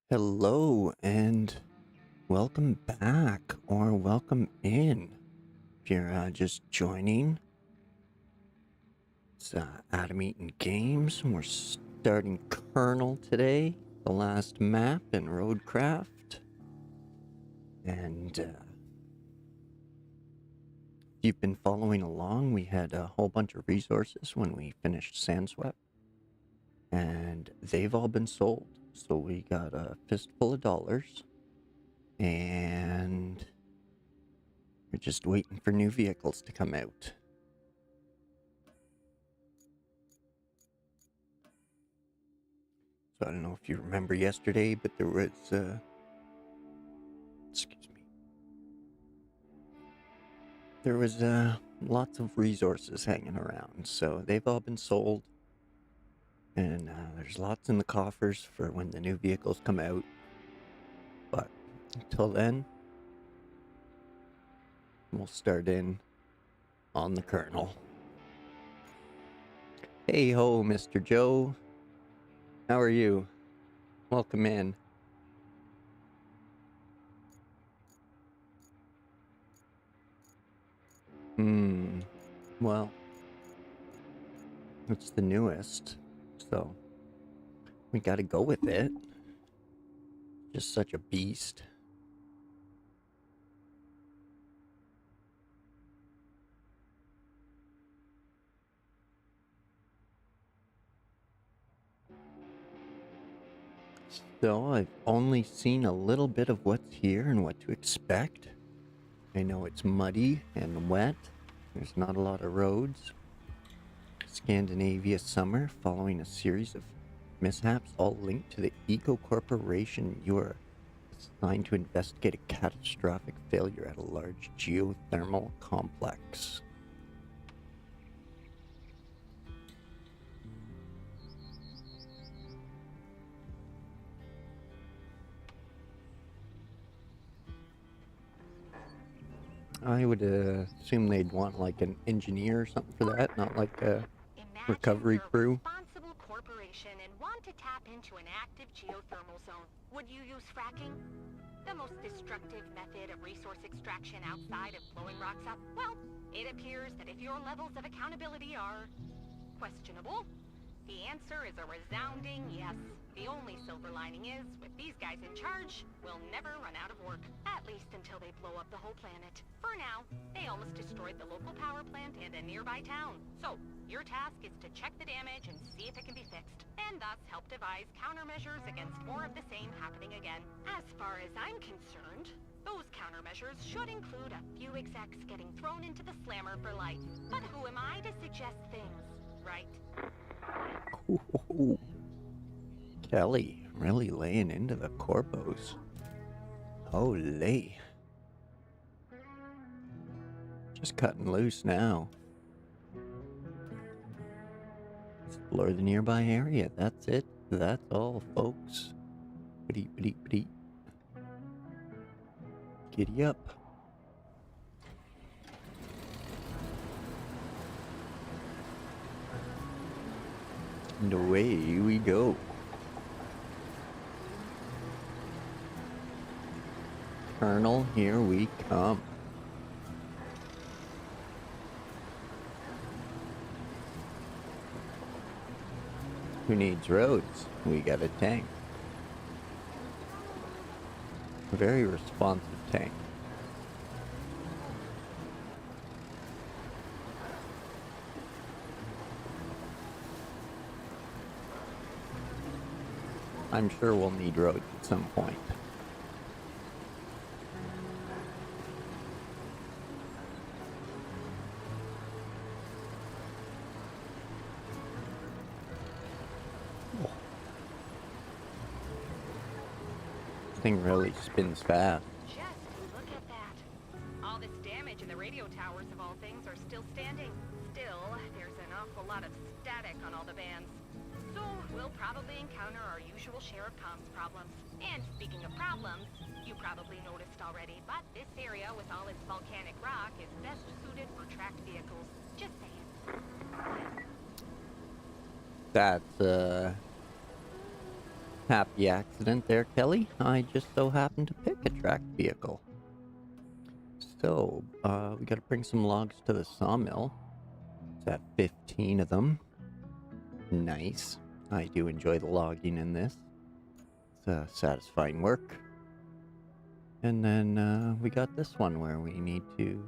Hello and welcome back or welcome in. If you're just joining, it's Adam Eaton Games. We're starting Kernel today, the last map in Roadcraft. And if you've been following along, we had a whole bunch of resources when we finished Sandswept. And they've all been sold. So we got a fistful of dollars. And we're just waiting for new vehicles to come out. So I don't know if you remember yesterday, but there was, excuse me. There was, lots of resources hanging around, so they've all been sold. And, there's lots in the coffers for when the new vehicles come out. But until then, we'll start in on the Kernel. Hey ho, Mr. Joe. How are you? Welcome in. Well, it's the newest, so we gotta go with it. Just such a beast. So I've only seen a little bit of what's here and what to expect. I know it's muddy and wet. There's not a lot of roads. Scandinavia summer following a series of mishaps all linked to the Eco Corporation. You are assigned to investigate a catastrophic failure at a large geothermal complex. I would assume they'd want like an engineer or something for that, not like a recovery crew. Responsible corporation and want to tap into an active geothermal zone. Would you use fracking? The most destructive method of resource extraction outside of blowing rocks up? Well, it appears that if your levels of accountability are questionable, the answer is a resounding yes. The only silver lining is, with these guys in charge, we'll never run out of work. At least until they blow up the whole planet. For now, they almost destroyed the local power plant and a nearby town. So, your task is to check the damage and see if it can be fixed, and thus help devise countermeasures against more of the same happening again. As far as I'm concerned, those countermeasures should include a few execs getting thrown into the slammer for life. But who am I to suggest things, right? Ooh. Kelly really laying into the corpos. Holy. Just cutting loose now. Explore the nearby area. That's it. That's all, folks. Giddy up. And away we go. Kernel, here we come. Who needs roads? We got a tank. A very responsive tank. I'm sure we'll need roads at some point. Oh. This thing really spins fast. Just look at that. All this damage in the radio towers of all things are still standing. Still, there's an awful lot of static on all the bands. So, we'll probably encounter our usual share of comms problems. And speaking of problems, you probably noticed already, but this area with all its volcanic rock is best suited for tracked vehicles. Just saying. That's, Happy accident there, Kelly. I just so happened to pick a tracked vehicle. So, we gotta bring some logs to the sawmill. It's at 15 of them. Nice. I do enjoy the logging in this. It's satisfying work. And then we got this one where we need to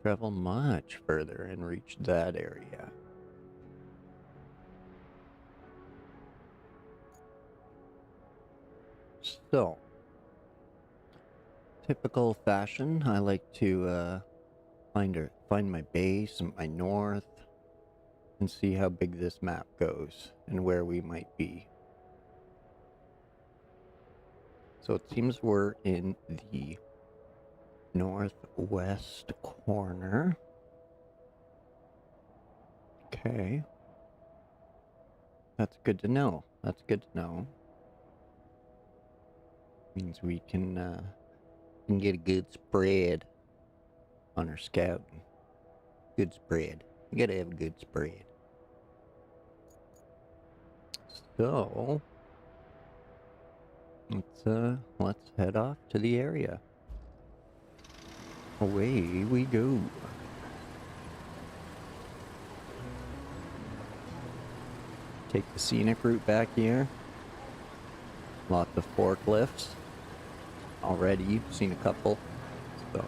travel much further and reach that area. So, typical fashion, I like to find my base and my north and see how big this map goes and where we might be. So it seems we're in the northwest corner. Okay. That's good to know. That's good to know. Means we can get a good spread on our scouting. Good spread. You gotta have a good spread. So let's head off to the area. Away we go. Take the scenic route back here. Lots of forklifts. Already seen a couple. So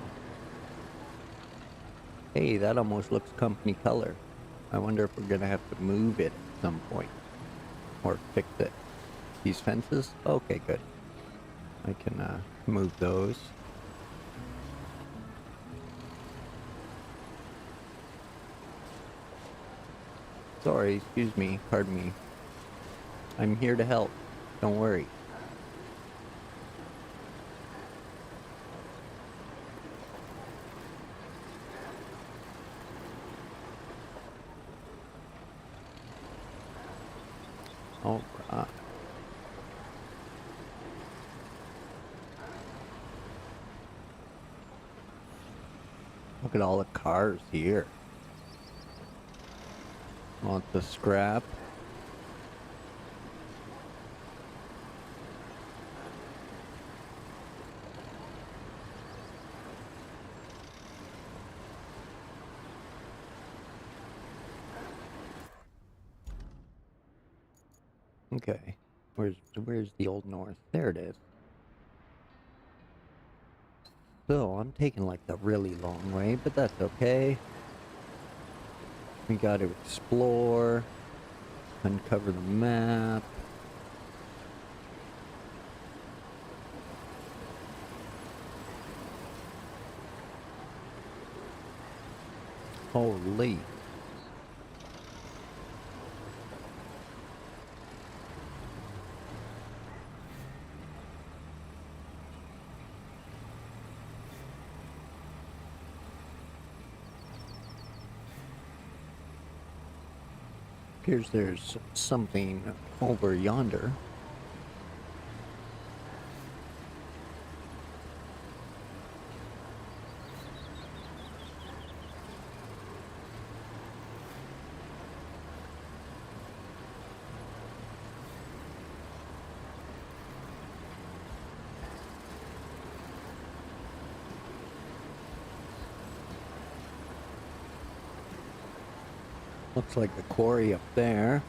hey, that almost looks company color. I wonder if we're gonna have to move it at some point. Or fix it. These fences? Okay, good. I can move those. Sorry, excuse me, pardon me. I'm here to help. Don't worry. Alright. Look at all the cars here. Lots of scrap. Okay. Where's the old north? There it is. So I'm taking like the really long way, but that's okay. We got to explore, uncover the map. Holy. Appears there's something over yonder. Looks like the quarry up there.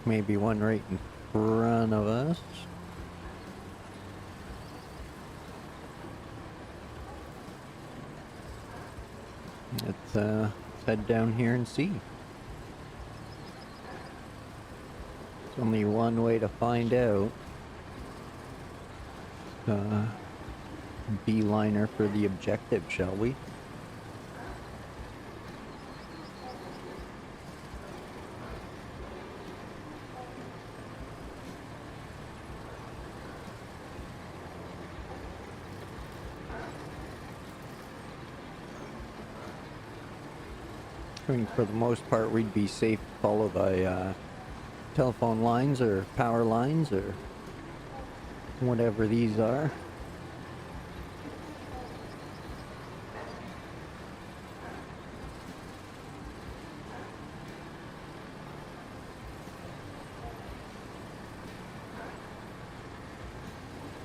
Maybe one right in front of us. Let's head down here and see. There's only one way to find out. Beeliner for the objective, shall we? I mean, for the most part, we'd be safe to follow the telephone lines or power lines or whatever these are.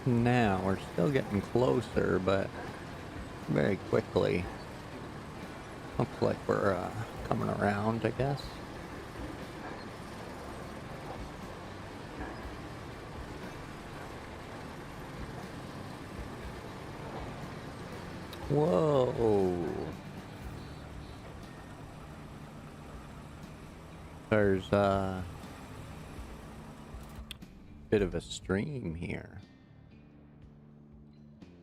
now. We're still getting closer, but very quickly. Looks like we're coming around, I guess. Whoa. There's a bit of a stream here.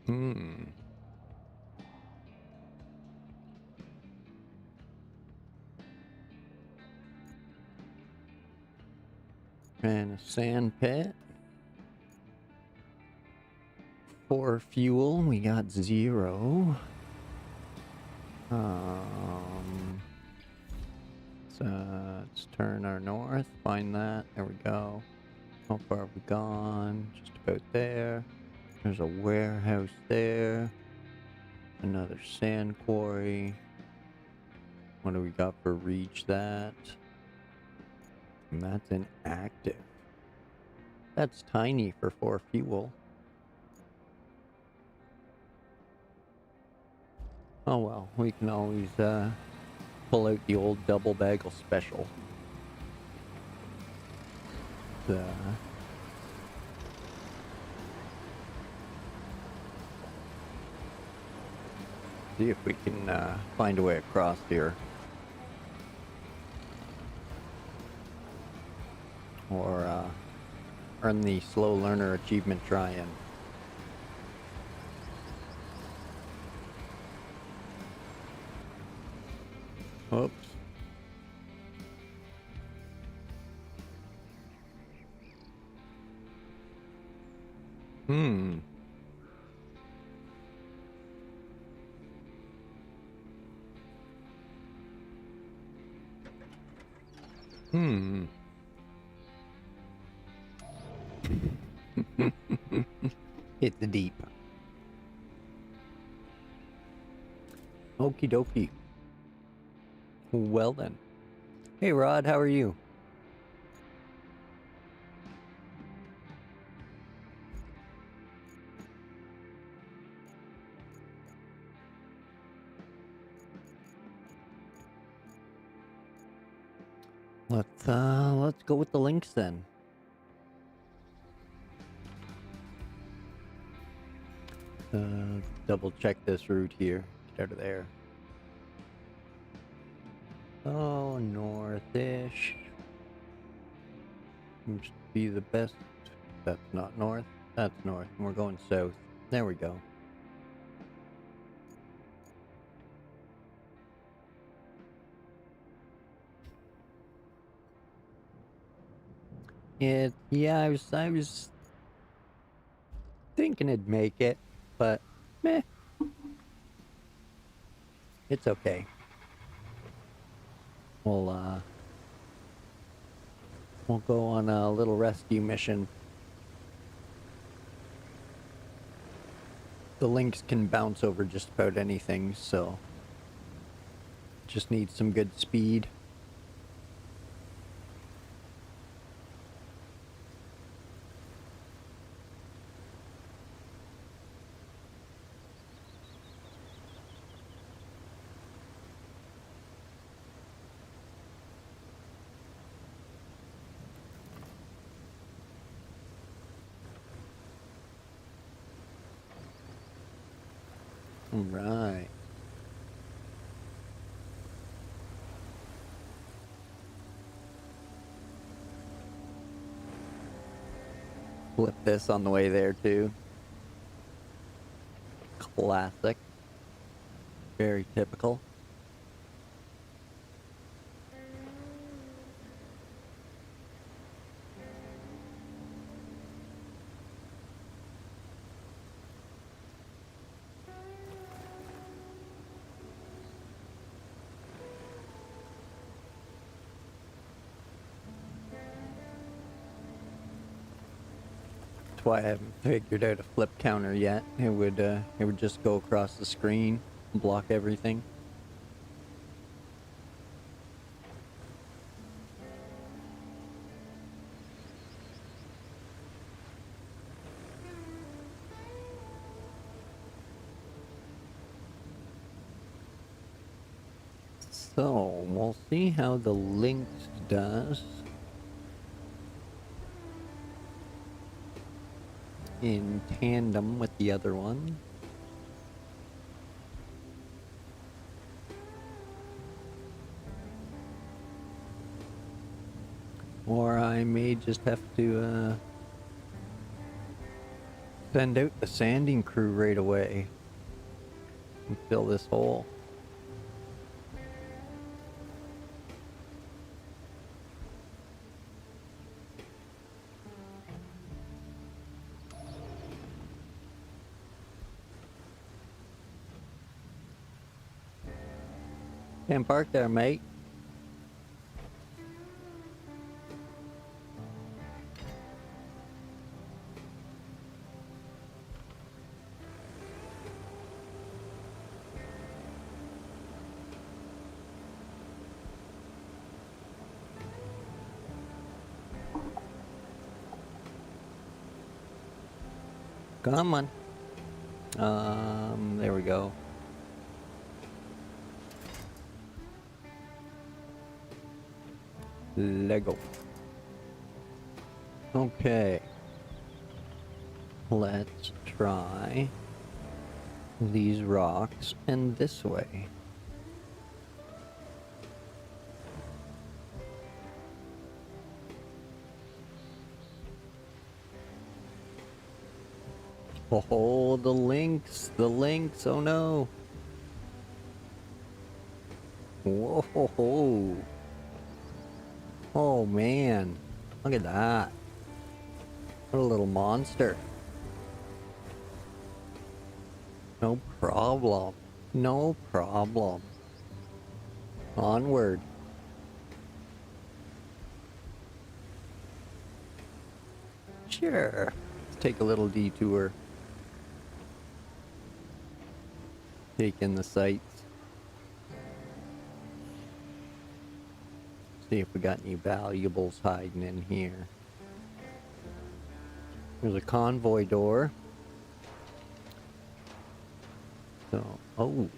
And a sand pit. For fuel, we got 0. So let's turn our north, find that. There we go. How far have we gone? Just about there. There's a warehouse there. Another sand quarry. What do we got for reach that? And that's inactive. That's tiny for 4 fuel. Oh well, we can always pull out the old double bagel special. See if we can find a way across here. Or earn the slow learner achievement try-in. Oops. Hmm. Hit the deep. Okie dokie. Well then. Hey Rod, how are you? Let's go with the links then. Double check this route here. Get out of there. Oh, northish. Seems to be the best. That's not north. That's north. And we're going south. There we go. Yeah, I was thinking it'd make it, but meh. It's okay. We'll go on a little rescue mission. The links can bounce over just about anything, so just need some good speed. Right. Flip this on the way there too. Classic. Very typical. Why I haven't figured out a flip counter yet. It would just go across the screen and block everything. So, we'll see how the Lynx does in tandem with the other one. Or I may just have to send out the sanding crew right away and fill this hole. Can't park there, mate. Come on. There we go. Lego. Okay. Let's try these rocks and this way. Oh, the Lynx, oh no. Whoa. Oh man, look at that. What a little monster. No problem. No problem. Onward. Sure. Let's take a little detour. Take in the sights. See if we got any valuables hiding in here. There's a convoy door. So, oh.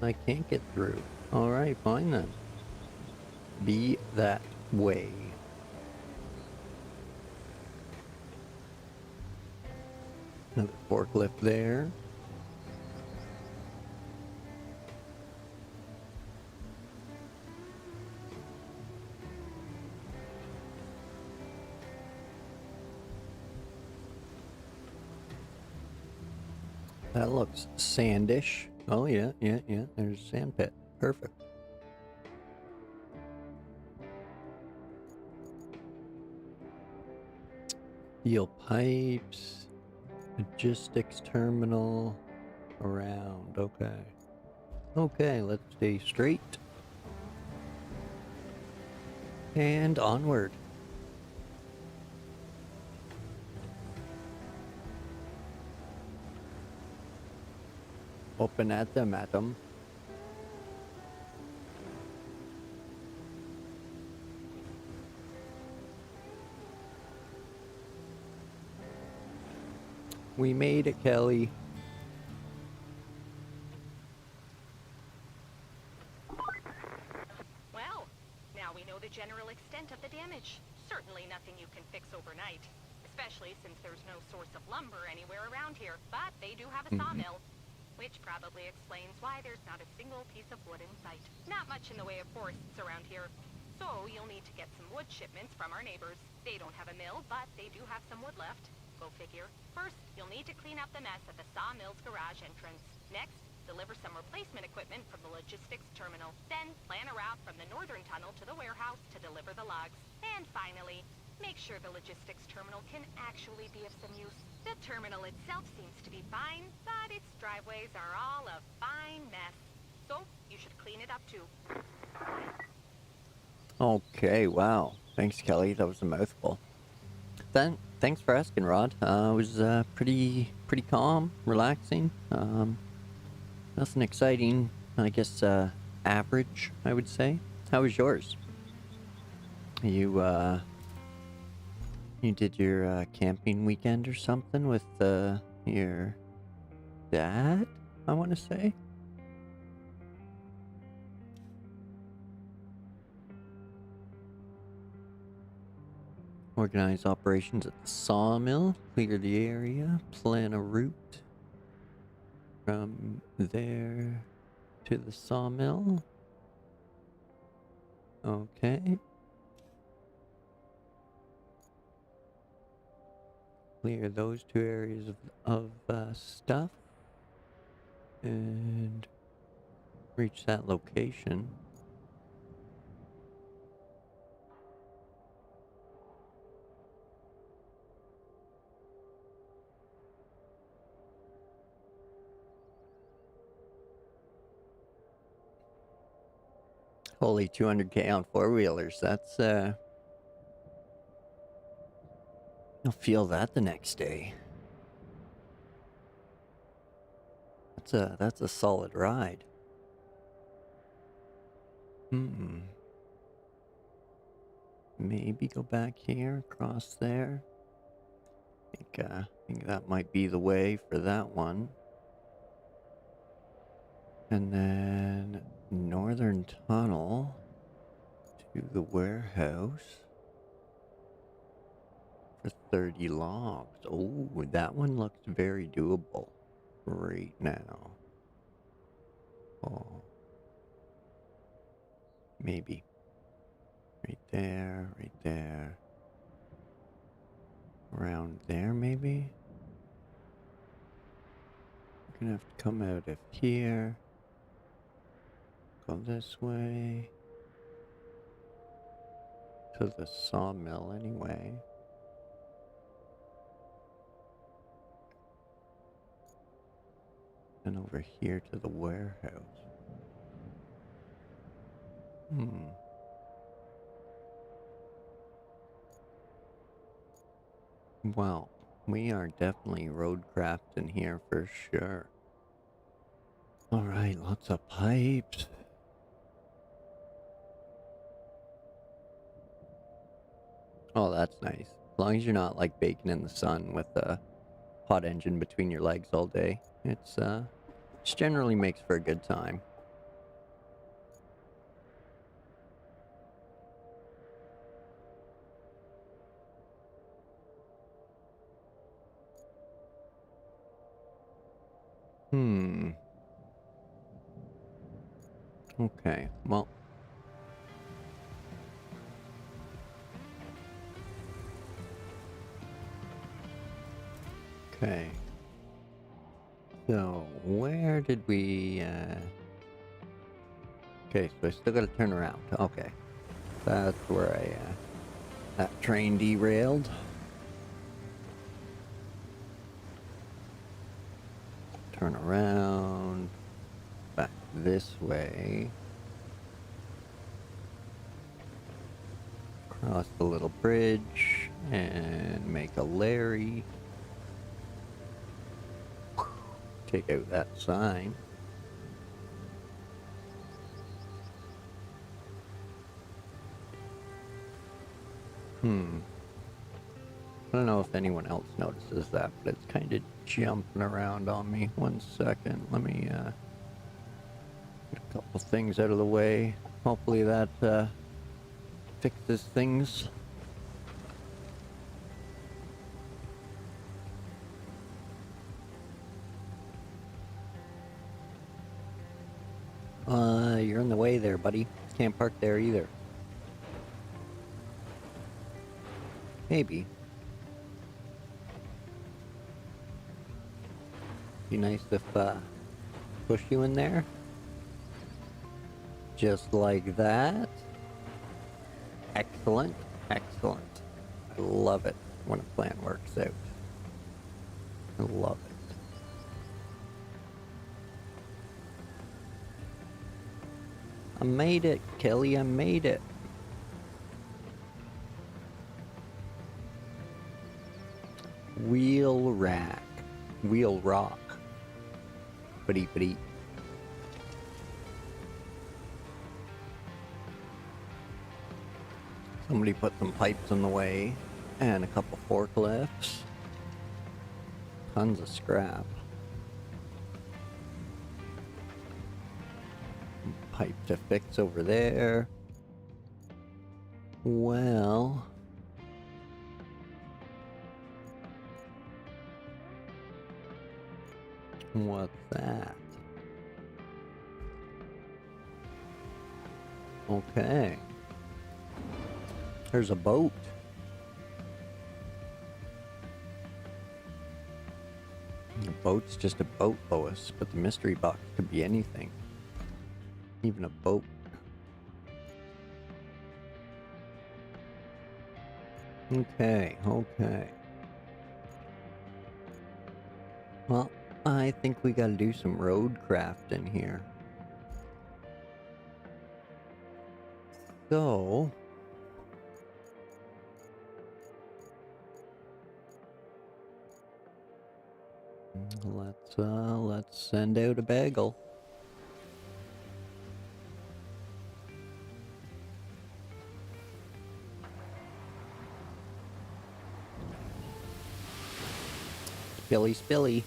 I can't get through. Alright, fine then. Be that way. Another forklift there. That looks sandish. Oh yeah. There's a sand pit. Perfect. Steel pipes. Logistics terminal. Around. Okay. Okay, let's stay straight. And onward. Open at them, We made it, Kelly. Well, now we know the general extent of the damage. Certainly nothing you can fix overnight, especially since there's no source of lumber anywhere around here. But they do have a sawmill, which probably explains why there's not a single piece of wood in sight. Not much in the way of forests around here, so you'll need to get some wood shipments from our neighbors. They don't have a mill, but they do have some wood left. Go figure. First, you'll need to clean up the mess at the sawmill's garage entrance. Next, deliver some replacement equipment from the logistics terminal. Then, plan a route from the northern tunnel to the warehouse to deliver the logs. And finally, make sure the logistics terminal can actually be of some use. The terminal itself seems to be fine, but its driveways are all a fine mess. So, you should clean it up too. Okay, wow. Thanks, Kelly. That was a mouthful. Thanks for asking, Rod. It was pretty calm, relaxing. Nothing exciting. I guess average, I would say. How was yours? You did your camping weekend or something with your dad, I want to say. Organize operations at the sawmill. Clear the area. Plan a route from there to the sawmill. Okay. Clear those two areas of stuff. And reach that location. Holy 200k on four-wheelers. That's, you'll feel that the next day. That's a solid ride. Maybe go back here, across there. I think that might be the way for that one. And then northern tunnel to the warehouse for 30 logs. Oh, that one looks very doable right now. Oh, maybe. Right there, right there. Around there, maybe? We're gonna have to come out of here. Go this way. To the sawmill, anyway. And over here to the warehouse. Well, we are definitely roadcraft in here for sure. Alright, lots of pipes. Oh, that's nice. As long as you're not like baking in the sun with a hot engine between your legs all day. It's generally makes for a good time. Okay, well. Okay. So, where did we, Okay, so I still gotta turn around. Okay. That's where that train derailed. Turn around. Back this way. Cross the little bridge. And make a Larry. Take out that sign. I don't know if anyone else notices that, but it's kind of jumping around on me. 1 second. Let me get a couple things out of the way. Hopefully that fixes things. You're in the way there, buddy. Can't park there either. Maybe. Be nice if push you in there. Just like that. Excellent. Excellent. I love it when a plan works out. I love it. I made it, Kelly. I made it. Wheel rack. Wheel rock. Ba-dee. Somebody put some pipes in the way. And a couple forklifts. Tons of scrap. Pipe to fix over there. Well, What's that? Okay. There's a boat. The boat's just a boat, Lois, but the mystery box could be anything. Even a boat. Okay. Well, I think we gotta do some roadcraft in here. So... let's send out a bagel. Spilly.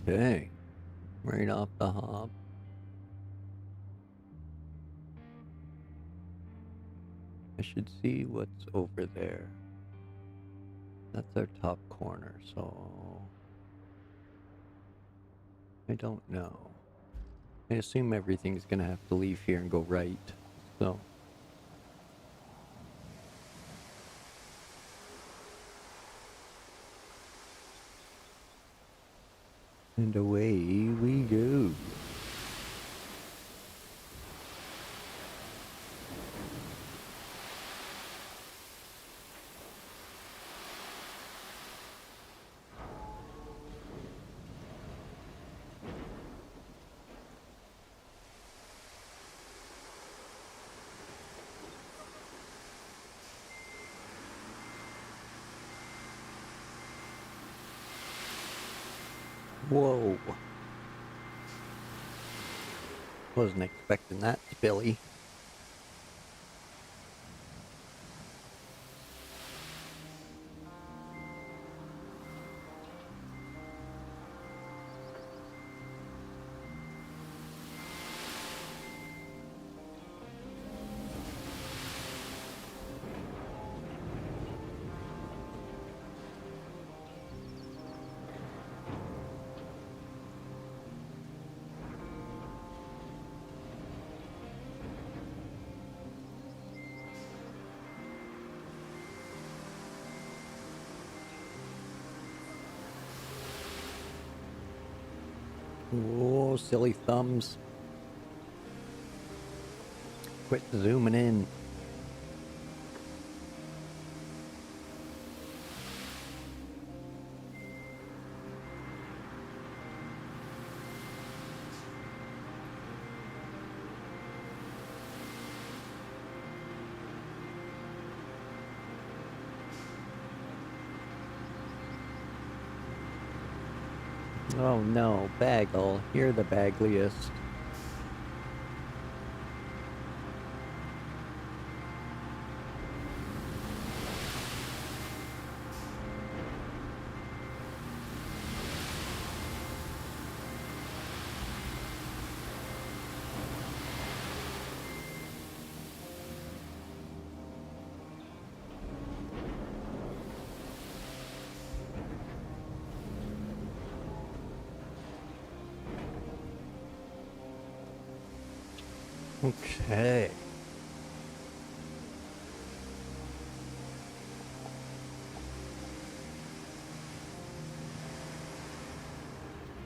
Okay. Right off the hop. I should see what's over there. That's our top corner, so... I don't know. I assume everything's gonna have to leave here and go right, so... And away we go. Whoa. Wasn't expecting that, Spilly. Whoa, silly thumbs. Quit zooming in. Oh no, Bagel, you're the bagliest. Okay.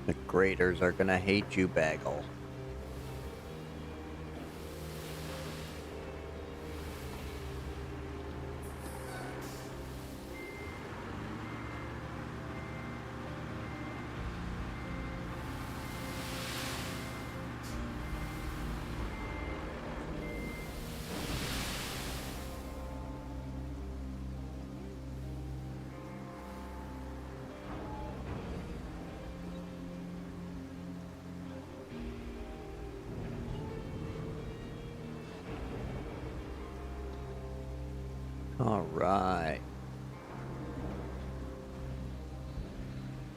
The graders are gonna hate you, Bagel. Alright.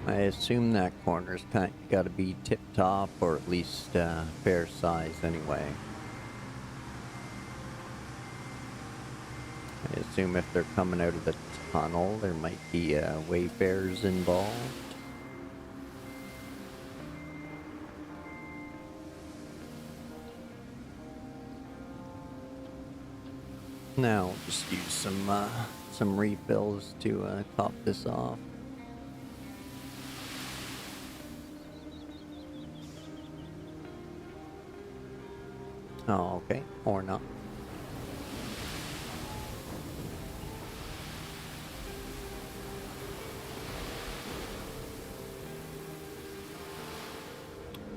I I assume that corner's gotta be tip-top, or at least, fair size anyway. I assume if they're coming out of the tunnel, there might be, wayfarers involved. Now, I'll just use some refills to, top this off. Oh, okay. Or not.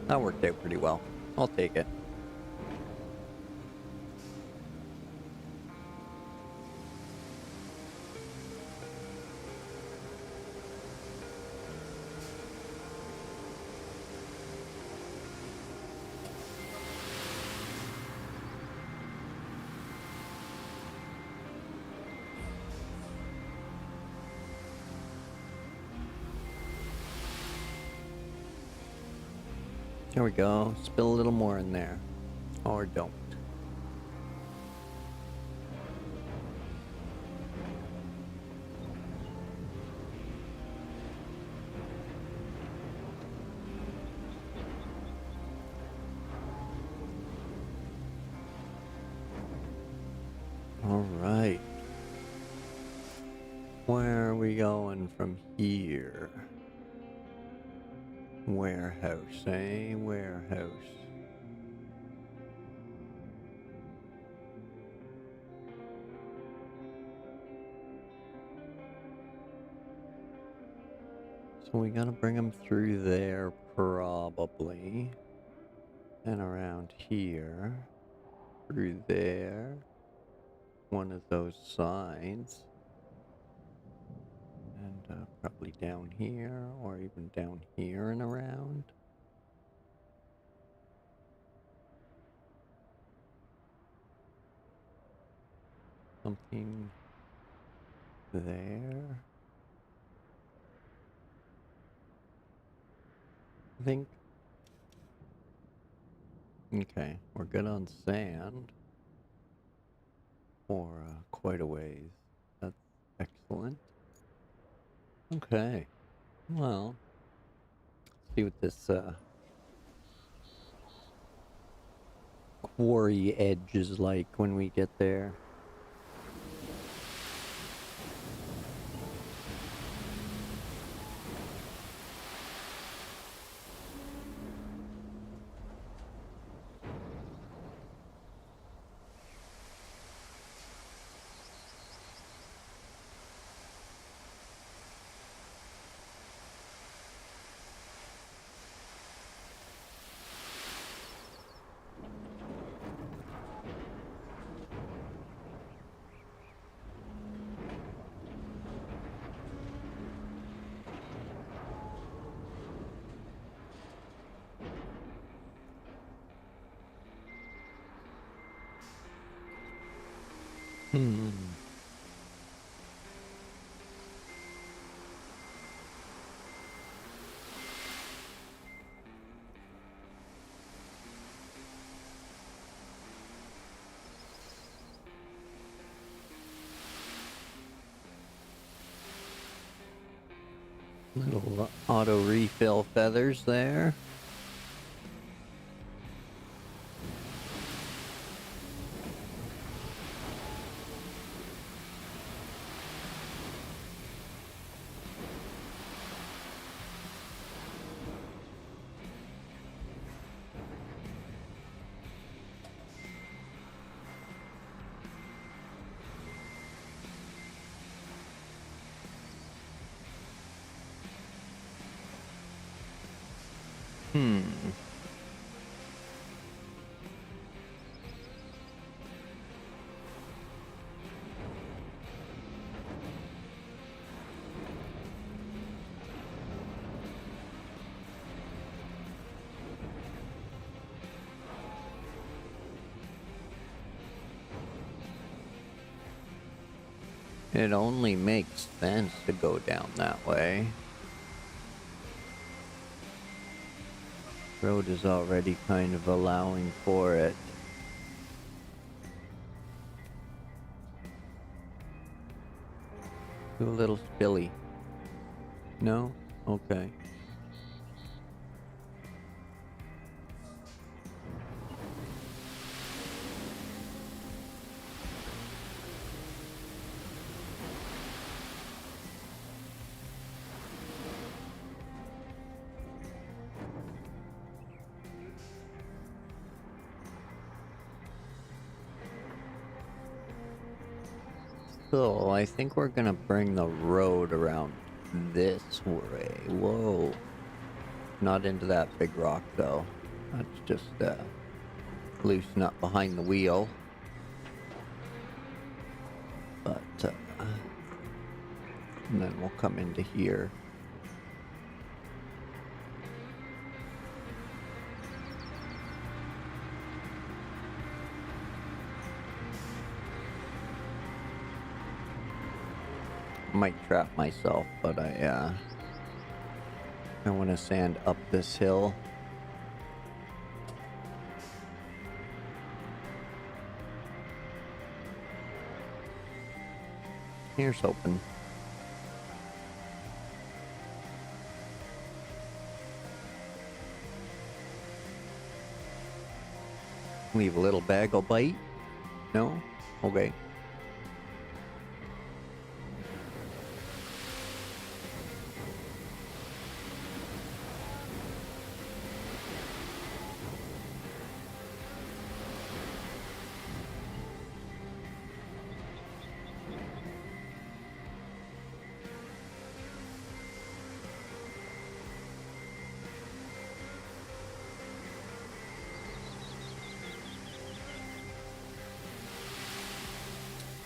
That worked out pretty well. I'll take it. There we go. Spill a little more in there. Or don't. Alright. Where are we going from here? Warehouse, eh? Warehouse. So we gotta bring them through there, probably. And around here. Through there. One of those sides. And probably down here, or even down here and around. Something there. I think. Okay, we're good on sand. For quite a ways. That's excellent. Okay. Well, let's see what this quarry edge is like when we get there. Hmm. Little auto refill feathers there. Hmm. It only makes sense to go down that way. Road is already kind of allowing for it. Too a little spilly. No? Okay. So, I think we're gonna bring the road around this way. Whoa. Not into that big rock, though. That's just, loosen up behind the wheel. But, and then we'll come into here. Might trap myself, but I want to sand up this hill. Here's hoping. Leave a little bag will bite? No? Okay.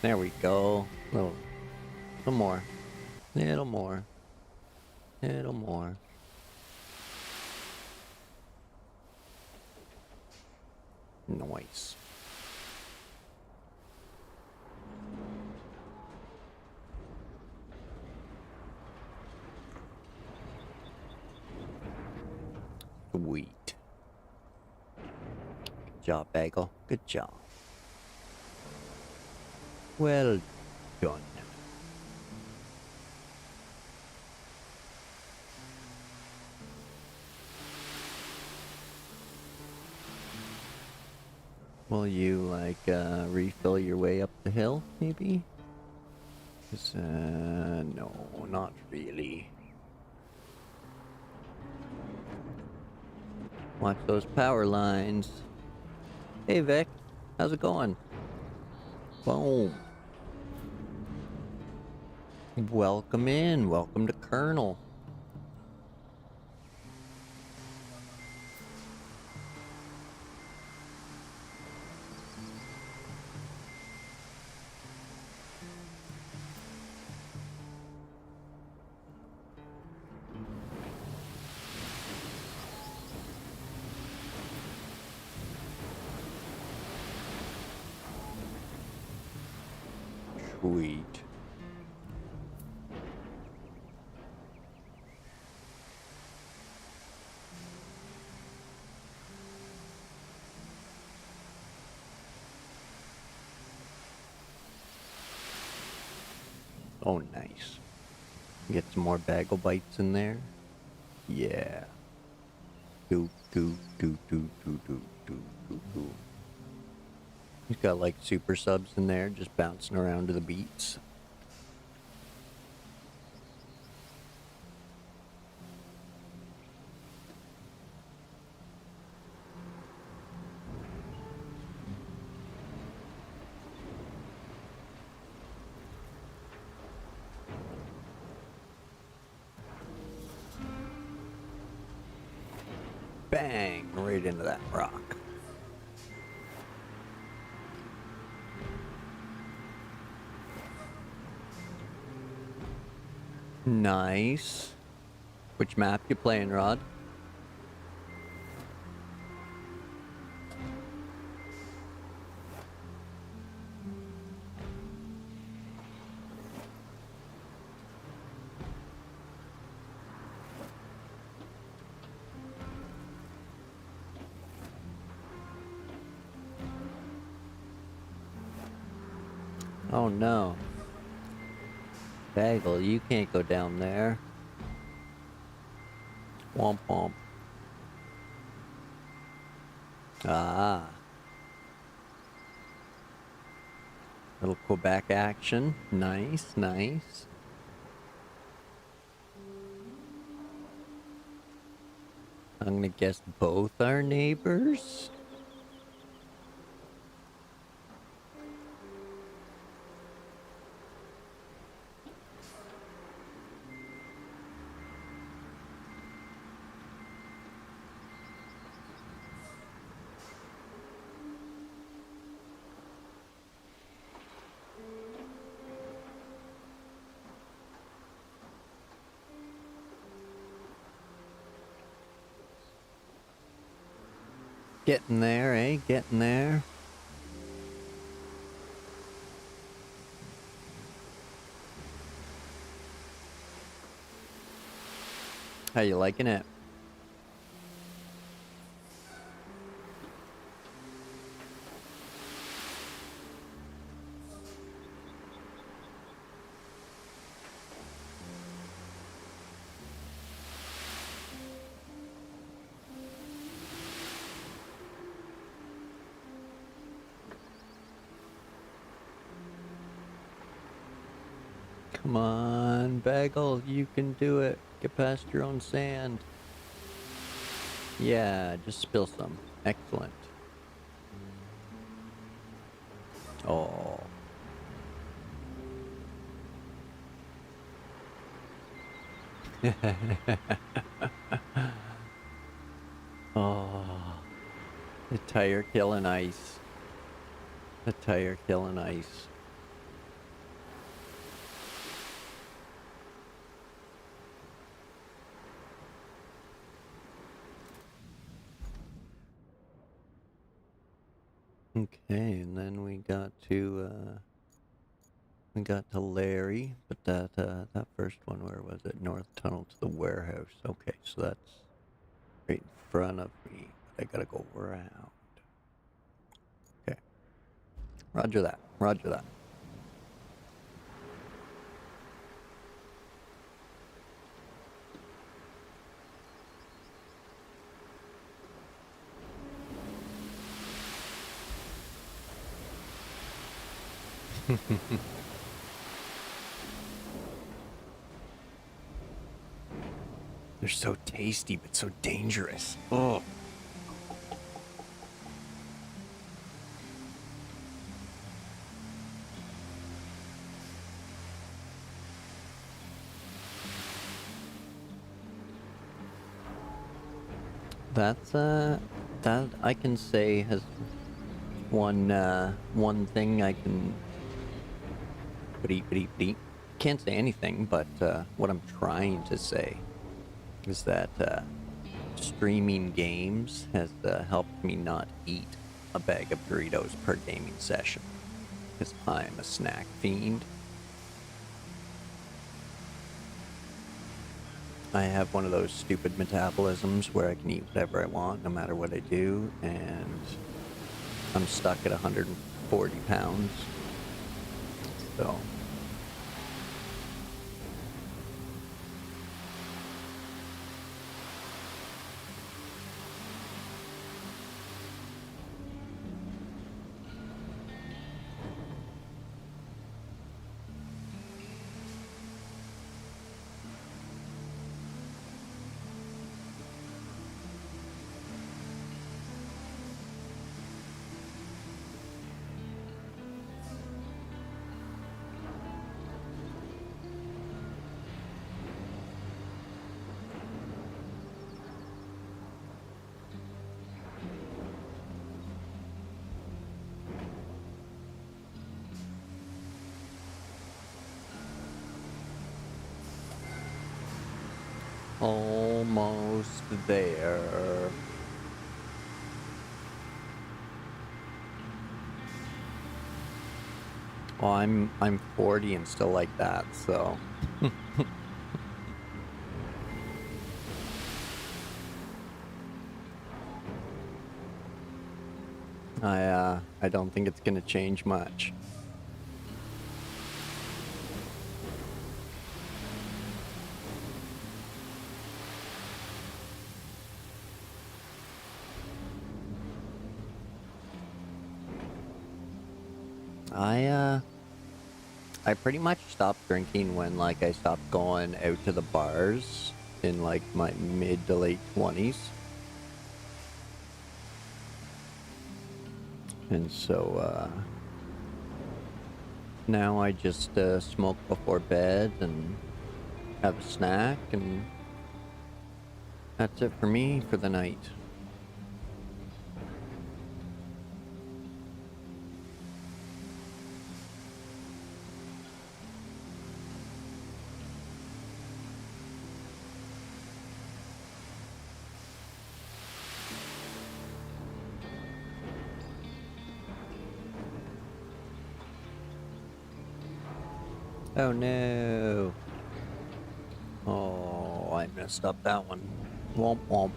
There we go. Little more. Little more. Little more. Nice. Sweet. Good job, Bagel. Good job. Well done. Will you, like, refill your way up the hill, maybe? 'Cause, no, not really. Watch those power lines. Hey, Vic. How's it going? Boom. Welcome in. Welcome to Kernel. Sweet. Oh, nice. Get some more bagel bites in there. Yeah. Do, do, do, do, do, do, do, do, do. He's got like super subs in there just bouncing around to the beats. Bang! Right into that rock. Nice. Which map you playing, Rod? Oh no. Bagel, you can't go down there. Womp womp. Ah. Little Quebec action. Nice, nice. I'm gonna guess both our neighbors. Getting there, eh? Getting there. How you liking it? Come on, Bagel, you can do it. Get past your own sand. Yeah, just spill some. Excellent. Oh. Oh. The tire killing ice. The tire killing ice. Okay, and then we got to Larry, but that first one, where was it? North Tunnel to the warehouse. Okay, so that's right in front of me. I gotta go around. Okay. Roger that. Roger that. They're so tasty, but so dangerous. Oh. That's that I can say has one thing I can can't say anything, but what I'm trying to say is that streaming games has helped me not eat a bag of Doritos per gaming session, because I'm a snack fiend. I have one of those stupid metabolisms where I can eat whatever I want no matter what I do, and I'm stuck at 140 pounds. So almost there. Well, I'm 40 and still like that, so I don't think it's gonna change much. I pretty much stopped drinking when, like, I stopped going out to the bars in, like, my mid to late 20s. And so, now I just, smoke before bed and have a snack, and that's it for me for the night. Oh no! Oh, I messed up that one. Womp womp.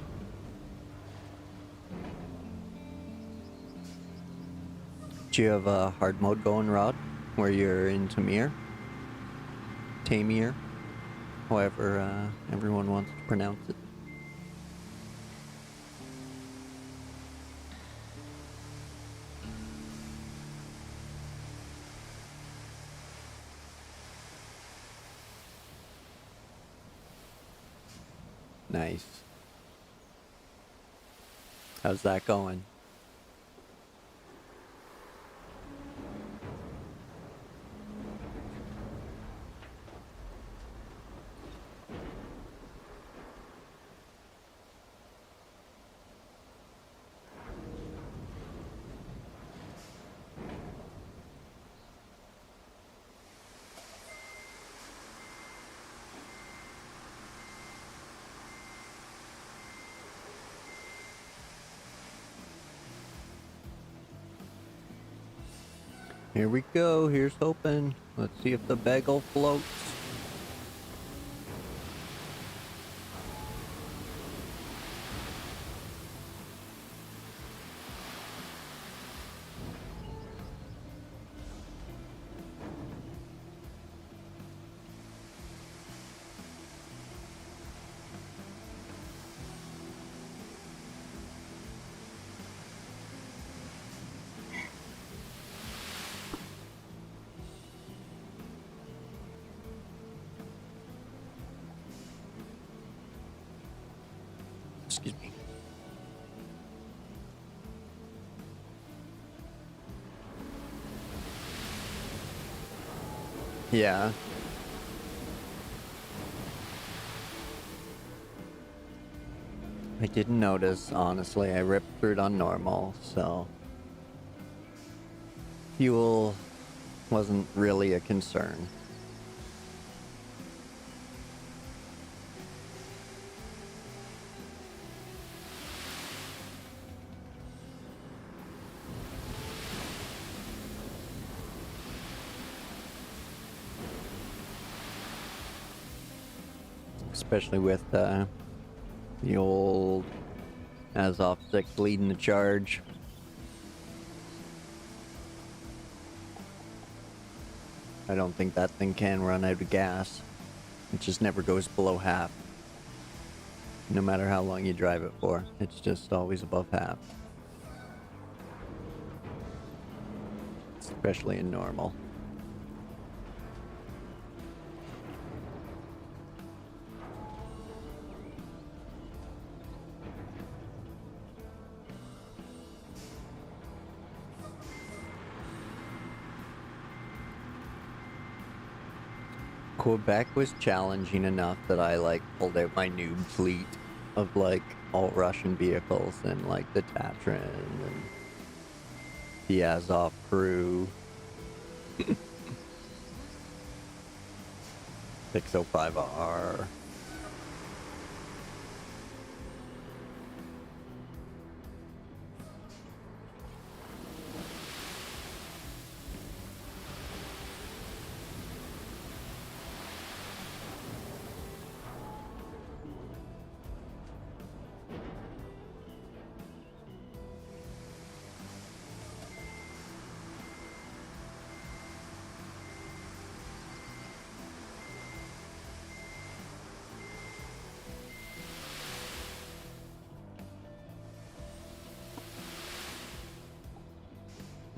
Do you have a hard mode going, Rod? Where you're in Tamir? Tamir? However, everyone wants to pronounce it. Nice. How's that going? Here we go. Here's hoping. Let's see if the bagel floats. Excuse me. Yeah. I didn't notice, honestly. I ripped through it on normal, so fuel wasn't really a concern. Especially with the old Azov 6 leading the charge. I don't think that thing can run out of gas. It just never goes below half. No matter how long you drive it for, it's just always above half. Especially in normal. Quebec was challenging enough that I like pulled out my noob fleet of like all Russian vehicles and like the Tatran and the Azov crew. 605R.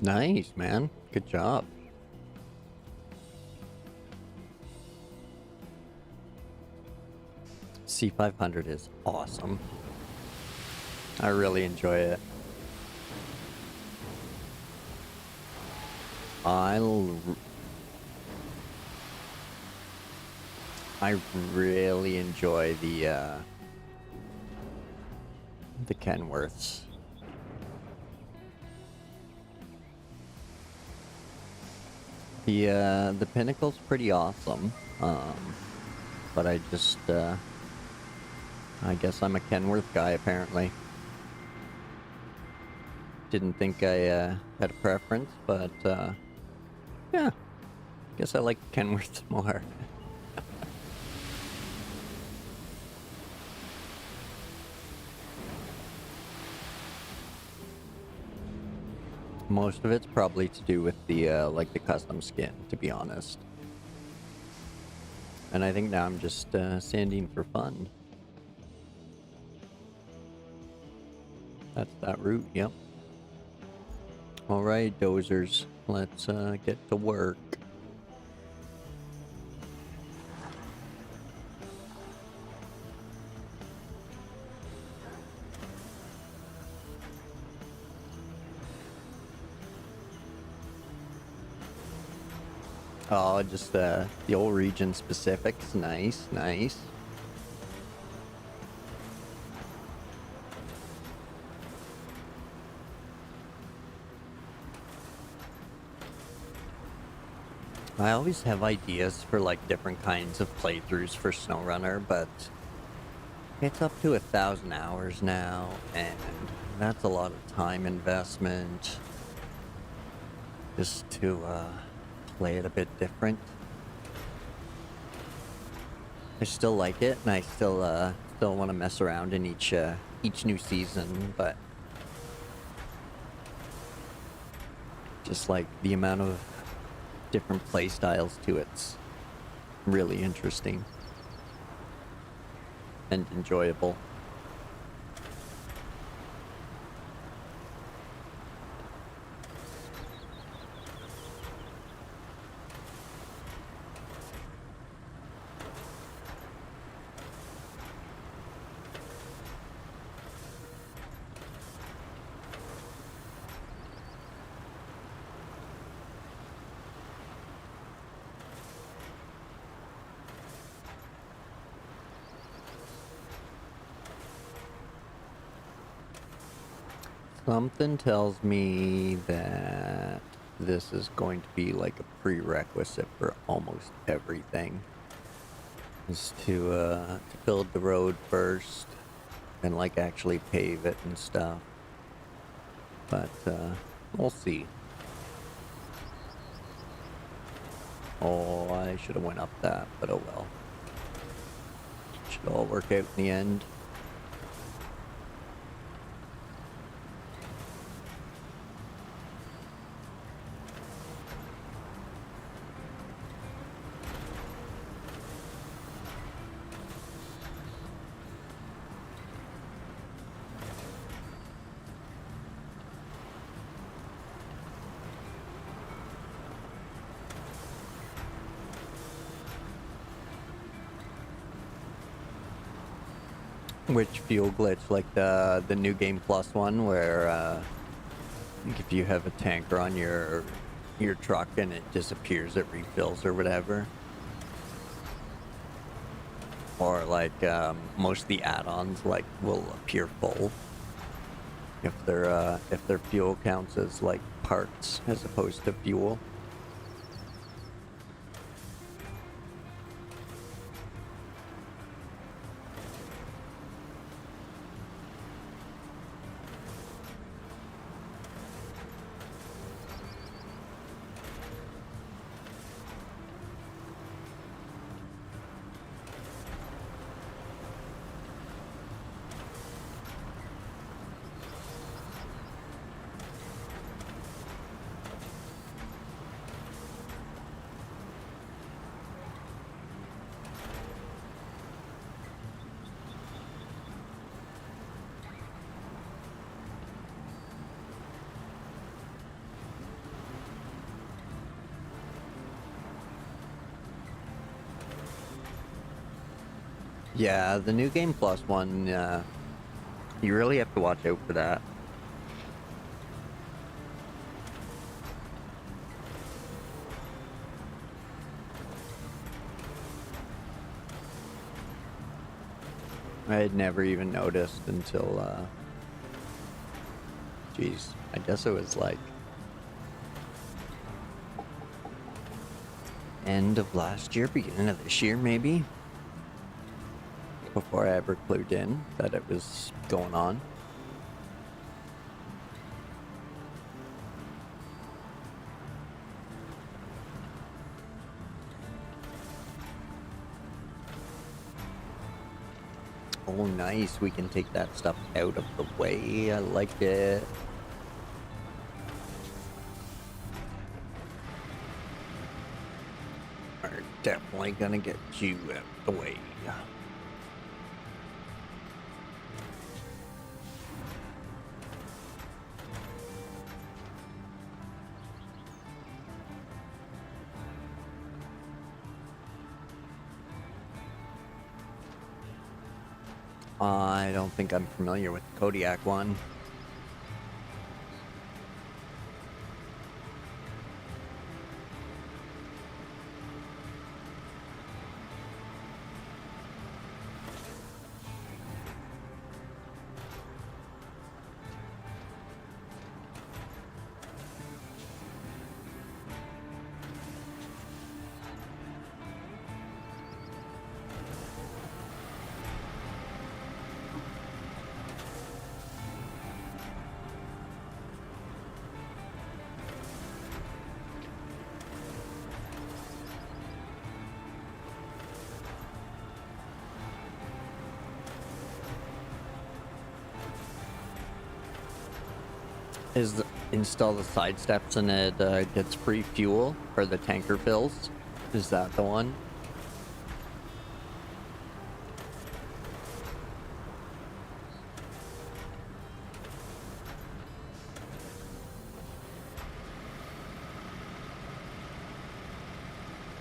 Nice, man. Good job. C500 is awesome. I really enjoy it. I really enjoy the Kenworths. The Pinnacle's pretty awesome, but I just I guess I'm a Kenworth guy apparently. Didn't think I had a preference, but yeah, guess I like Kenworths more. Most of it's probably to do with the like the custom skin, to be honest. And I think now I'm just sanding for fun. That's that route, yep. Alright, dozers, let's get to work. Oh, just the old region specifics. Nice, nice. I always have ideas for like different kinds of playthroughs for SnowRunner, but it's up to 1,000 hours now, and that's a lot of time investment just to play it a bit different. I still like it, and I still want to mess around in each new season, but just like the amount of different play styles to it's really interesting and enjoyable. Something tells me that this is going to be like a prerequisite for almost everything. Is to build the road first and like actually pave it and stuff. But we'll see. Oh, I should have went up that, but oh well. Should all work out in the end. Which fuel glitch? Like the new game plus one, where if you have a tanker on your truck and it disappears at refills or whatever, or like most of the add-ons like will appear full if their fuel counts as like parts as opposed to fuel. Yeah, the new Game Plus one, you really have to watch out for that. I had never even noticed until, geez, I guess it was like end of last year, beginning of this year, maybe, before I ever clued in that it was going on. Oh, nice. We can take that stuff out of the way. I like it. We're definitely gonna get you out of the way. I don't think I'm familiar with the Kodiak one. Is install the side steps and it gets free fuel for the tanker fills? Is that the one?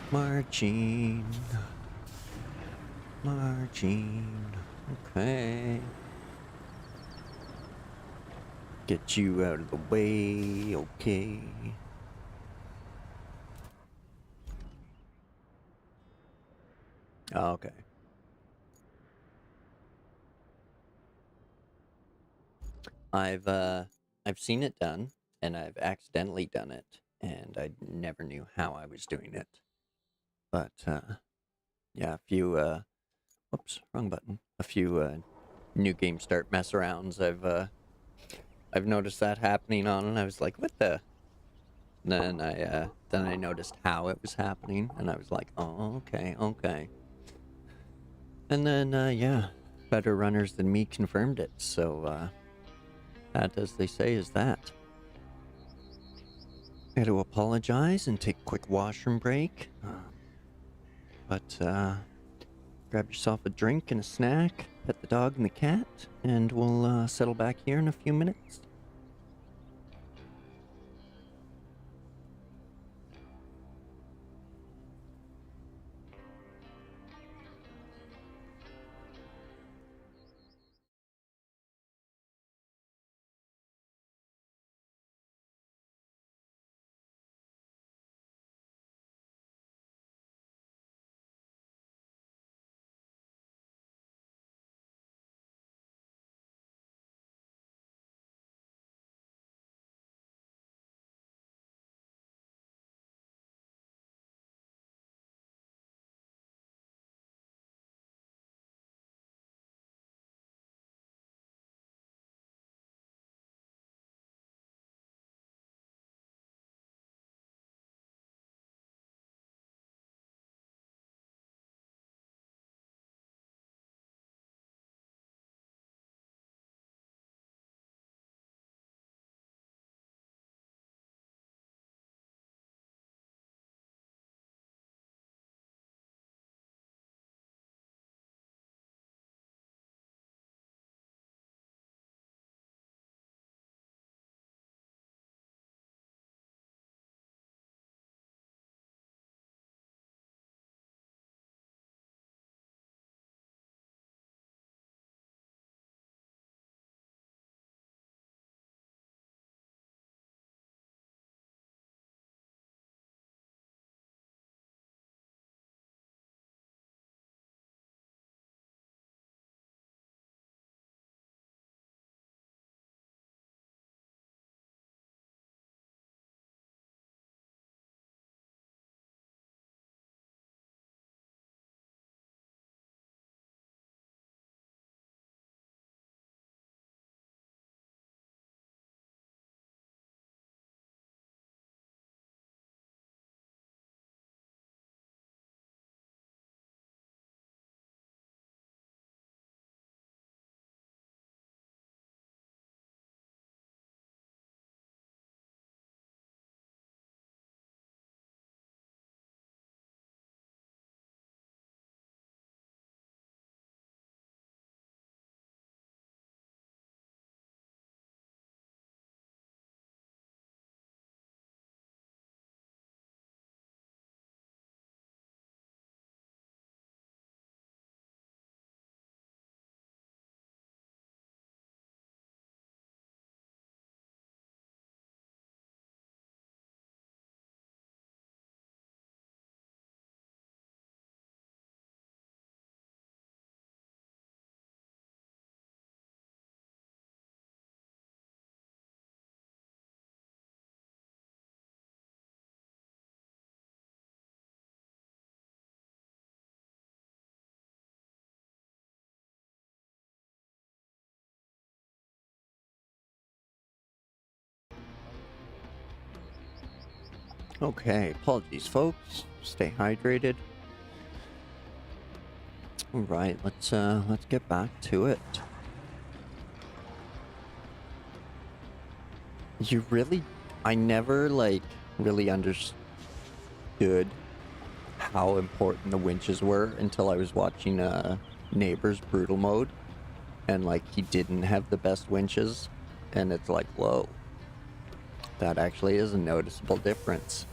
Marching. Marching. Okay. Get you out of the way. Okay. Oh, okay. I've seen it done, and I've accidentally done it, and I never knew how I was doing it. But yeah, a few whoops, wrong button. A few new game start mess arounds. I've noticed that happening on, and I was like, what the? Then I noticed how it was happening, and I was like, oh, okay, okay. And then yeah, better runners than me confirmed it. So that, as they say, is that. I had to apologize and take a quick washroom break. But grab yourself a drink and a snack, pet the dog and the cat, and we'll settle back here in a few minutes. Okay, apologies, folks. Stay hydrated. All right, let's get back to it. You really, I never like really understood how important the winches were until I was watching Neighbor's Brutal Mode, and like he didn't have the best winches, and it's like, whoa, that actually is a noticeable difference.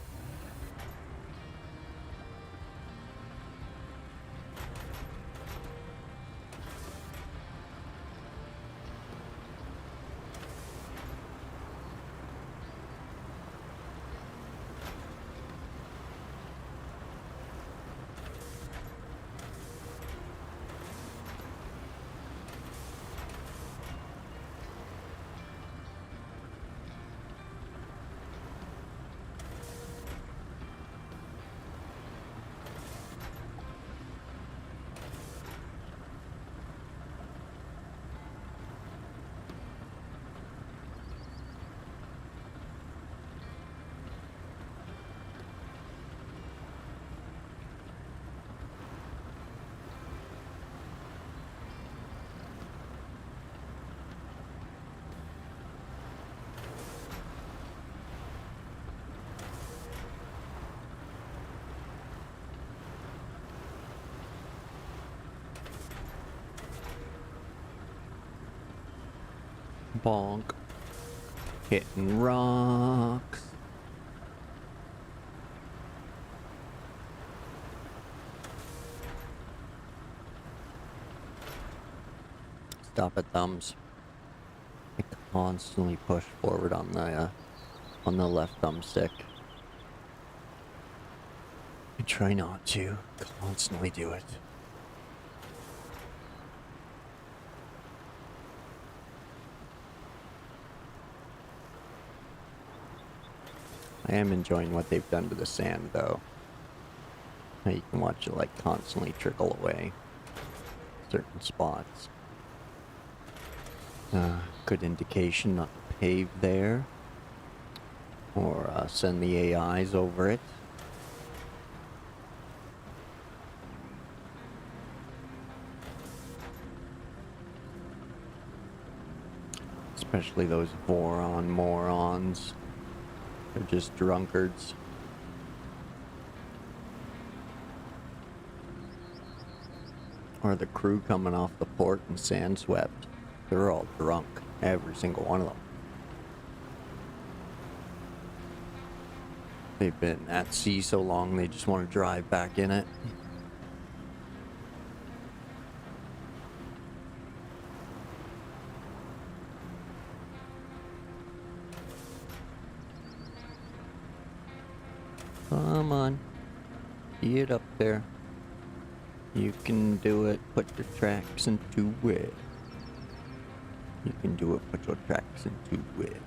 Bonk. Hitting rocks. Stop it, thumbs. I constantly push forward on the left thumbstick. I try not to constantly do it. I am enjoying what they've done to the sand, though. Now you can watch it like constantly trickle away. Certain spots. Good indication not to pave there. Or send the AIs over it. Especially those Voron morons. They're just drunkards. Or the crew coming off the port and sand swept. They're all drunk. Every single one of them. They've been at sea so long they just want to drive back in it. Come on. Get up there. You can do it. Put your tracks into it. You can do it. Put your tracks into it.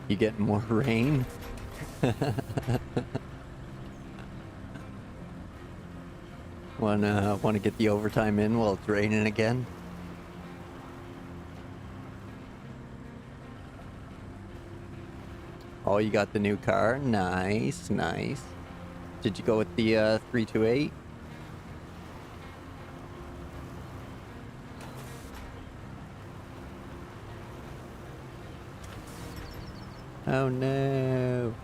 You getting more rain? Wanna get the overtime in while it's raining again? Oh, you got the new car? Nice, nice. Did you go with the 328? Oh no.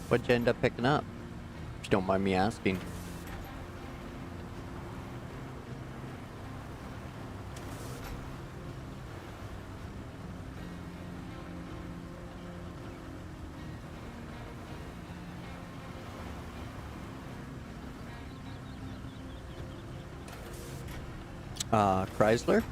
What'd you end up picking up? If you don't mind me asking. Chrysler?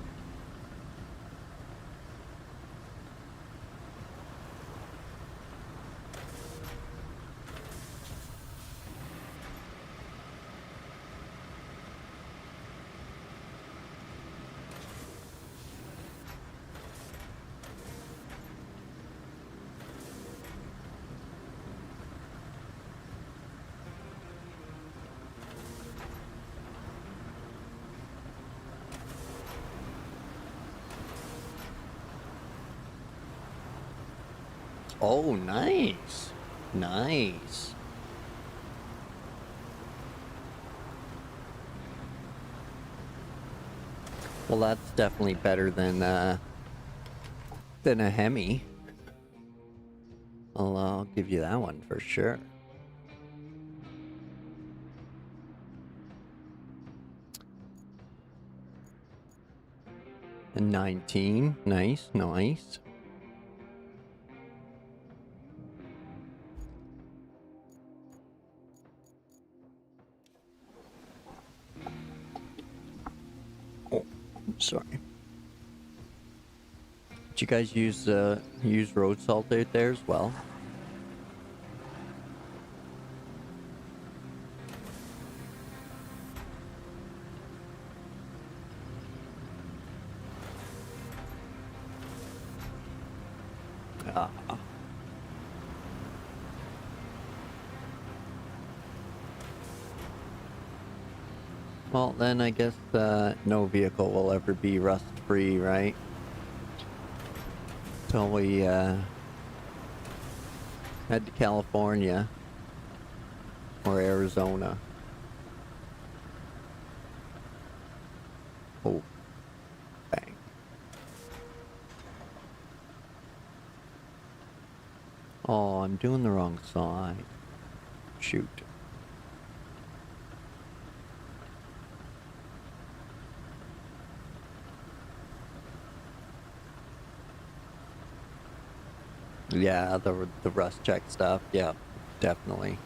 Oh, nice. Nice. Well, that's definitely better than a Hemi. I'll give you that one for sure. And 19. Nice, nice. Oh, sorry. Did you guys use road salt out there as well? Ah. Well, then I guess no vehicle will ever be rust-free, right? Till we head to California or Arizona. Oh, bang. Oh, I'm doing the wrong side. Shoot. Yeah, the rust check stuff. Yeah, definitely.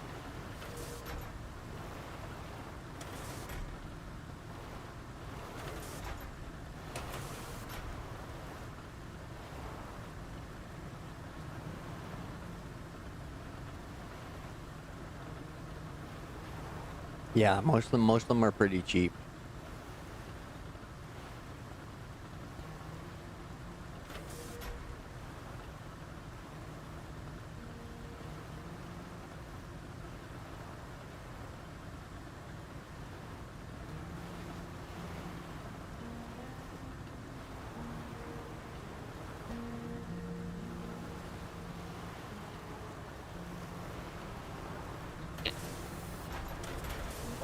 Yeah, most of them are pretty cheap.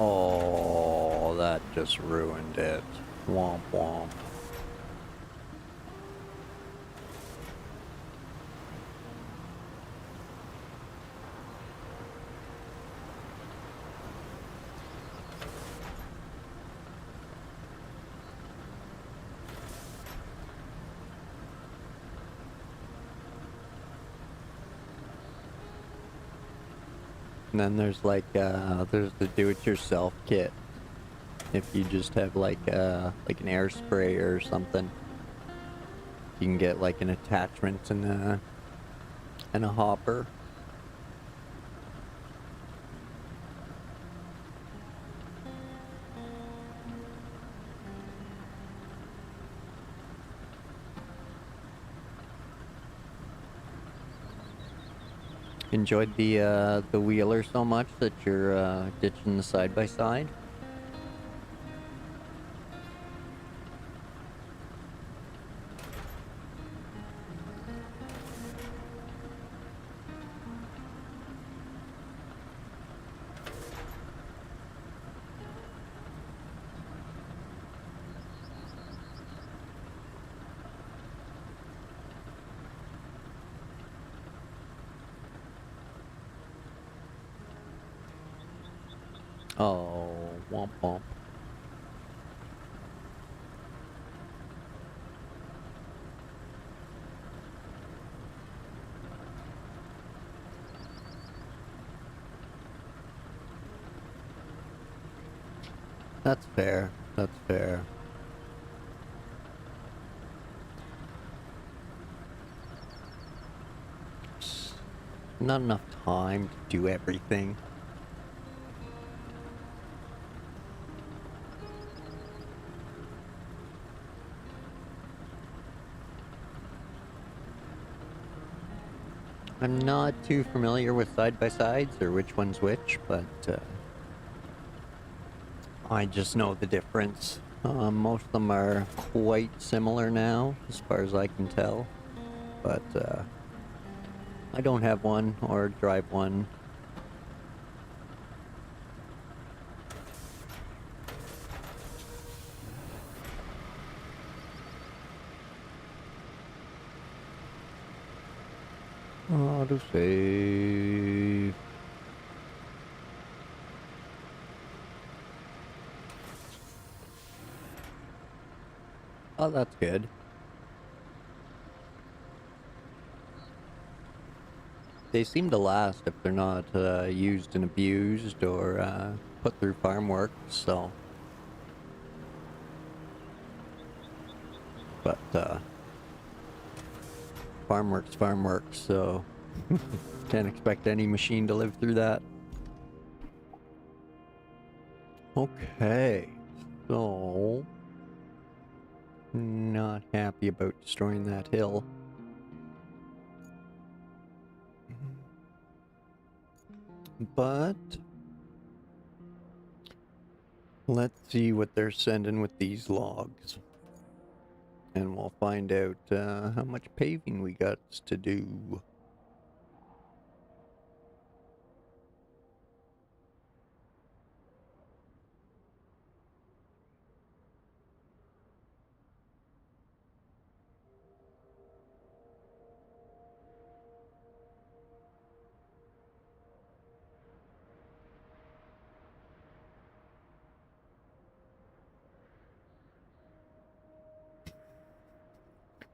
Oh, that just ruined it. Womp womp. And then there's there's the do-it-yourself kit. If you just have like an air sprayer or something, you can get like an attachment and a hopper. Enjoyed the wheeler so much that you're ditching the side by side. Oh, womp womp. That's fair. That's fair. Just not enough time to do everything. I'm not too familiar with side-by-sides or which one's which, but I just know the difference. Most of them are quite similar now, as far as I can tell. But I don't have one or drive one. Autosave. Oh, that's good. They seem to last if they're not used and abused or put through farm work, so. But farm works, so can't expect any machine to live through that. Okay, so not happy about destroying that hill. But let's see what they're sending with these logs. And we'll find out how much paving we got to do.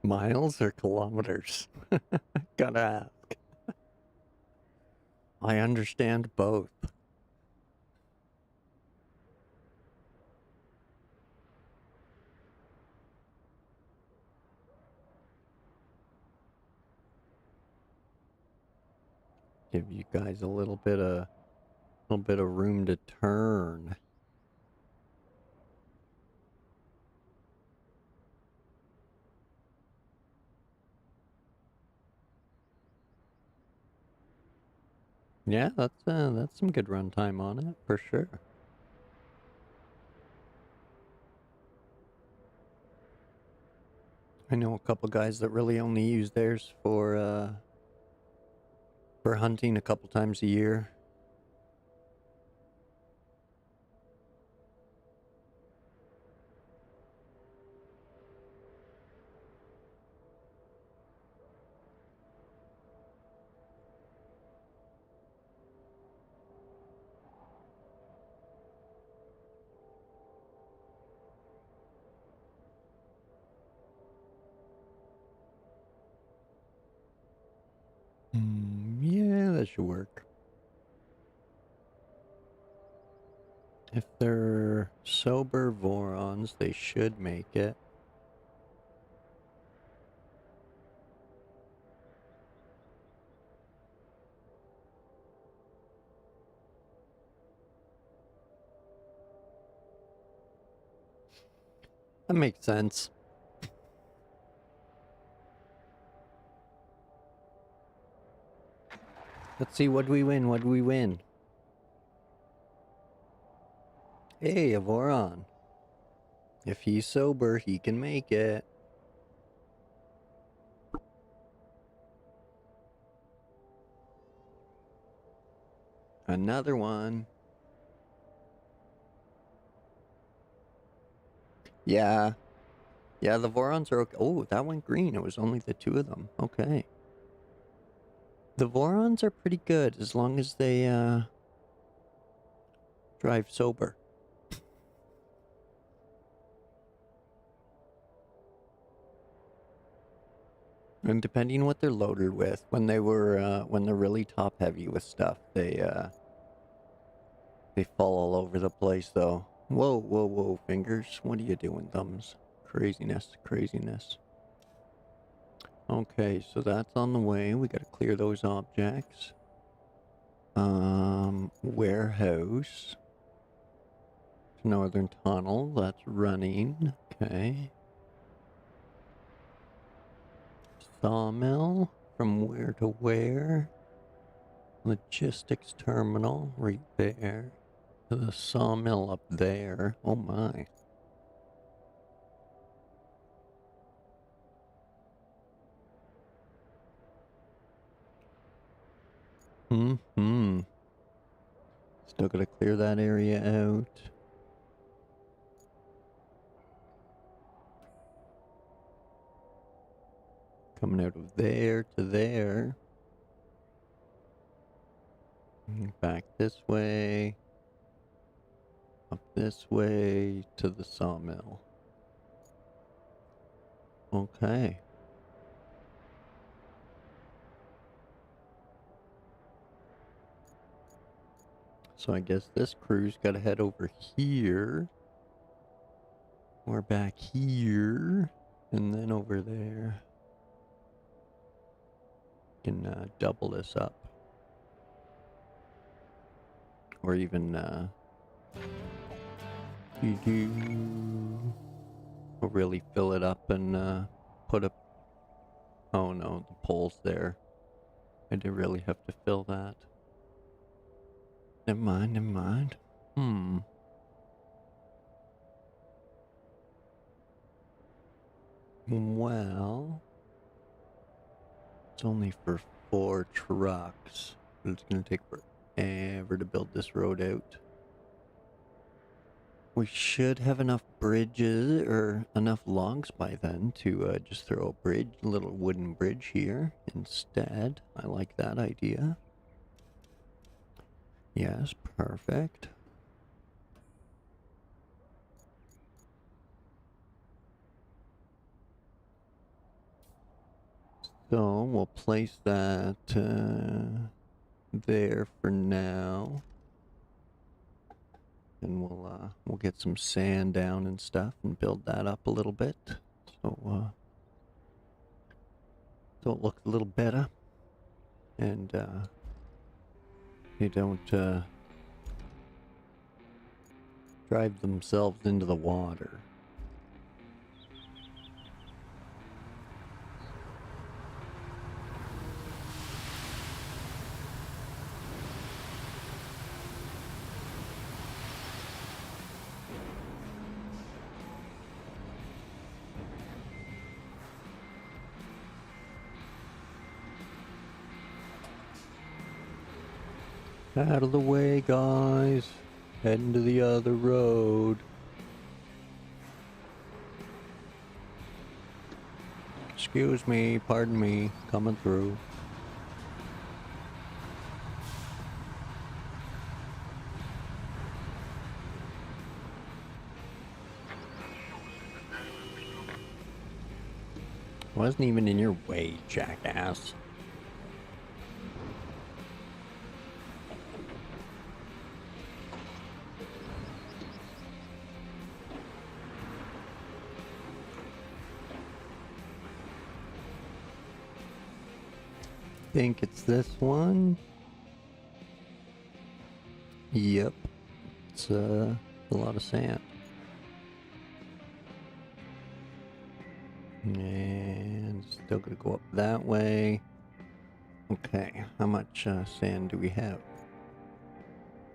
Miles or kilometers? Gotta ask. I understand both. Give you guys a little bit of room to turn. Yeah, that's some good runtime on it for sure. I know a couple guys that really only use theirs for hunting a couple times a year. Yeah, that should work. If they're sober Vorons, they should make it. That makes sense. Let's see, what do we win? What do we win? Hey, a Voron. If he's sober, he can make it. Another one. Yeah. Yeah, the Vorons are okay. Oh, that went green. It was only the two of them. Okay. The Vorons are pretty good as long as they drive sober. And depending what they're loaded with, when they're really top heavy with stuff, they fall all over the place though. Whoa, whoa, whoa, fingers. What are you doing, thumbs? Craziness, craziness. Okay, so that's on the way. We gotta clear those objects. Warehouse. Northern tunnel, that's running. Okay. Sawmill, from where to where? Logistics terminal, right there. The sawmill up there. Oh my. Mm-hmm. Still gotta clear that area out. Coming out of there to there. Back this way. Up this way to the sawmill. Okay. So I guess this crew's gotta head over here. Or back here. And then over there. Can double this up. Or even we'll really fill it up and put a... Oh no, the pole's there. I did really have to fill that. Never mind, never mind. Well, it's only for 4 trucks, but it's gonna take forever to build this road out. We should have enough bridges, or enough logs by then to just throw a bridge, a little wooden bridge here instead. I like that idea. Yes, perfect. So we'll place that there for now, and we'll get some sand down and stuff and build that up a little bit. So so it looks a little better, and they don't drive themselves into the water. Out of the way, guys. Heading to the other road. Excuse me, pardon me, coming through. Wasn't even in your way, jackass. Think it's this one. Yep, it's a lot of sand. And still gonna go up that way. Okay, how much sand do we have?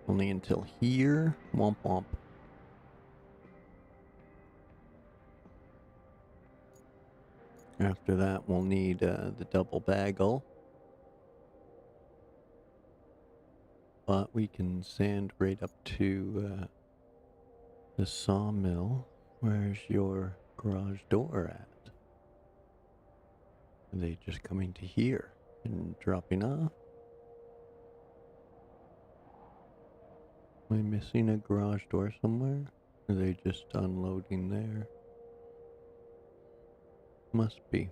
Only until here. Womp womp. After that, we'll need the double bagel. But we can sand right up to the sawmill. Where's your garage door at? Are they just coming to here and dropping off? Am I missing a garage door somewhere? Are they just unloading there? Must be.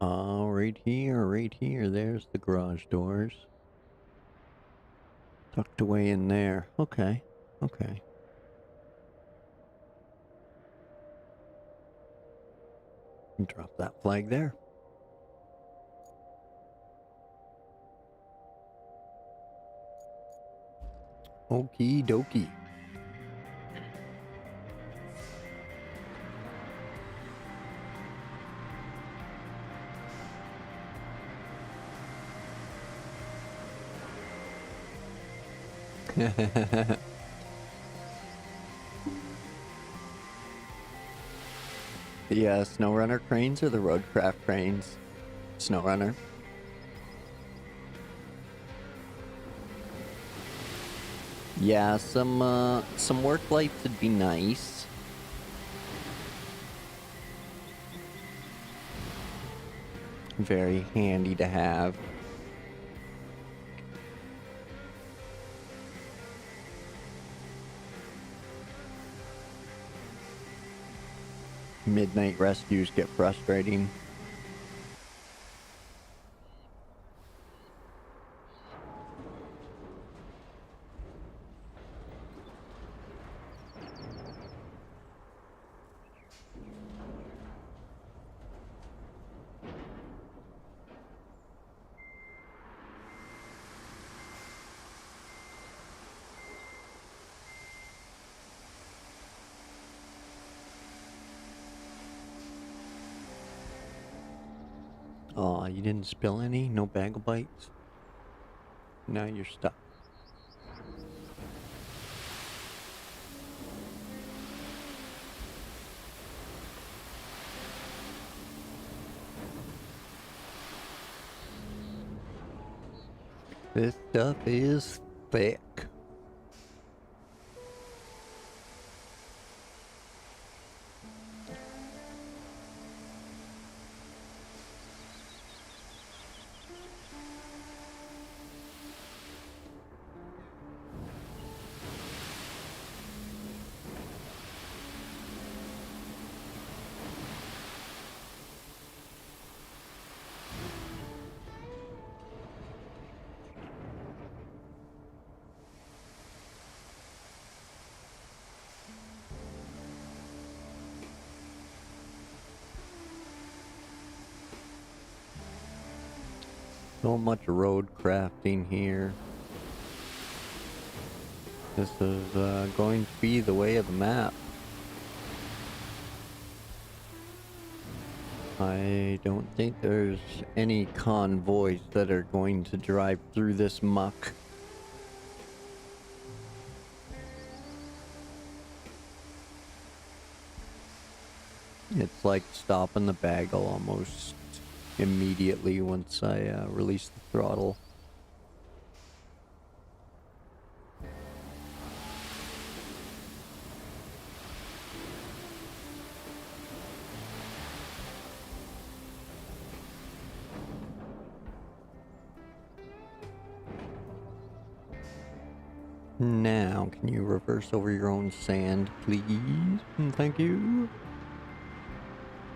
Oh, right here. There's the garage doors. Tucked away in there. Okay, okay. Drop that flag there. Okie dokie. The SnowRunner cranes or the Roadcraft cranes? SnowRunner. Yeah, some work lights would be nice. Very handy to have. Midnight rescues get frustrating. Aw, you didn't spill any? No bagel bites? Now you're stuck. This stuff is thick. So much road crafting here. This is going to be the way of the map. I don't think there's any convoys that are going to drive through this muck. It's like stopping the bagel almost immediately once I release the throttle. Now, can you reverse over your own sand, please? Thank you.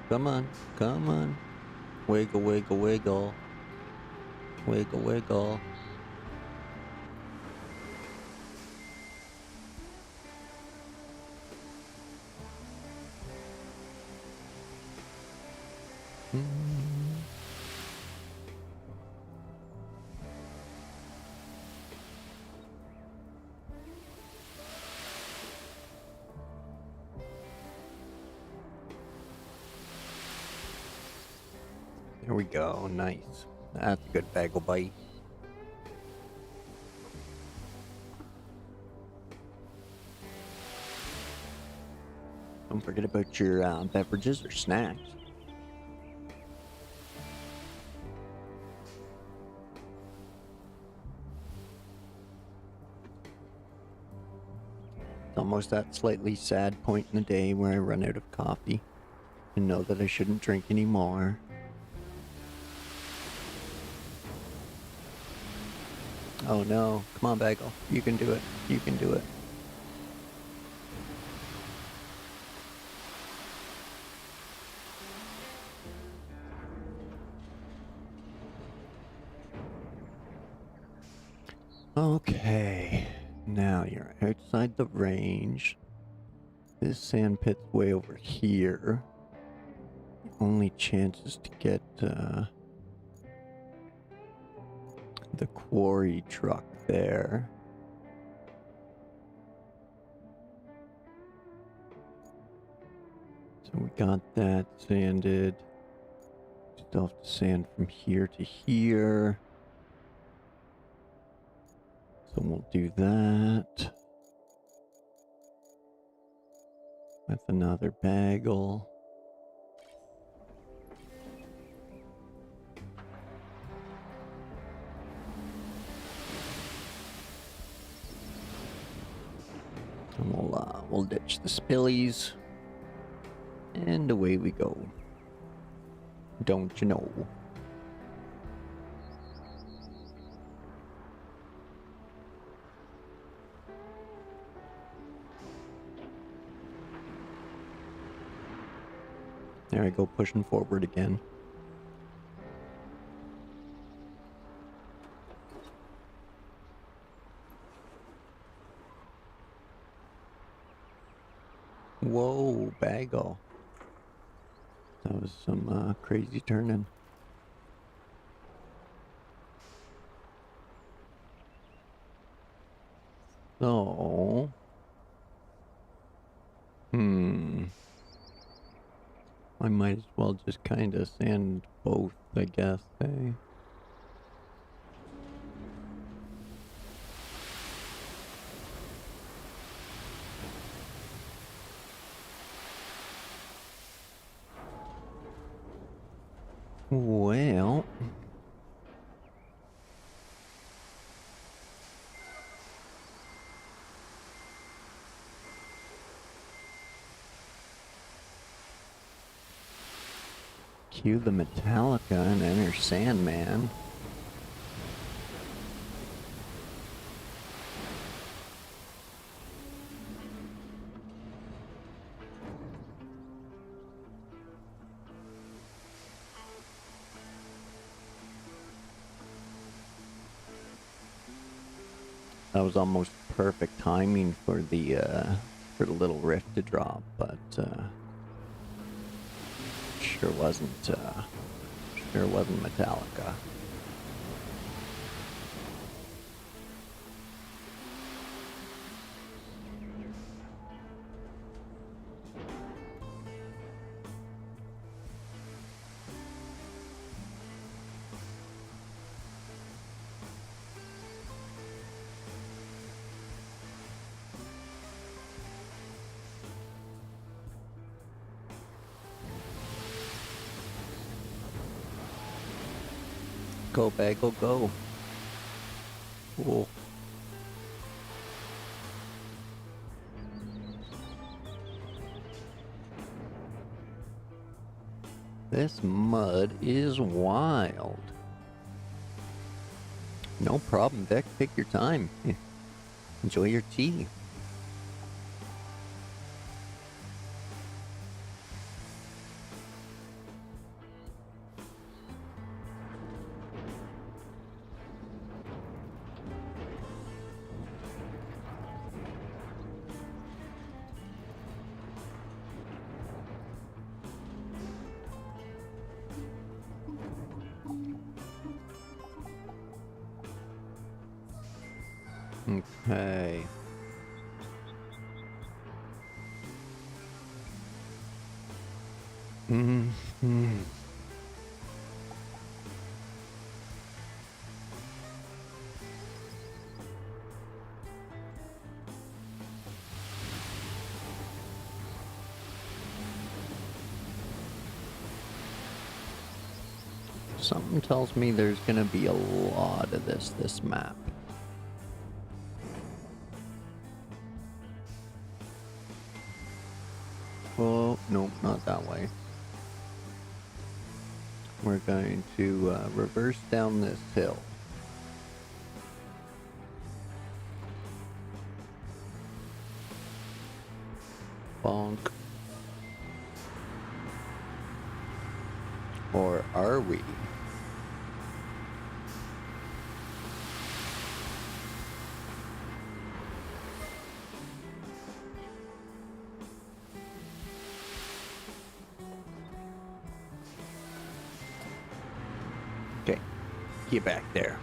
Come on, come on. Wiggle, wiggle, wiggle. Wiggle, wiggle. There we go, nice. That's a good bagel bite. Don't forget about your beverages or snacks. It's almost that slightly sad point in the day where I run out of coffee and know that I shouldn't drink anymore. Oh no, come on bagel, you can do it, you can do it. Okay, now you're outside the range. This sand pit's way over here. The only chance is to get the quarry truck there. So we got that sanded. Still have to sand from here to here. So we'll do that. With another bagel. we'll ditch the spillies. And away we go. Don't you know? There I go, pushing forward again. Whoa, bagel. That was some crazy turning. So... I might as well just kind of sand both, I guess, eh? Well... Cue the Metallica and Enter Sandman. That was almost perfect timing for the little rift to drop, but sure wasn't Metallica. Go, Bagel, go. Cool. This mud is wild. No problem, Vic. Take your time. Enjoy your tea. Okay. Something tells me there's gonna be a lot of this map. Oh, nope, not that way. We're going to reverse down this hill. Bonk. Or are we? Okay, get back there.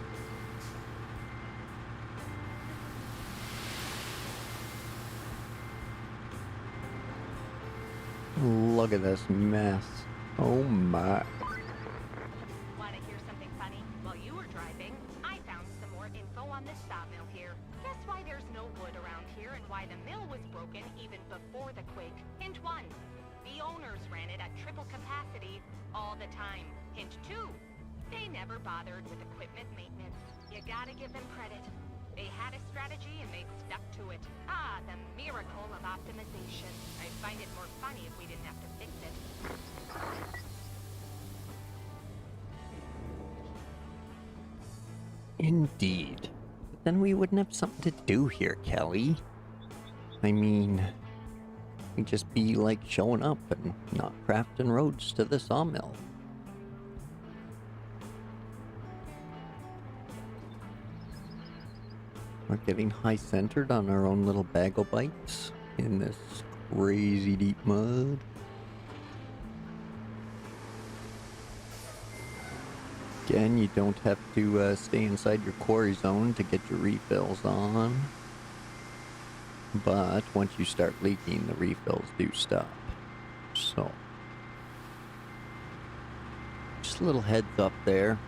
Look at this mess. Oh my. Want to hear something funny? While you were driving, I found some more info on this sawmill here. Guess why there's no wood around here and why the mill was broken even before the quake? Hint 1. The owners ran it at triple capacity all the time. Hint 2. They never bothered with equipment maintenance. You gotta give them credit. They had a strategy and they stuck to it. Ah, the miracle of optimization. I'd find it more funny if we didn't have to fix it. Indeed. But then we wouldn't have something to do here, Kelly. I mean, we'd just be like showing up and not crafting roads to the sawmill. We're getting high-centered on our own little bagel bites in this crazy deep mud. Again, you don't have to stay inside your quarry zone to get your refills on. But once you start leaking, the refills do stop. So, just a little heads up there.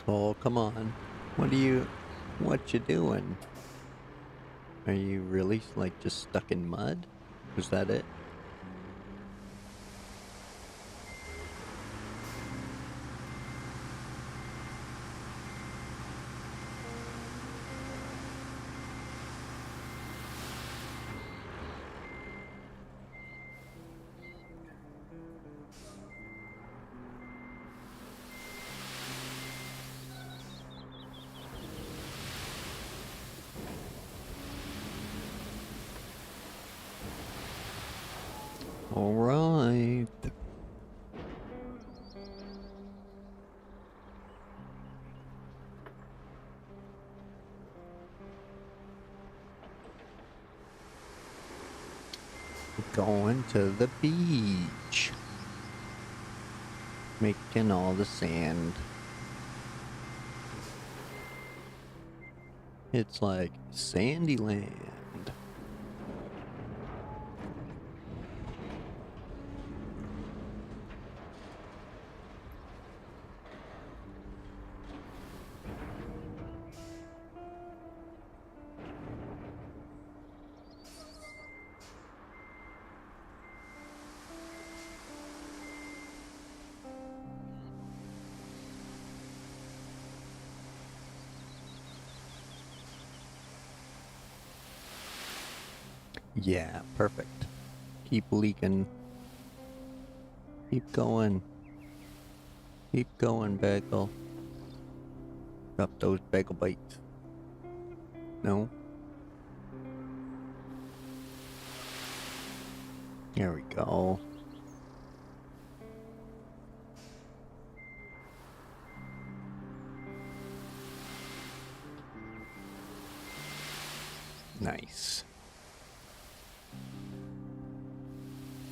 Oh, come on. What you doing? Are you really, like, just stuck in mud? Was that it? All right. Going to the beach. Making all the sand. It's like sandy land. Yeah, perfect. Keep leaking. Keep going. Keep going, bagel. Drop those bagel bites. No? There we go. Nice.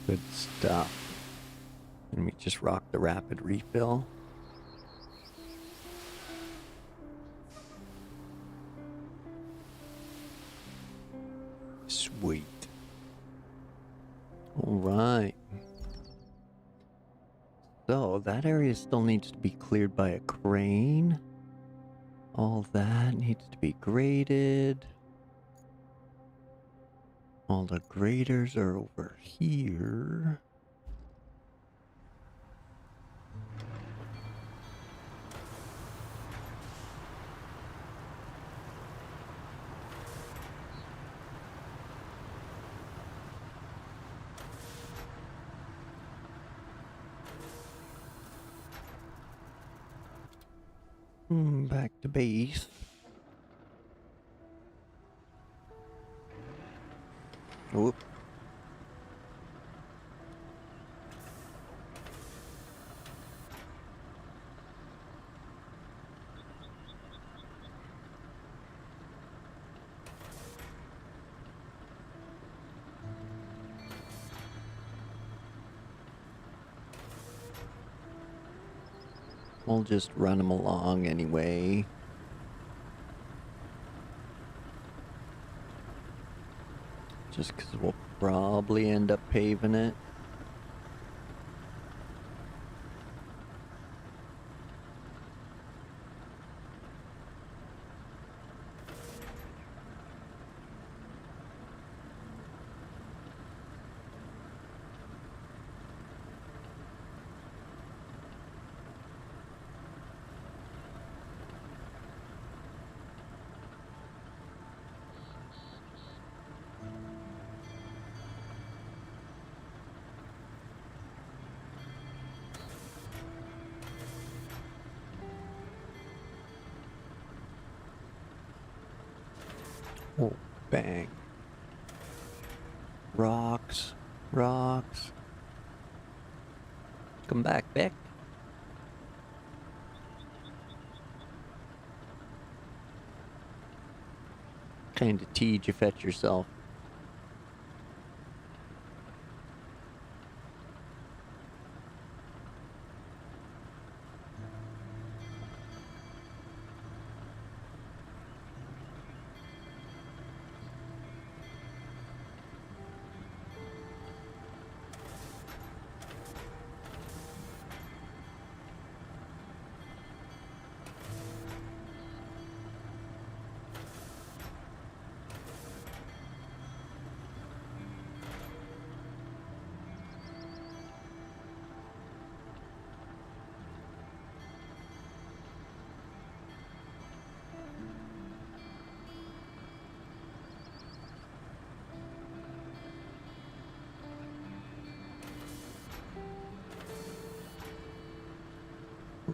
Good stuff. Let me just rock the rapid refill. Sweet. Alright. So, that area still needs to be cleared by a crane. All that needs to be graded. All the graders are over here. Back to base. Whoop. We'll just run them along anyway. Just because we'll probably end up paving it. Oh, bang. Rocks. Rocks. Come back, Beck. Kinda teed you fetch yourself.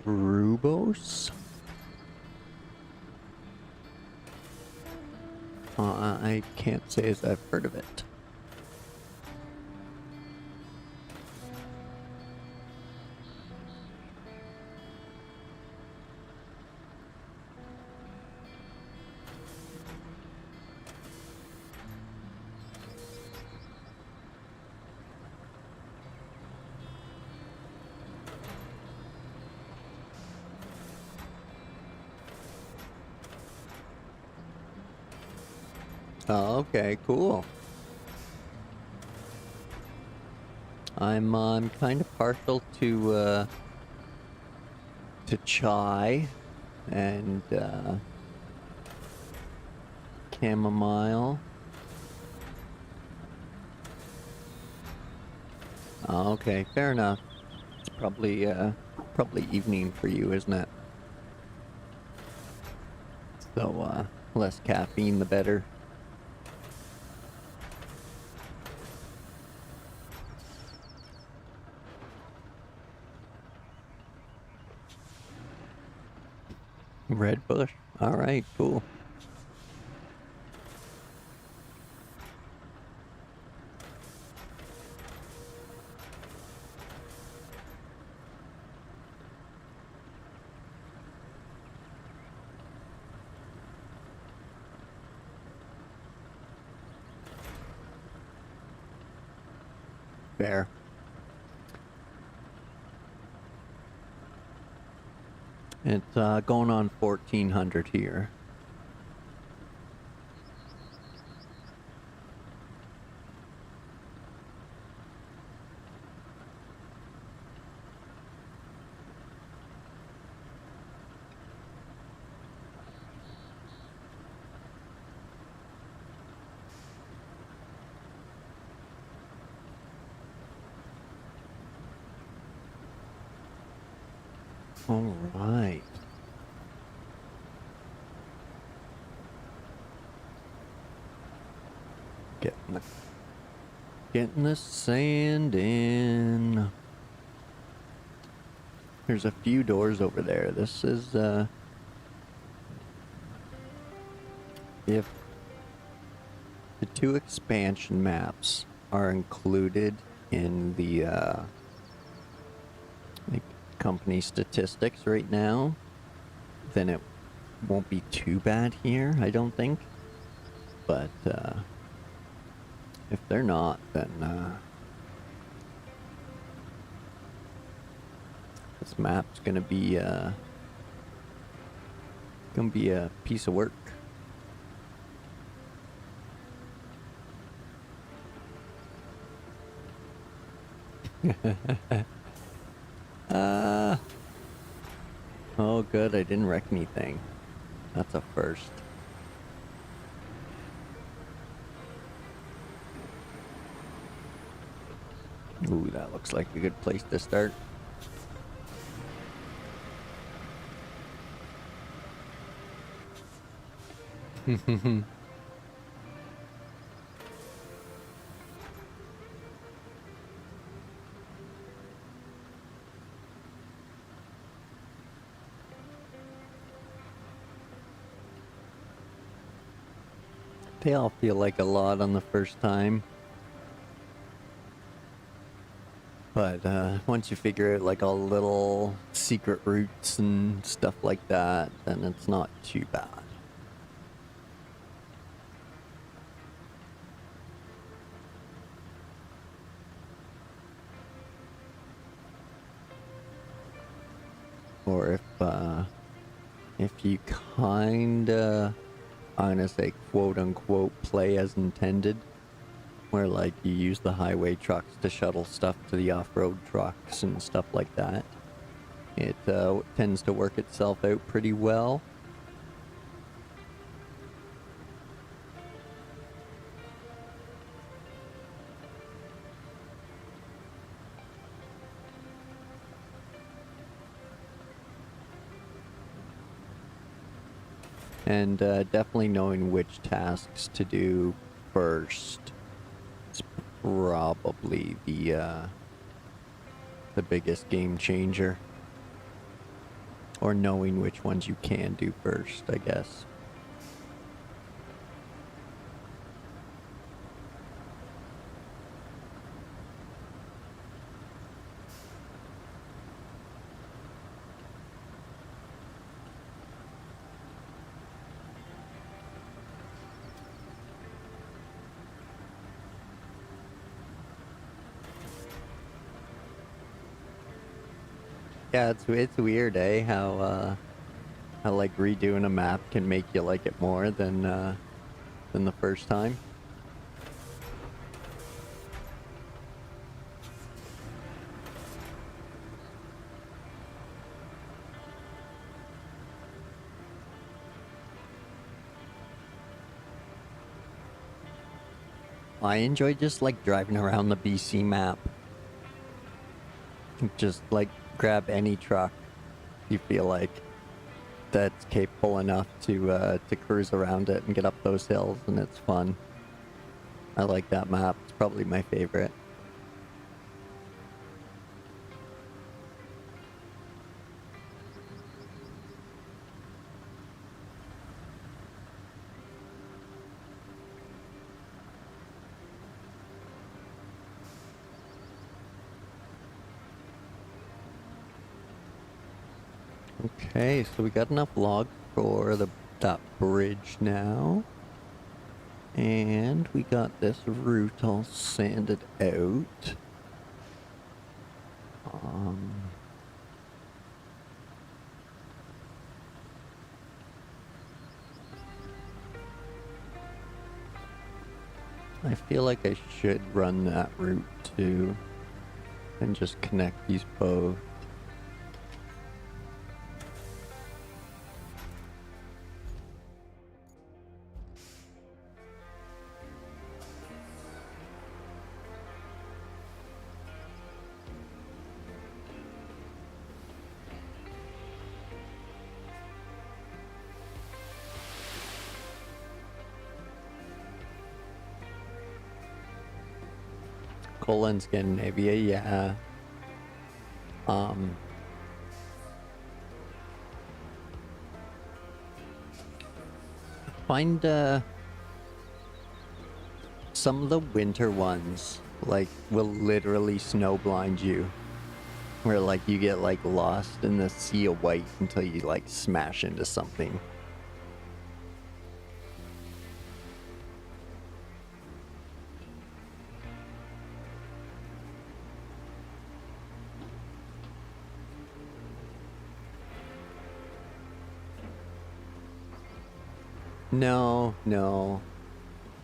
Rubos? I can't say as I've heard of it. Oh, okay, cool. I'm kind of partial to chai and chamomile. Oh, okay, fair enough. It's probably evening for you, isn't it? So less caffeine the better. Red bush. All right, cool. Fair. It's going on 1400 here. All right. Getting the sand in. There's a few doors over there. This is if the 2 expansion maps are included in the like company statistics right now, then it won't be too bad here, I don't think. But if they're not, then this map's gonna be a piece of work. Oh good, I didn't wreck anything. That's a first. Ooh, that looks like a good place to start. They all feel like a lot on the first time. But once you figure out like all the little secret routes and stuff like that, then it's not too bad. Or if you kinda, I'm gonna say quote unquote play as intended, where like you use the highway trucks to shuttle stuff to the off-road trucks and stuff like that, it tends to work itself out pretty well. And definitely knowing which tasks to do first is probably the biggest game changer. Or knowing which ones you can do first, I guess. Yeah, it's weird, eh? How like redoing a map can make you like it more than the first time. I enjoy just like driving around the BC map. Just like grab any truck you feel like that's capable enough to cruise around it and get up those hills, and it's fun. I like that map. It's probably my favorite. Okay, so we got enough logs for that bridge now. And we got this route all sanded out. I feel like I should run that route too and just connect these both. Colon Scandinavia, yeah. Find some of the winter ones like will literally snow blind you, where like you get like lost in the sea of white until you like smash into something. No.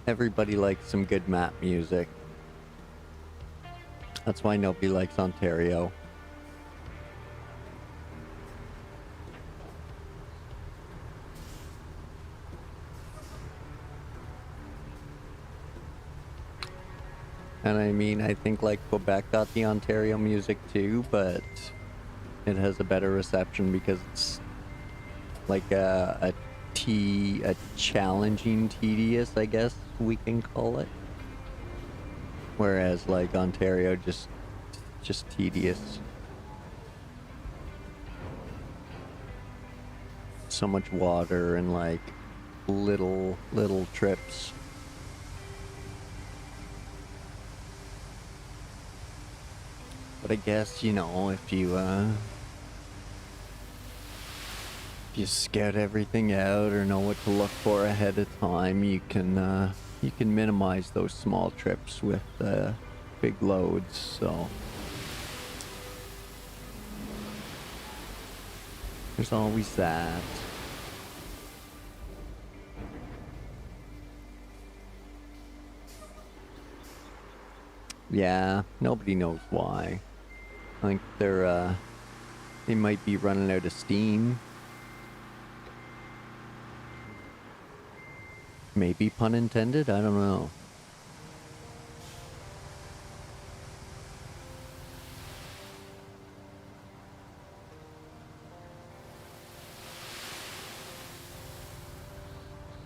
Everybody likes some good map music. That's why nobody likes Ontario. And I mean, I think like Quebec got the Ontario music too, but it has a better reception because it's like a challenging tedious, I guess we can call it. Whereas like Ontario just tedious. So much water and like little trips. But I guess, if you scout everything out or know what to look for ahead of time, you can minimize those small trips with big loads. So there's always that. Yeah, nobody knows why. I think they might be running out of steam. Maybe pun intended, I don't know.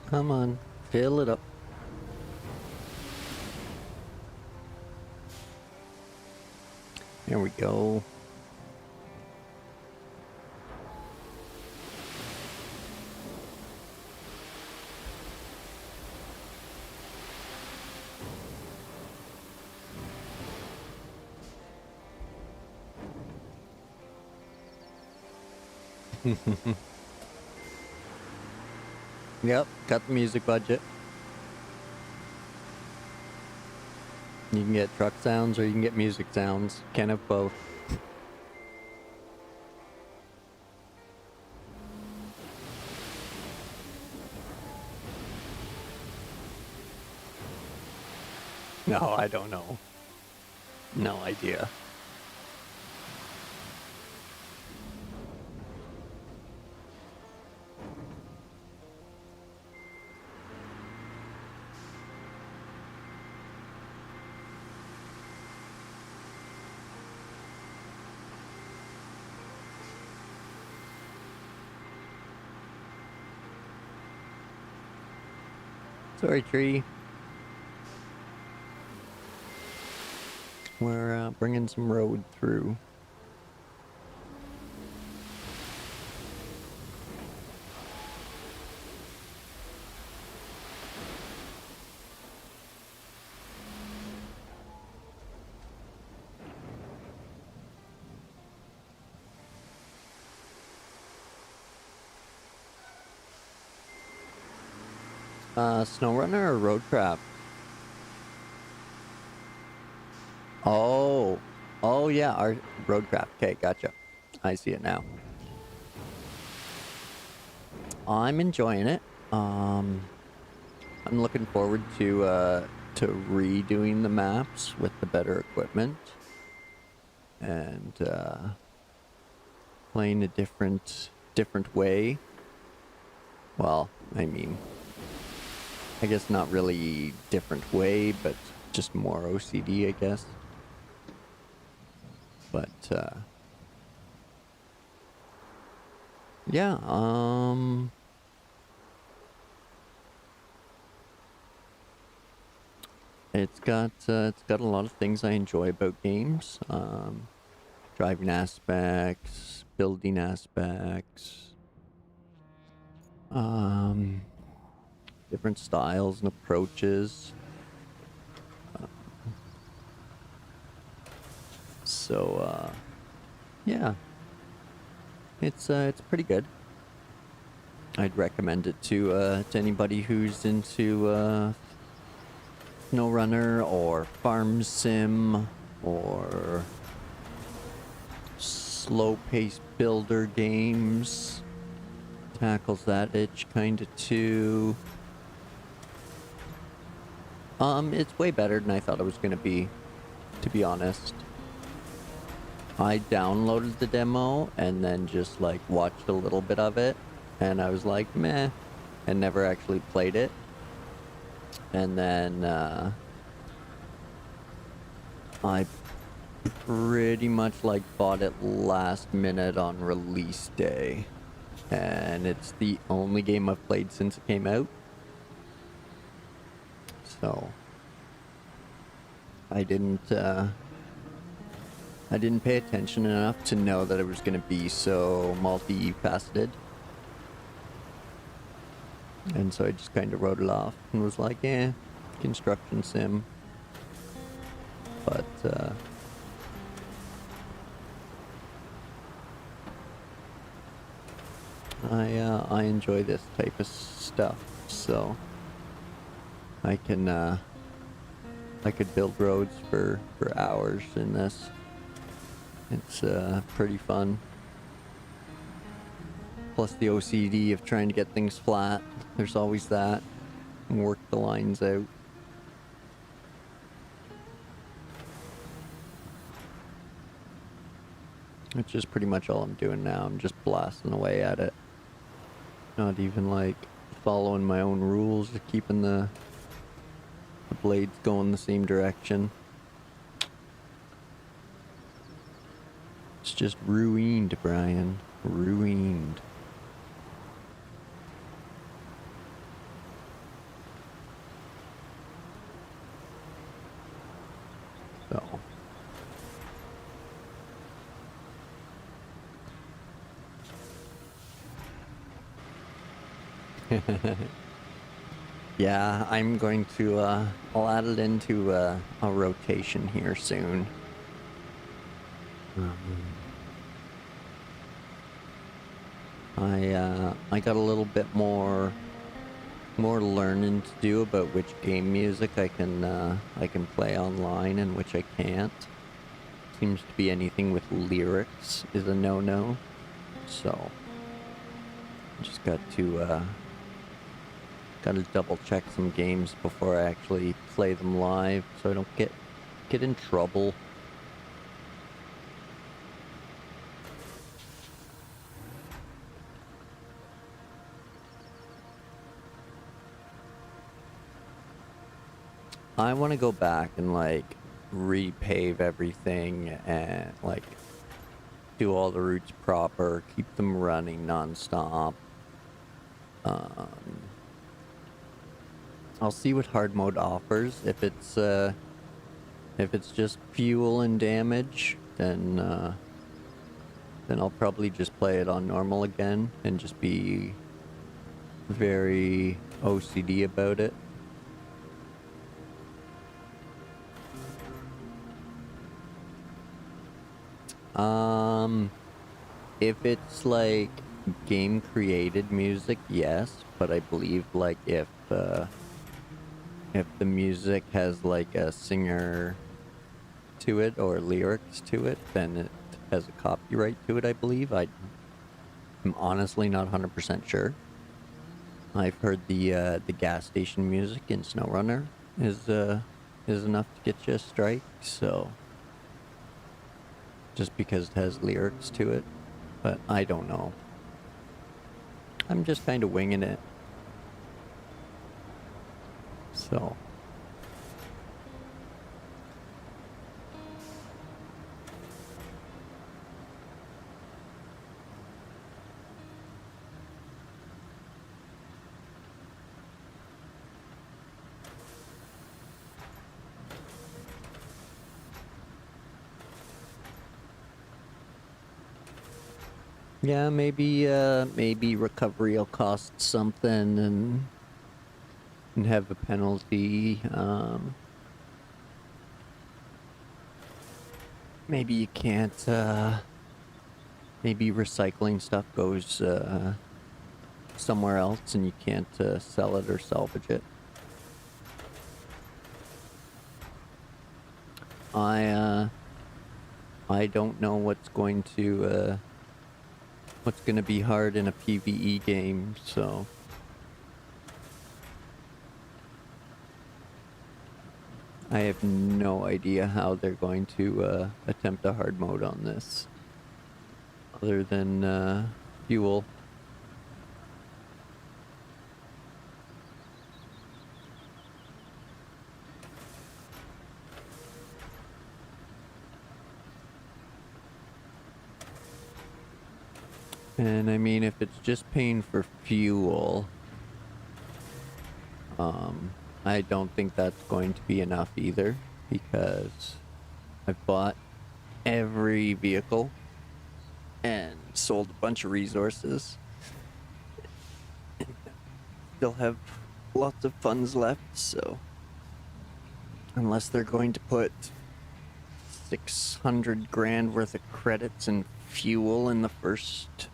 Come on, fill it up. There we go. Yep, cut the music budget. You can get truck sounds or you can get music sounds. Can't have both. No, I don't know. No idea. Sorry, tree. We're bringing some road through. SnowRunner or Roadcraft? Oh. Oh, yeah, our Roadcraft. Okay, gotcha. I see it now. I'm enjoying it. I'm looking forward to redoing the maps with the better equipment. And, playing a different way. Well, I mean, I guess not really different way, but just more OCD, I guess. But, yeah, it's got a lot of things I enjoy about games. Driving aspects, building aspects, different styles and approaches. So, yeah, it's pretty good. I'd recommend it to anybody who's into SnowRunner or Farm Sim or slow-paced builder games. Tackles that itch kinda too. It's way better than I thought it was gonna be, to be honest. I downloaded the demo and then just like watched a little bit of it and I was like, meh, and never actually played it. And then I pretty much like bought it last minute on release day. And it's the only game I've played since it came out. So I didn't pay attention enough to know that it was going to be so multifaceted. And so I just kind of wrote it off and was like, eh, construction sim. But I enjoy this type of stuff, so I can I could build roads for hours in this. It's pretty fun. Plus the OCD of trying to get things flat. There's always that. Work the lines out. Which is pretty much all I'm doing now. I'm just blasting away at it. Not even like following my own rules of keeping the blades going the same direction. It's just ruined, Brian. Ruined. So. Yeah, I'm going to, I'll add it into a rotation here soon. I got a little bit more learning to do about which game music I can play online and which I can't. Seems to be anything with lyrics is a no-no. So just got to double check some games before I actually play them live so I don't get in trouble. I want to go back and like repave everything and like do all the routes proper, keep them running non-stop. I'll see what hard mode offers. If it's just fuel and damage, then I'll probably just play it on normal again and just be very OCD about it. If it's like game created music, yes, but I believe like if the music has like a singer to it or lyrics to it, then it has a copyright to it, I believe. I'm honestly not 100% sure. I've heard the gas station music in SnowRunner is enough to get you a strike, so just because it has lyrics to it, but I don't know. I'm just kind of winging it. So. Yeah, maybe recovery will cost something and have a penalty. Maybe you can't. Maybe recycling stuff goes somewhere else and you can't sell it or salvage it. I don't know what's going to be hard in a PvE game, so I have no idea how they're going to attempt a hard mode on this, other than fuel. And I mean, if it's just paying for fuel, I don't think that's going to be enough either, because I've bought every vehicle and sold a bunch of resources. Still have lots of funds left, so unless they're going to put 600 grand worth of credits and fuel in the first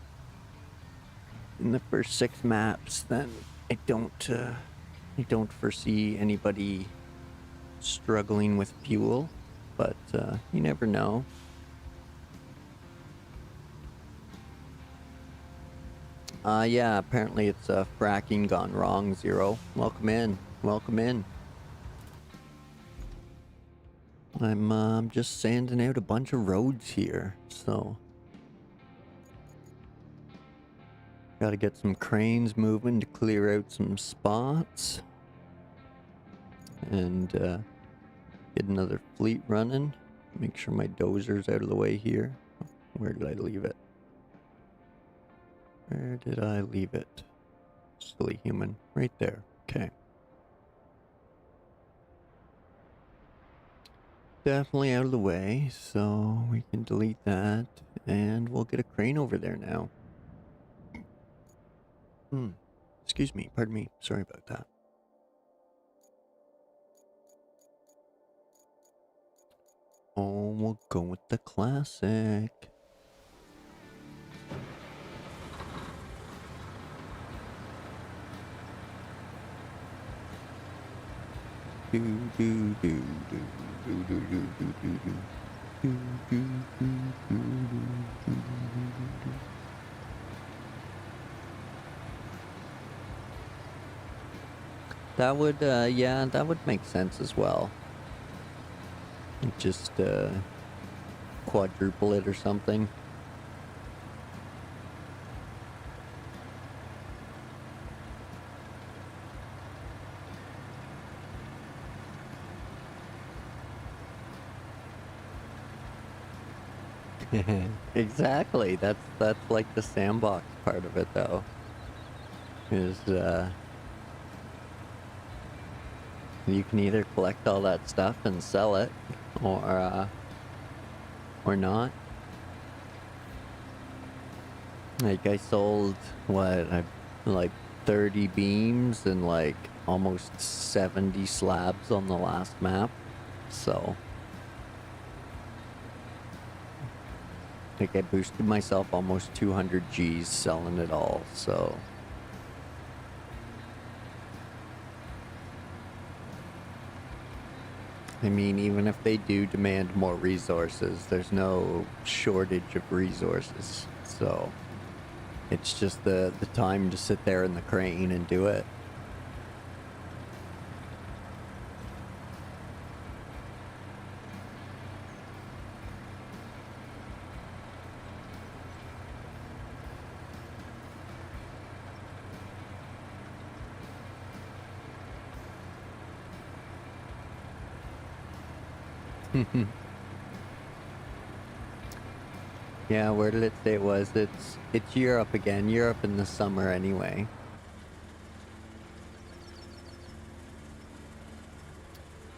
in the first 6 maps, then I don't foresee anybody struggling with fuel, but you never know. Yeah, apparently it's fracking gone wrong, Zero. Welcome in. Welcome in. I'm just sanding out a bunch of roads here, so gotta get some cranes moving to clear out some spots and get another fleet running. Make sure my dozer's out of the way here. Where did I leave it? Where did I leave it? Silly human. Right there. Okay. Definitely out of the way, so we can delete that, and we'll get a crane over there now. Excuse me, pardon me, sorry about that. Oh, we'll go with the classic. Do do do do do do do do do do do do do do. That would, yeah, that would make sense as well. Just, quadruple it or something. Exactly. That's like the sandbox part of it, though. Is you can either collect all that stuff and sell it, or not. Like I sold like 30 beams and like almost 70 slabs on the last map, so. Like I boosted myself almost 200 Gs selling it all, so. I mean, even if they do demand more resources, there's no shortage of resources, so. It's just the time to sit there in the crane and do it. Yeah, where did it say it was? It's Europe again. Europe in the summer anyway.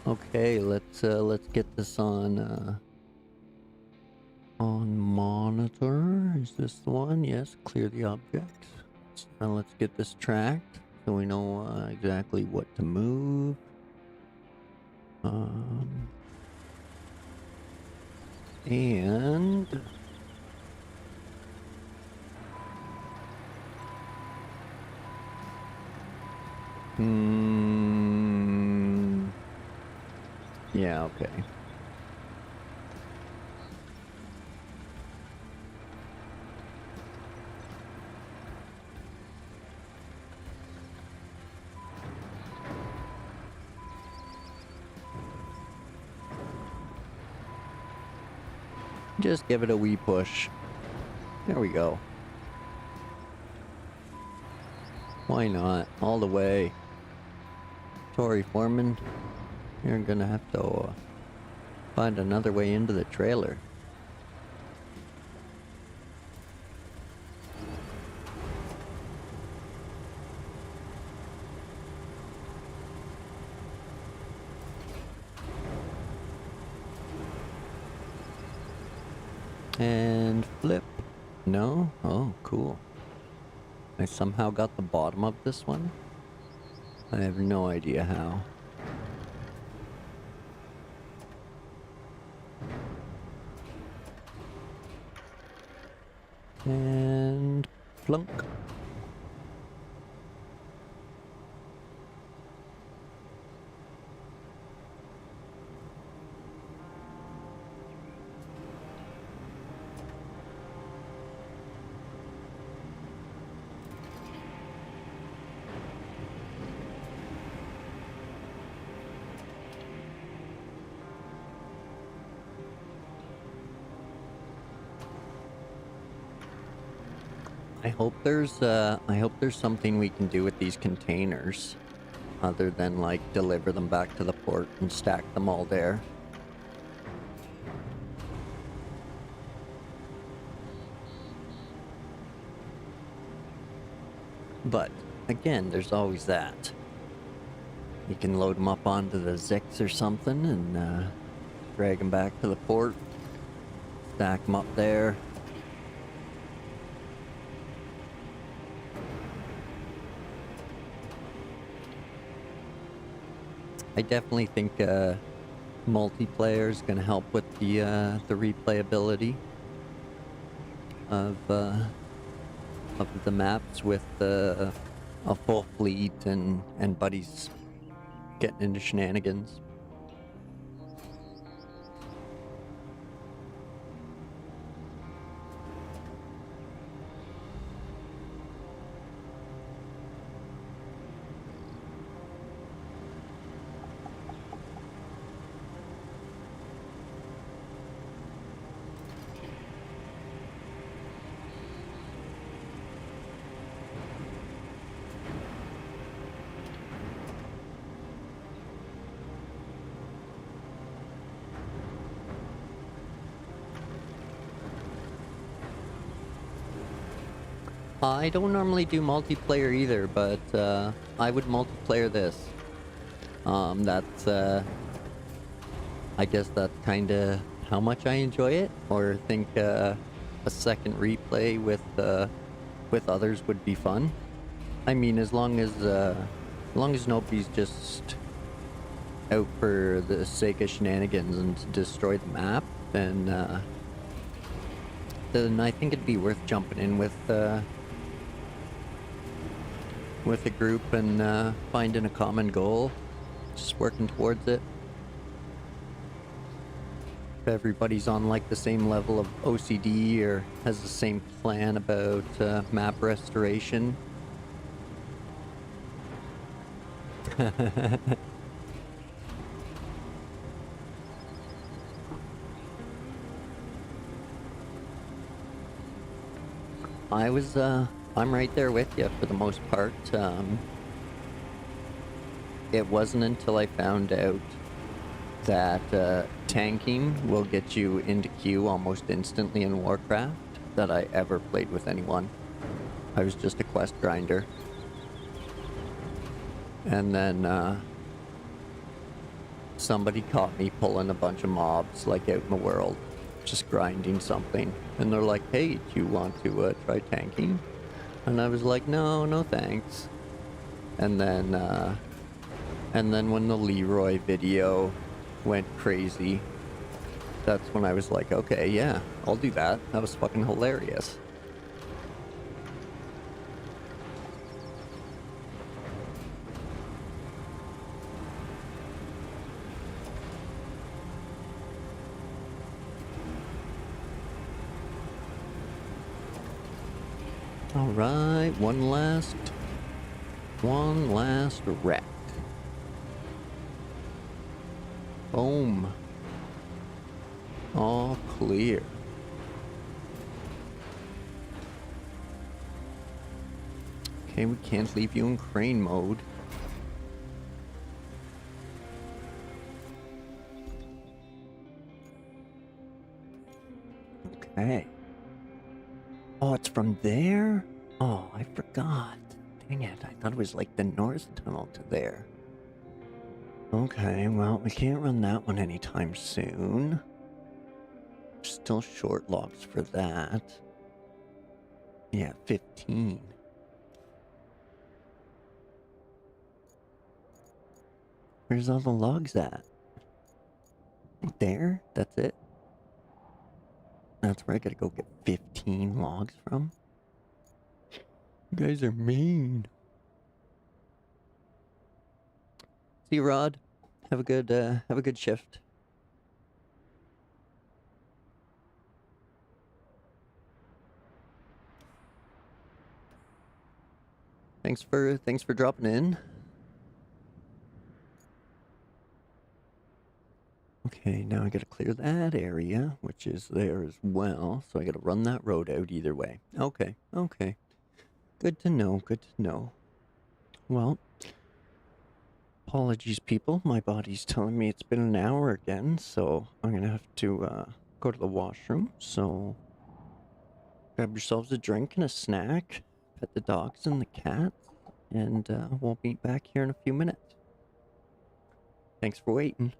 Okay, let's get this on monitor. Is this the one? Yes, clear the objects. So now let's get this tracked so we know exactly what to move. And yeah, okay. Just give it a wee push. There we go. Why not? All the way. Sorry, Foreman. You're gonna have to find another way into the trailer. And flip. No? Oh, cool. I somehow got the bottom of this one. I have no idea how. And plunk. I hope there's something we can do with these containers other than like deliver them back to the port and stack them all there. But again, there's always that. You can load them up onto the Zix or something and drag them back to the port, stack them up there. I definitely think multiplayer is going to help with the replayability of the maps with a full fleet and buddies getting into shenanigans. I don't normally do multiplayer either, but I would multiplayer this. That's I guess that's kind of how much I enjoy it, or think a second replay with others would be fun. I mean, as long as nobody's just out for the sake of shenanigans and to destroy the map, then I think it'd be worth jumping in with a group and finding a common goal, just working towards it. If everybody's on like the same level of OCD or has the same plan about map restoration. I'm right there with you for the most part. It wasn't until I found out that tanking will get you into queue almost instantly in Warcraft that I ever played with anyone. I was just a quest grinder. And then somebody caught me pulling a bunch of mobs like out in the world, just grinding something. And they're like, hey, do you want to try tanking? And I was like, no thanks. And then when the Leroy video went crazy, that's when I was like, okay, yeah, I'll do that. That was fucking hilarious. All right, one last wreck. Boom. All clear. Okay, we can't leave you in crane mode. Okay. Oh, it's from there? Oh, I forgot. Dang it, I thought it was like the north tunnel to there. Okay, well, we can't run that one anytime soon. Still short logs for that. Yeah, 15. Where's all the logs at? There? That's it? That's where I gotta go get 15 logs from? You guys are mean. See you, Rod. Have a good shift. Thanks for dropping in. Okay, now I gotta clear that area, which is there as well. So I gotta run that road out either way. Okay. Good to know, good to know. Well, apologies, people. My body's telling me it's been an hour again, so I'm gonna have to go to the washroom. So grab yourselves a drink and a snack, pet the dogs and the cats, and we'll meet back here in a few minutes. Thanks for waiting.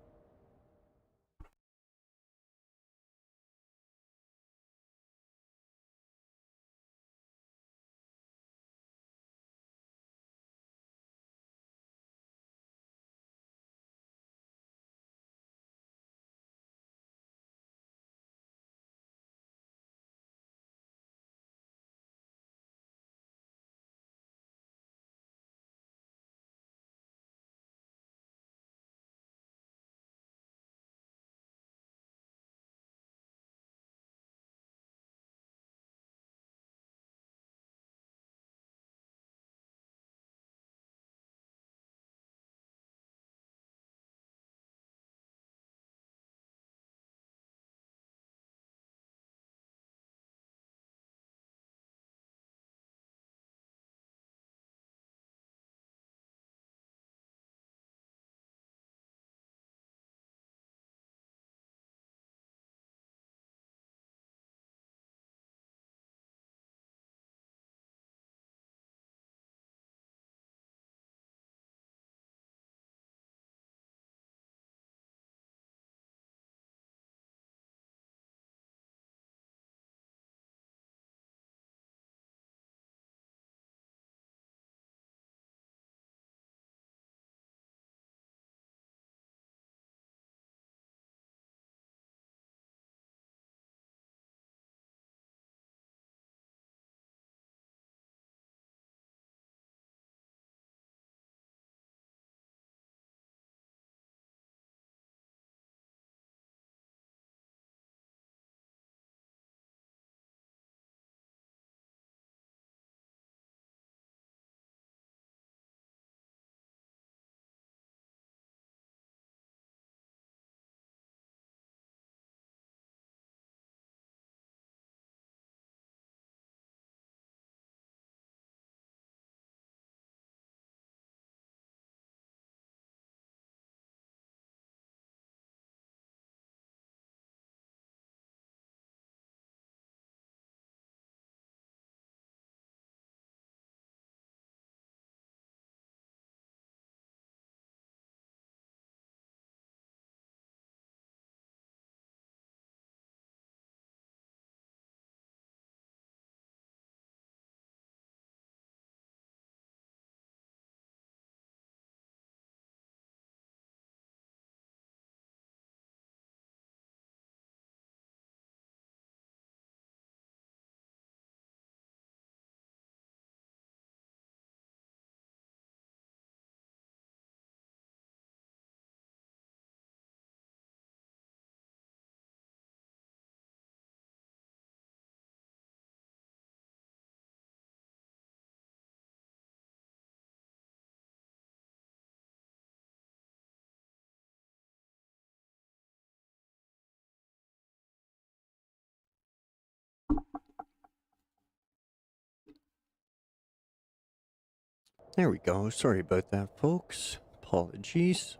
There we go. Sorry about that, folks. Apologies.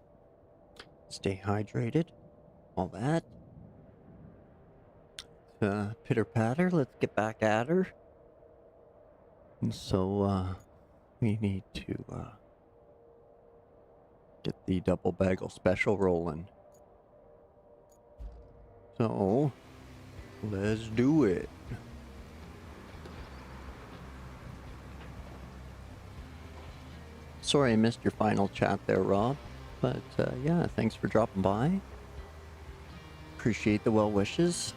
Stay hydrated. All that. Pitter patter. Let's get back at her. And so, we need to, get the double bagel special rolling. So, let's do it. Sorry I missed your final chat there, Rob. But, yeah, thanks for dropping by. Appreciate the well wishes.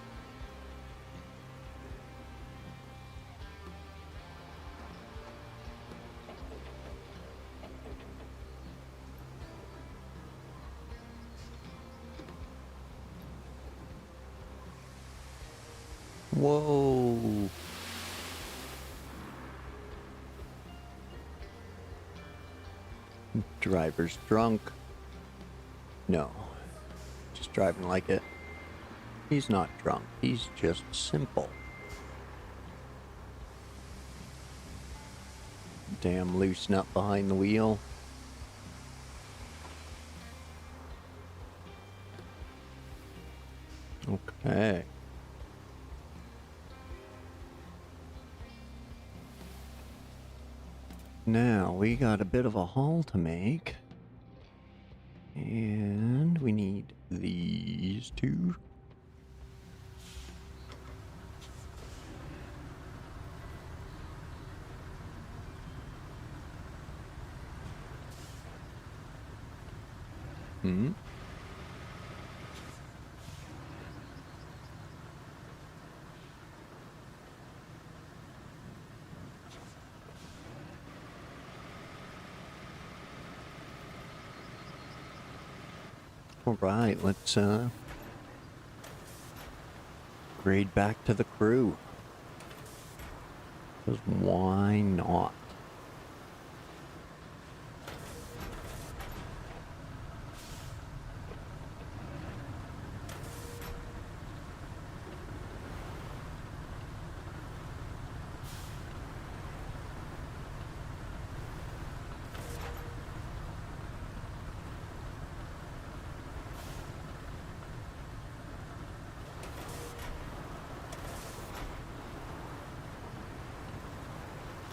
Whoa. Driver's drunk. No. Just driving like it. He's not drunk. He's just simple. Damn loose nut behind the wheel. Okay. Now, we got a bit of a haul to make. And we need these two. Hmm. Alright, let's grade back to the crew. Because why not?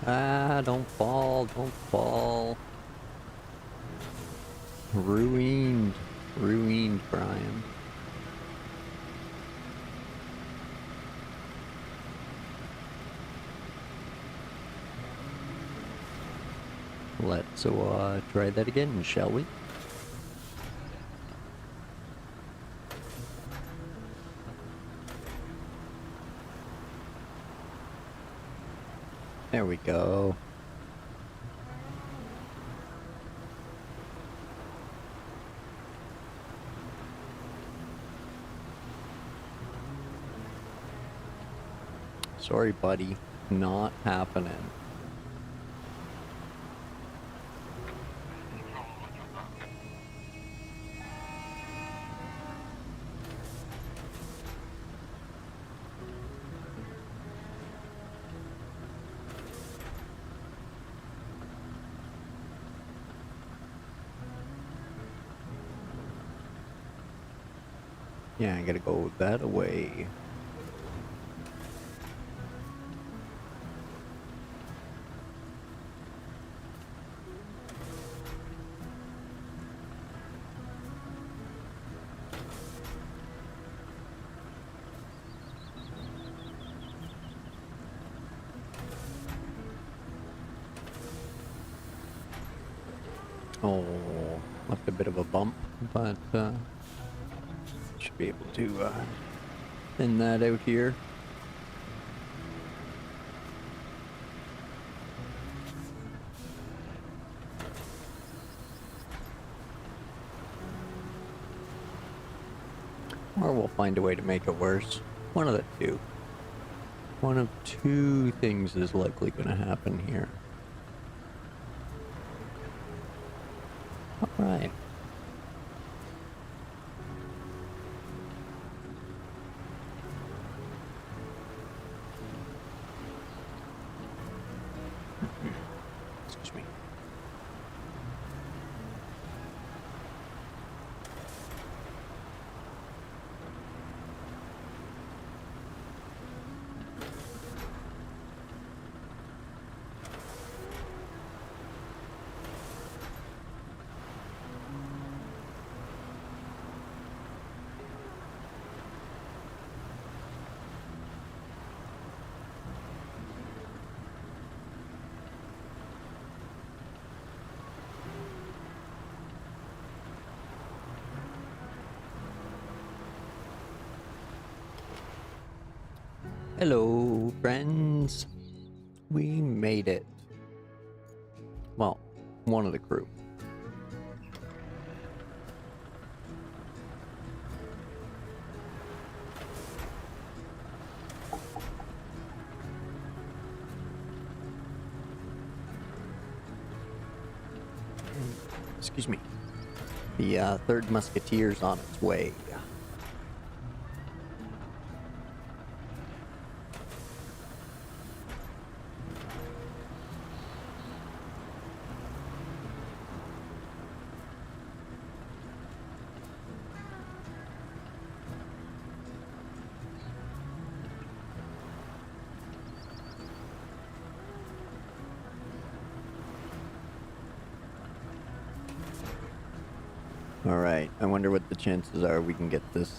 Ah, don't fall, don't fall. Ruined. Ruined, Brian. Let's try that again, shall we? There we go. Sorry, buddy. Not happening. Yeah, I gotta go that way. Oh, left a bit of a bump, but should be able to thin that out here. Or we'll find a way to make it worse. One of the two. One of two things is likely going to happen here. Alright. Excuse me. Hello, friends. We made it. Well, one of the crew. Excuse me. The third musketeer's on its way. Alright, I wonder what the chances are we can get this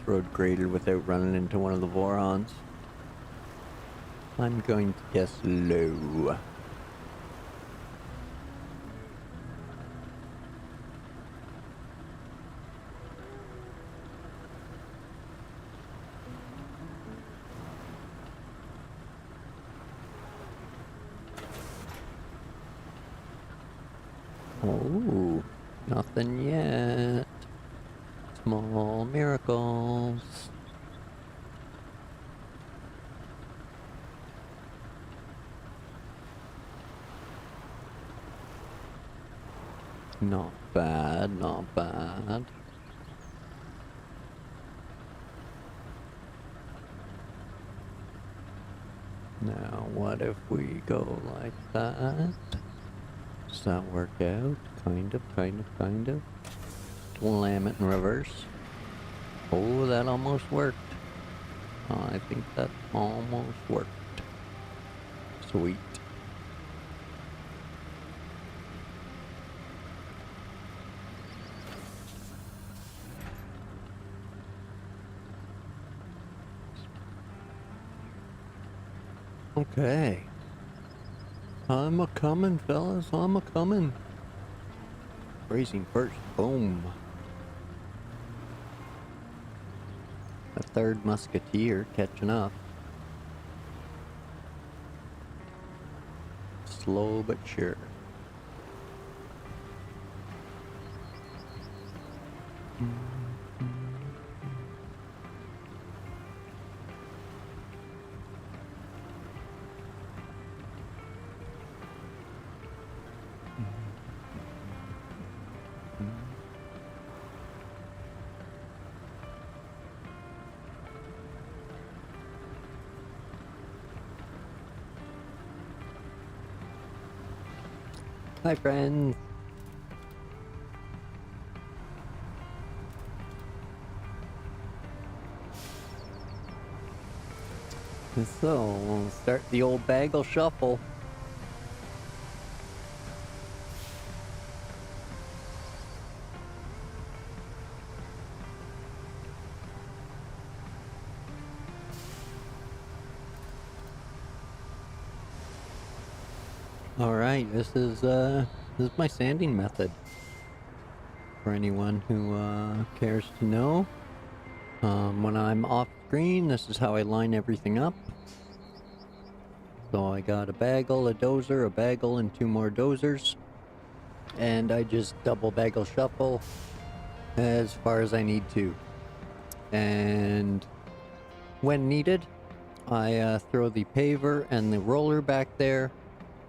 road graded without running into one of the Vorons. I'm going to guess low. Oh, nothing yet. Small miracles. Not bad, not bad. Now, what if we go like that? Does that work out? Kind of. Slam it in reverse. Oh, that almost worked. I think that almost worked. Sweet. Okay. I'm a-comin', fellas. I'm a-comin'. Racing first. Boom. A third musketeer catching up. Slow but sure. Hi, friends. So, we'll start the old bagel shuffle. Alright, this is my sanding method. For anyone who cares to know. When I'm off screen, this is how I line everything up. So I got a bagel, a dozer, a bagel, and 2 more dozers. And I just double bagel shuffle as far as I need to. And when needed, I throw the paver and the roller back there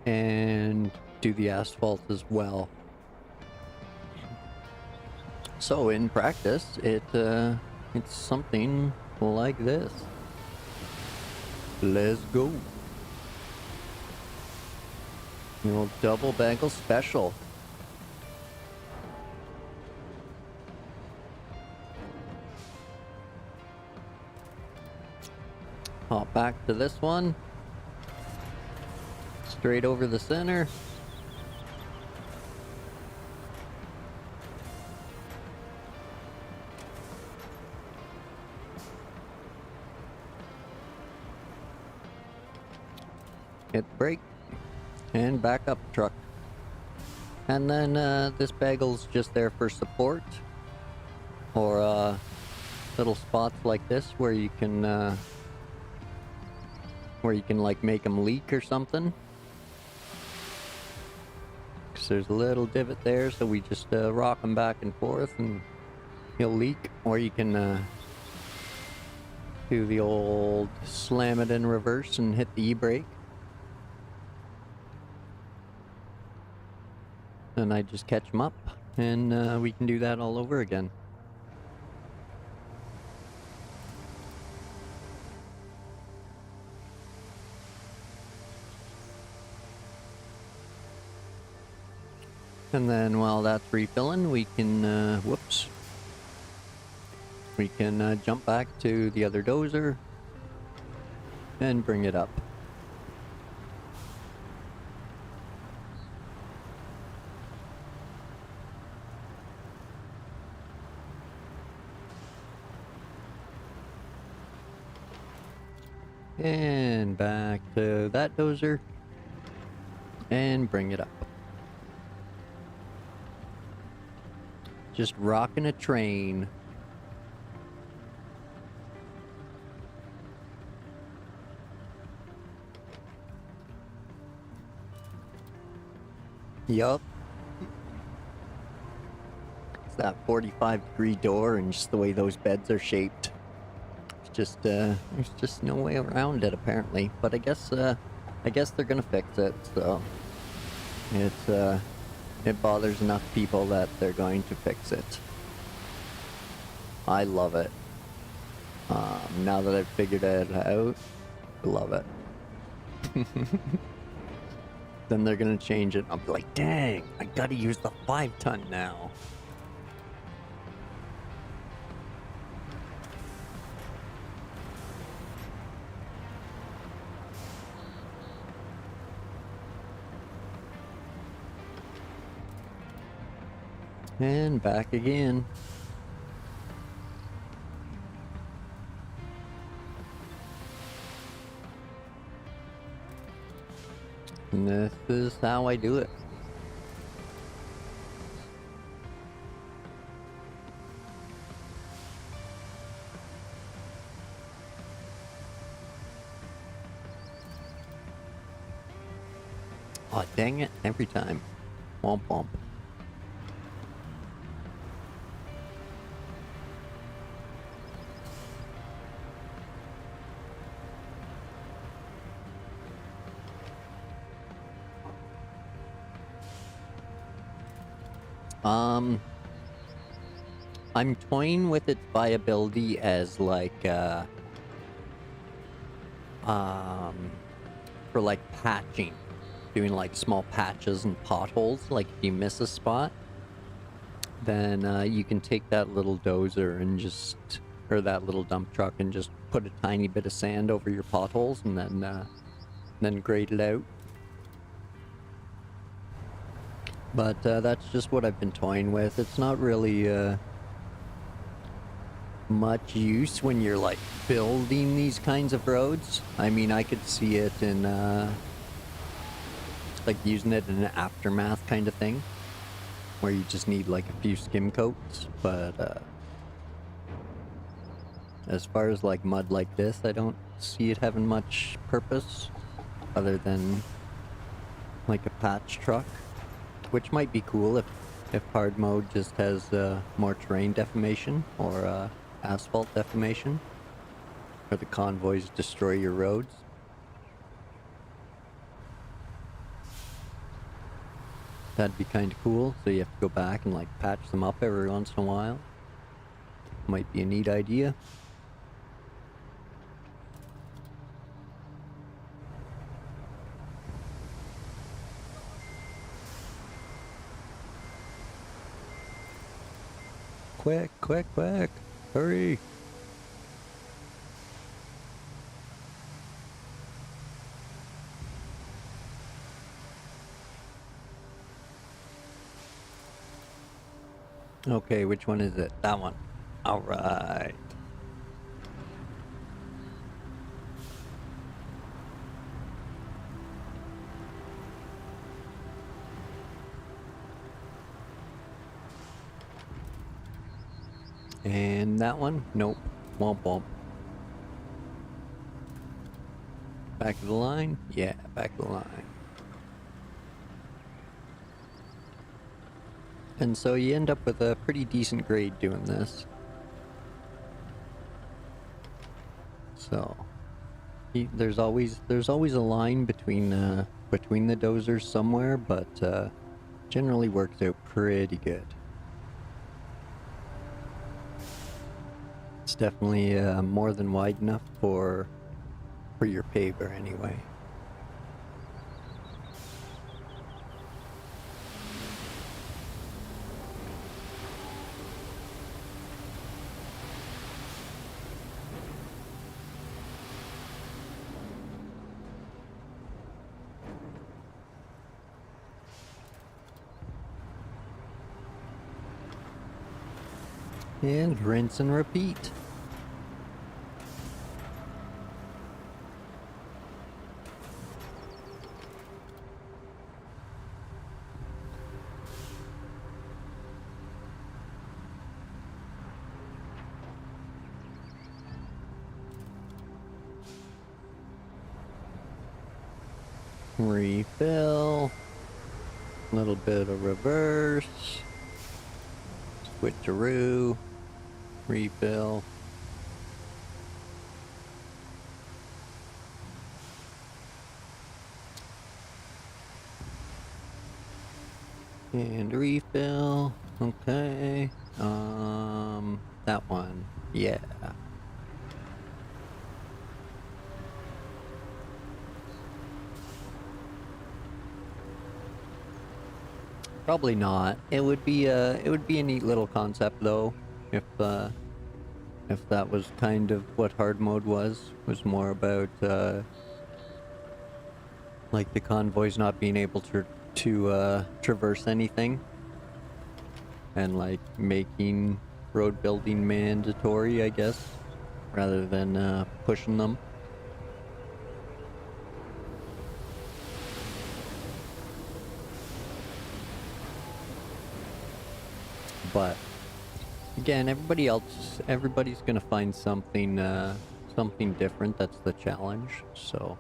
and do the asphalt as well. So in practice, it's something like this. Let's go. The old double bagel special. Hop back to this one. Straight over the center. Hit brake. And back up truck. And then this bagel's just there for support. Or little spots like this where you can like make them leak or something. Because there's a little divot there, so we just rock them back and forth and he'll leak. Or you can do the old slam it in reverse and hit the e-brake. And I just catch them up, and we can do that all over again. And then while that's refilling, we can, we can jump back to the other dozer and bring it up. And back to that dozer. And bring it up. Just rocking a train. Yup. It's that 45-degree door and just the way those beds are shaped. It's just, there's just no way around it apparently. But I guess they're gonna fix it, so it bothers enough people that they're going to fix it. I love it. Now that I've figured it out, I love it. Then they're gonna change it. I'll be like, dang, I gotta use the 5-ton now. And back again. And this is how I do it. Oh, dang it, every time. Womp womp. I'm toying with its viability as like, for like patching. Doing like small patches and potholes, like if you miss a spot, then you can take that little dozer and just, or that little dump truck and just put a tiny bit of sand over your potholes and then grade it out. But that's just what I've been toying with. It's not really much use when you're like building these kinds of roads. I mean, I could see it in like using it in an aftermath kind of thing, where you just need like a few skim coats. But as far as like mud like this, I don't see it having much purpose other than like a patch truck, which might be cool if hard mode just has more terrain deformation or asphalt deformation, or the convoys destroy your roads. That'd be kind of cool, so you have to go back and like patch them up every once in a while. Might be a neat idea. Quick, quick, quick! Hurry! Okay, which one is it? That one. Alright. And that one? Nope. Womp womp. Back of the line? Yeah, back of the line. And so you end up with a pretty decent grade doing this. So there's always a line between the dozers somewhere, but generally works out pretty good. It's definitely more than wide enough for your paver anyway. And rinse and repeat. Refill. A little bit of reverse. Switcheroo. Refill. And refill. Okay. That one. Yeah. Probably not. It would be a neat little concept though, if that was kind of what hard mode was more about like the convoys not being able to traverse anything, and like making road building mandatory, I guess, rather than pushing them. But again, everybody's gonna find something something different. That's the challenge. So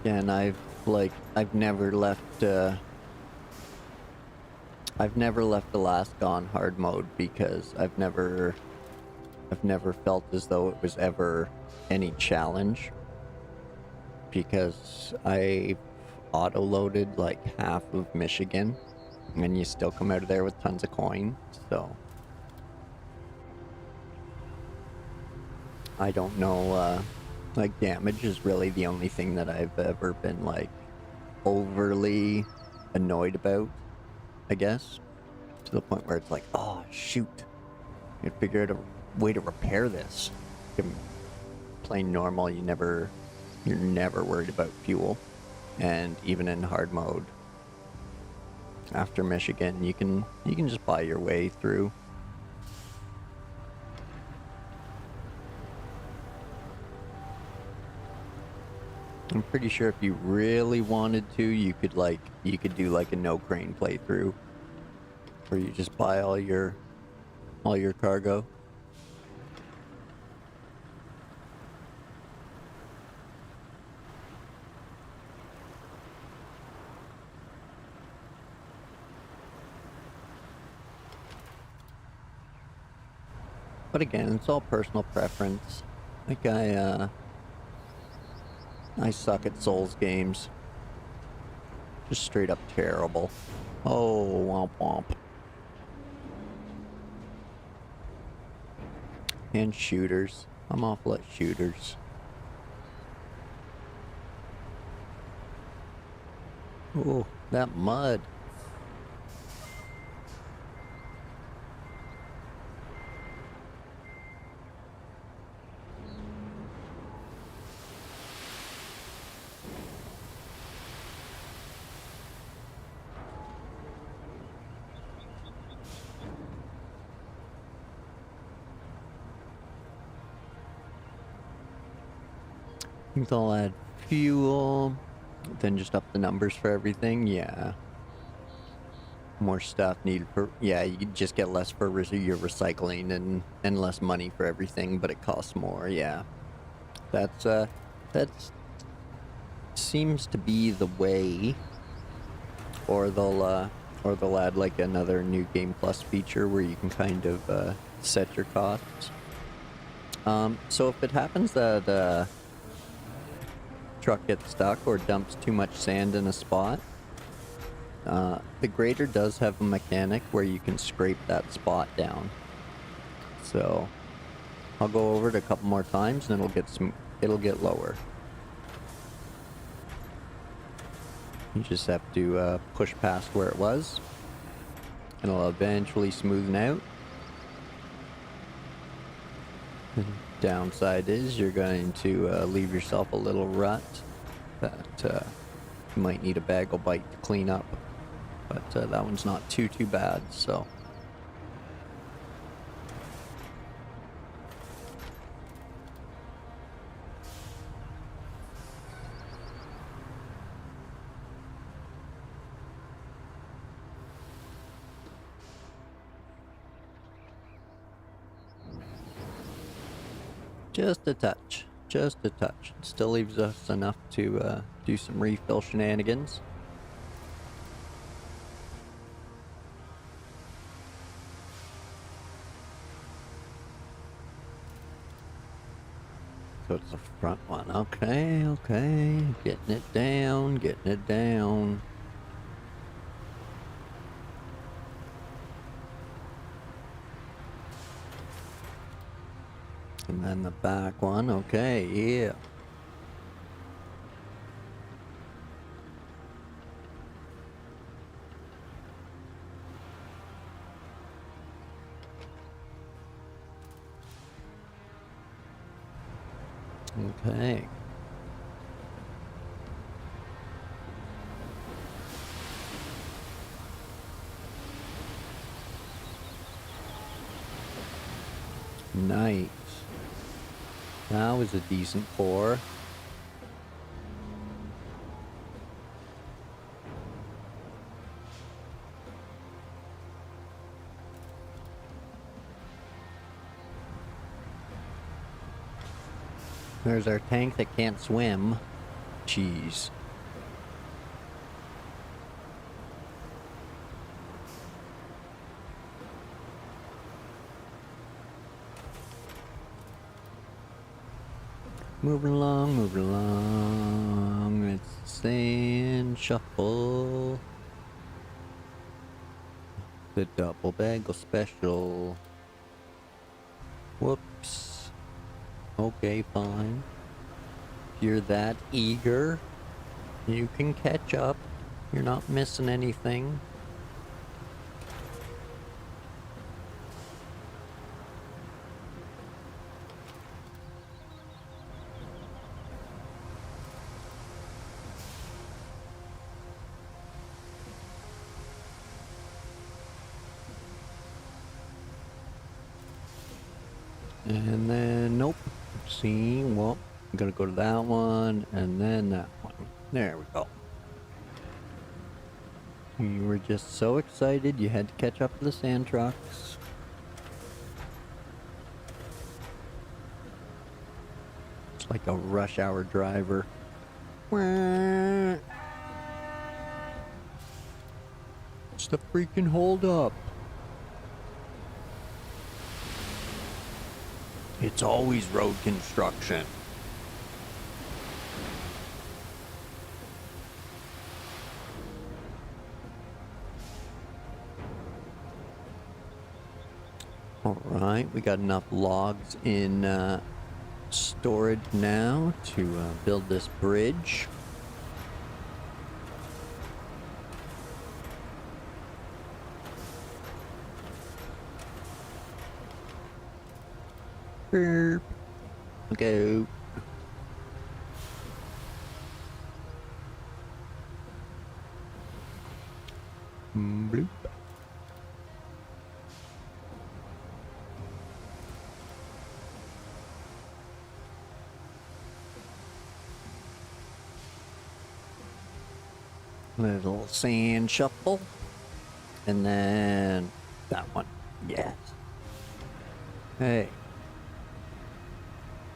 and I've never left Alaska on hard mode because I've never felt as though it was ever any challenge, because I auto-loaded like half of Michigan and you still come out of there with tons of coin, so I don't know, like damage is really the only thing that I've ever been like overly annoyed about, I guess, to the point where it's like, oh shoot, I figure out a way to repair this. Playing normal, you're never worried about fuel, and even in hard mode, after Michigan, you can just buy your way through. I'm pretty sure if you really wanted to, you could do like a no crane playthrough, where you just buy all your cargo. But again, it's all personal preference. Like I suck at Souls games. Just straight up terrible. Oh, womp womp. And shooters. I'm awful at shooters. Oh, that mud. I think they'll add fuel, then just up the numbers for everything. Yeah. More stuff needed for, yeah, you just get less for your recycling and less money for everything, but it costs more. Yeah. That's seems to be the way. Or they'll add like another new Game Plus feature where you can kind of set your costs. So if it happens that truck gets stuck or dumps too much sand in a spot, the grader does have a mechanic where you can scrape that spot down. So I'll go over it a couple more times and it'll get lower. You just have to push past where it was, and it'll eventually smoothen out. The downside is you're going to leave yourself a little rut that you might need a bagel bite to clean up, but that one's not too bad, so. Just a touch. Just a touch. It still leaves us enough to do some refill shenanigans. So it's the front one. Okay, okay. Getting it down, getting it down. And then the back one. Okay, yeah. Okay. Nice. That was a decent pour. There's our tank that can't swim. Jeez. Moving along, moving along. It's sand shuffle. The double bagel special. Whoops. Okay, fine. If you're that eager, you can catch up. You're not missing anything. And then, nope. See, well, I'm gonna go to that one, and then that one. There we go. You were just so excited, you had to catch up to the sand trucks. It's like a rush hour driver. It's the freaking hold up. It's always road construction. Alright, we got enough logs in storage now to build this bridge. Burp. Go. Bloop. Little sand shuffle. And then that one. Yes. Hey.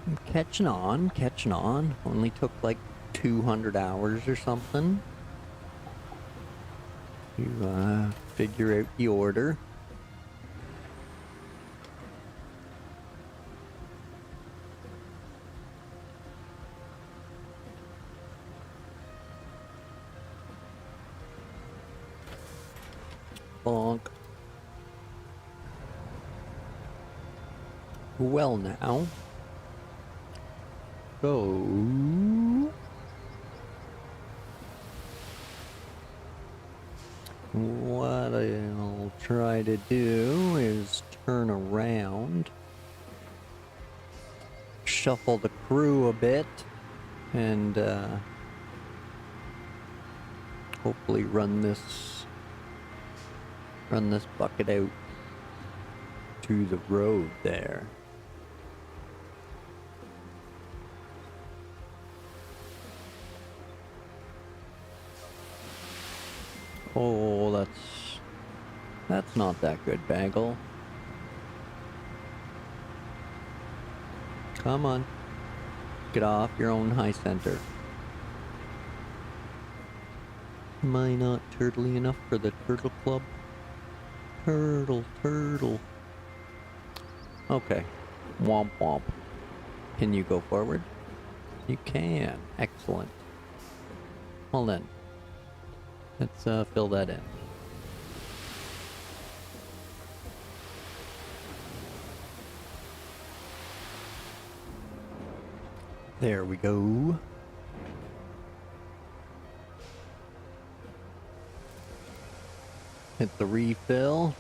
I'm catching on, catching on. Only took like 200 hours or something to figure out the order. Bonk. Well now. So what I'll try to do is turn around, shuffle the crew a bit, and hopefully run this bucket out to the road there. Oh, that's not that good, Bagel. Come on. Get off your own high center. Am I not turtly enough for the turtle club? Turtle, turtle. Okay. Womp womp. Can you go forward? You can. Excellent. Well then. Let's fill that in. There we go. Hit the refill.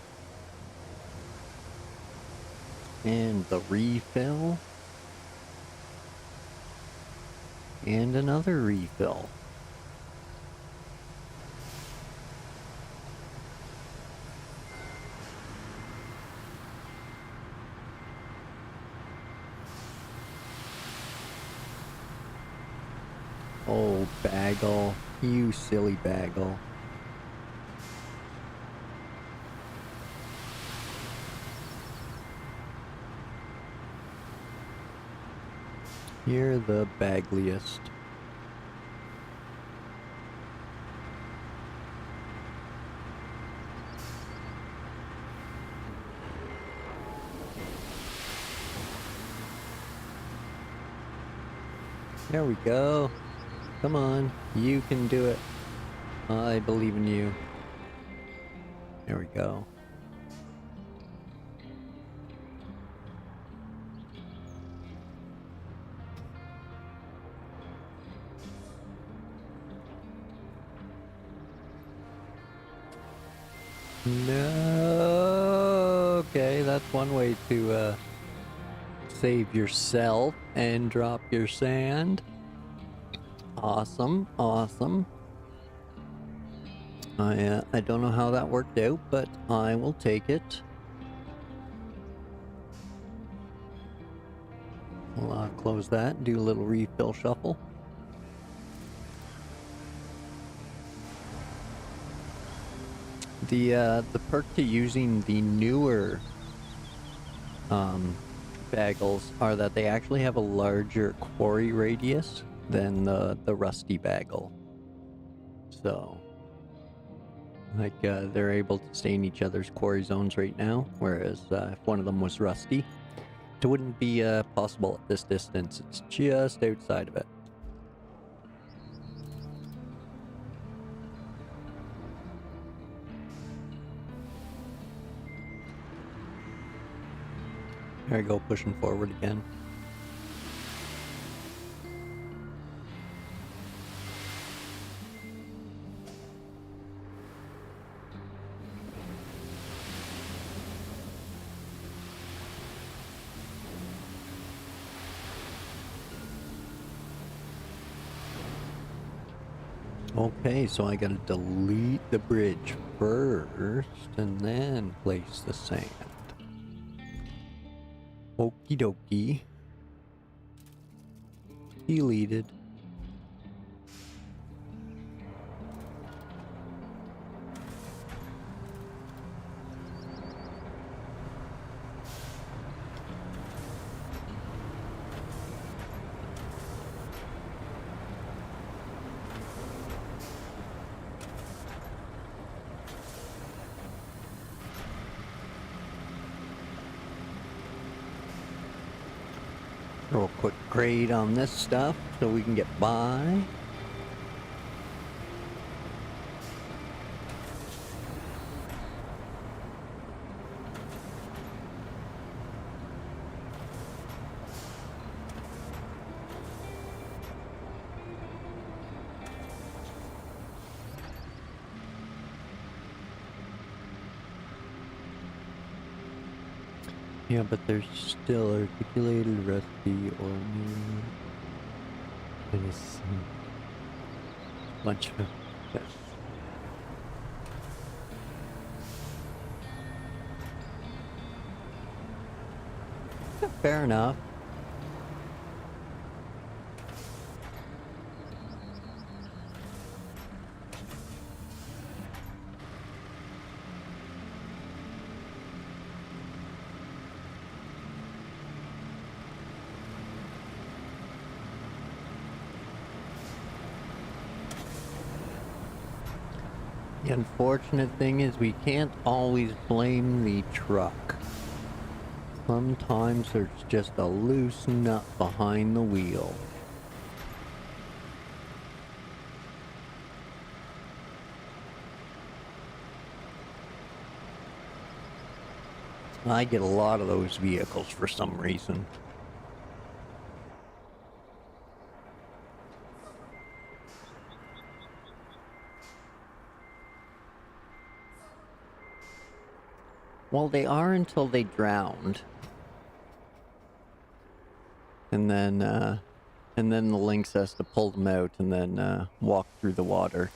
And the refill. And another refill. Oh, Bagel. You silly Bagel. You're the bagliest. There we go. Come on, you can do it. I believe in you. There we go. No. Okay, that's one way to save yourself and drop your sand. Awesome, awesome. I don't know how that worked out, but I will take it. We'll close that, do a little refill shuffle. The perk to using the newer bagels are that they actually have a larger quarry radius than the rusty bagel. So, like, they're able to stay in each other's quarry zones right now, whereas if one of them was rusty, it wouldn't be possible at this distance. It's just outside of it. There I go, pushing forward again. Okay, so I gotta delete the bridge first and then place the sand. Okie dokie. Deleted. Throw a quick grade on this stuff so we can get by. Yeah, but there's still articulated, rusty, or new. And it's a bunch of yes. Fair enough. The unfortunate thing is we can't always blame the truck. Sometimes there's just a loose nut behind the wheel. I get a lot of those vehicles for some reason. Well, they are until they drowned. And then the lynx has to pull them out and then walk through the water.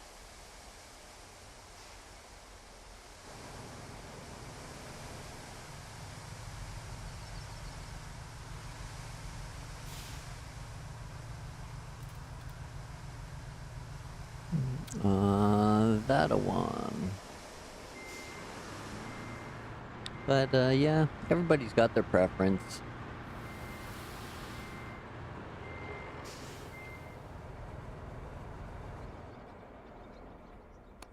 That a one. But, yeah, everybody's got their preference.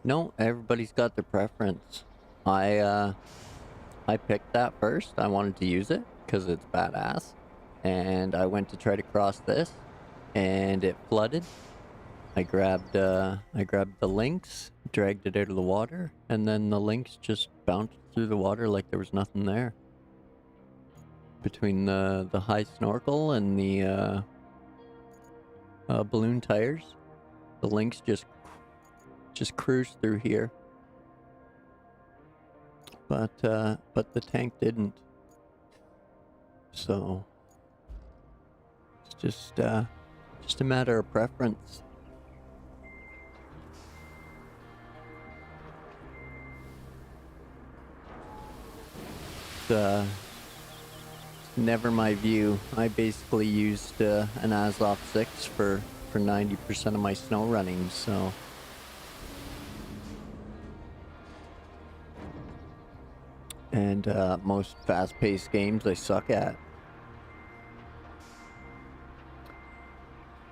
No, everybody's got their preference. I picked that first. I wanted to use it because it's badass. And I went to try to cross this, and it flooded. I grabbed the lynx, dragged it out of the water, and then the lynx just bounced through the water like there was nothing there. Between the high snorkel and the balloon tires, the lynx just cruised through here. But the tank didn't. So it's just a matter of preference. Never my view. I basically used an Azov 6 for 90% of my snow running, so. And most fast-paced games I suck at.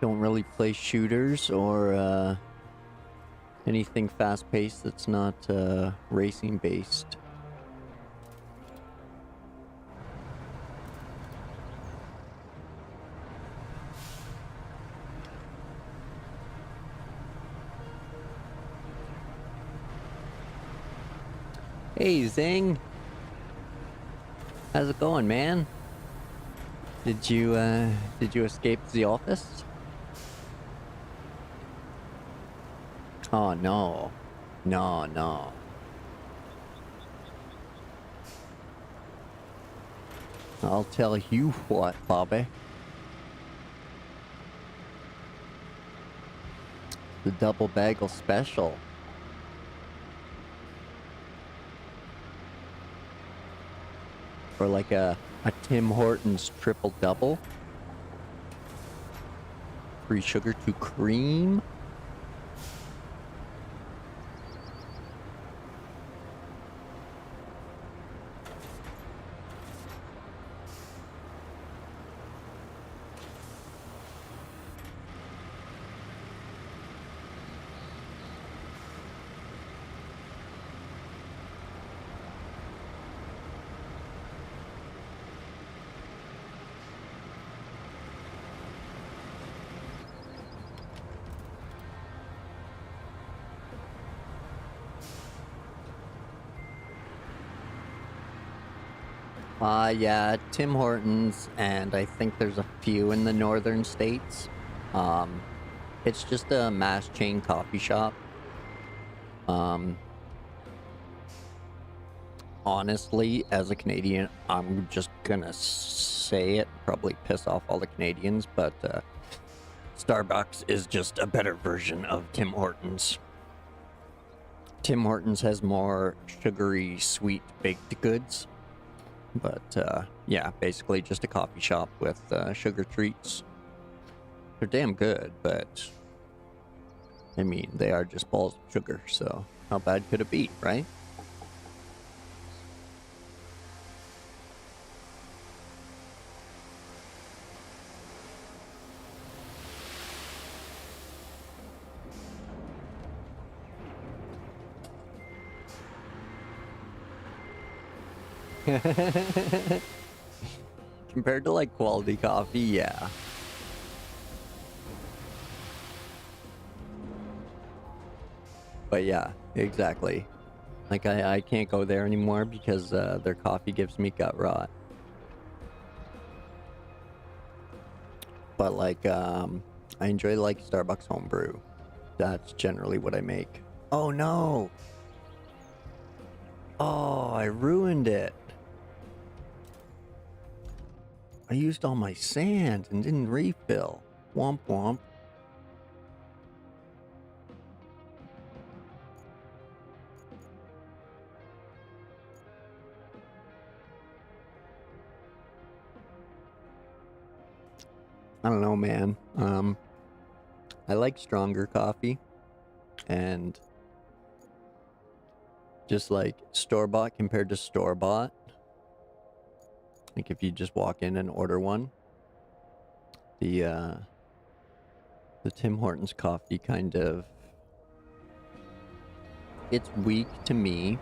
Don't really play shooters or anything fast-paced that's not racing-based. Hey, Zing! How's it going, man? Did you escape the office? Oh, no. No. I'll tell you what, Bobby. The double bagel special. Or like a Tim Hortons triple double. Free sugar to cream. Yeah, Tim Hortons, and I think there's a few in the northern states. It's just a mass chain coffee shop. Honestly, as a Canadian, I'm just gonna say it, probably piss off all the Canadians, but Starbucks is just a better version of Tim Hortons. Tim Hortons has more sugary, sweet baked goods. But, yeah, basically just a coffee shop with sugar treats. They're damn good, but, I mean, they are just balls of sugar, so how bad could it be, right? Compared to like quality coffee, yeah. But yeah, exactly. Like I can't go there anymore because their coffee gives me gut rot. But like I enjoy like Starbucks homebrew. That's generally what I make. Oh no! Oh, I ruined it. I used all my sand and didn't refill. Womp womp. I don't know, man. I like stronger coffee, and just like store-bought compared to store-bought. Like if you just walk in and order one, the Tim Hortons coffee kind of, it's weak to me,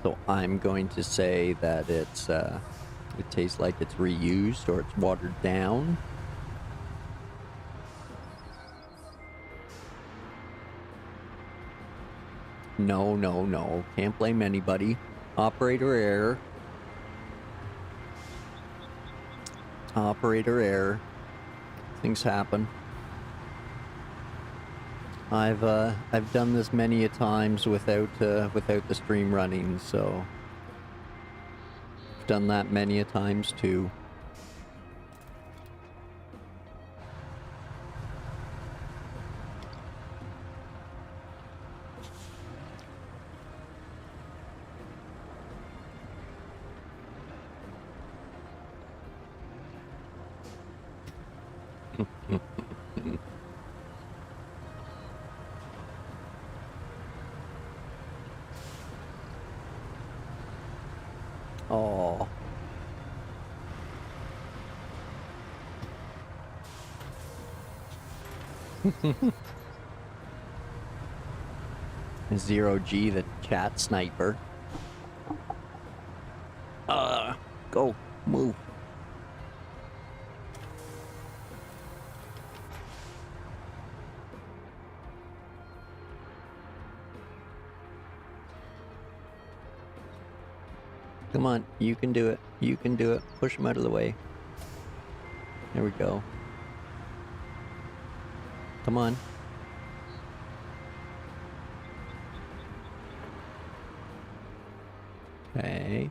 so I'm going to say that it's it tastes like it's reused or it's watered down. No, no, no. Can't blame anybody. Operator error. Operator error. Things happen. I've done this many a times without the stream running, so I've done that many a times too. Oh. Zero G, the chat sniper. Go, move. Come on, you can do it. You can do it. Push him out of the way. There we go. Come on. Okay.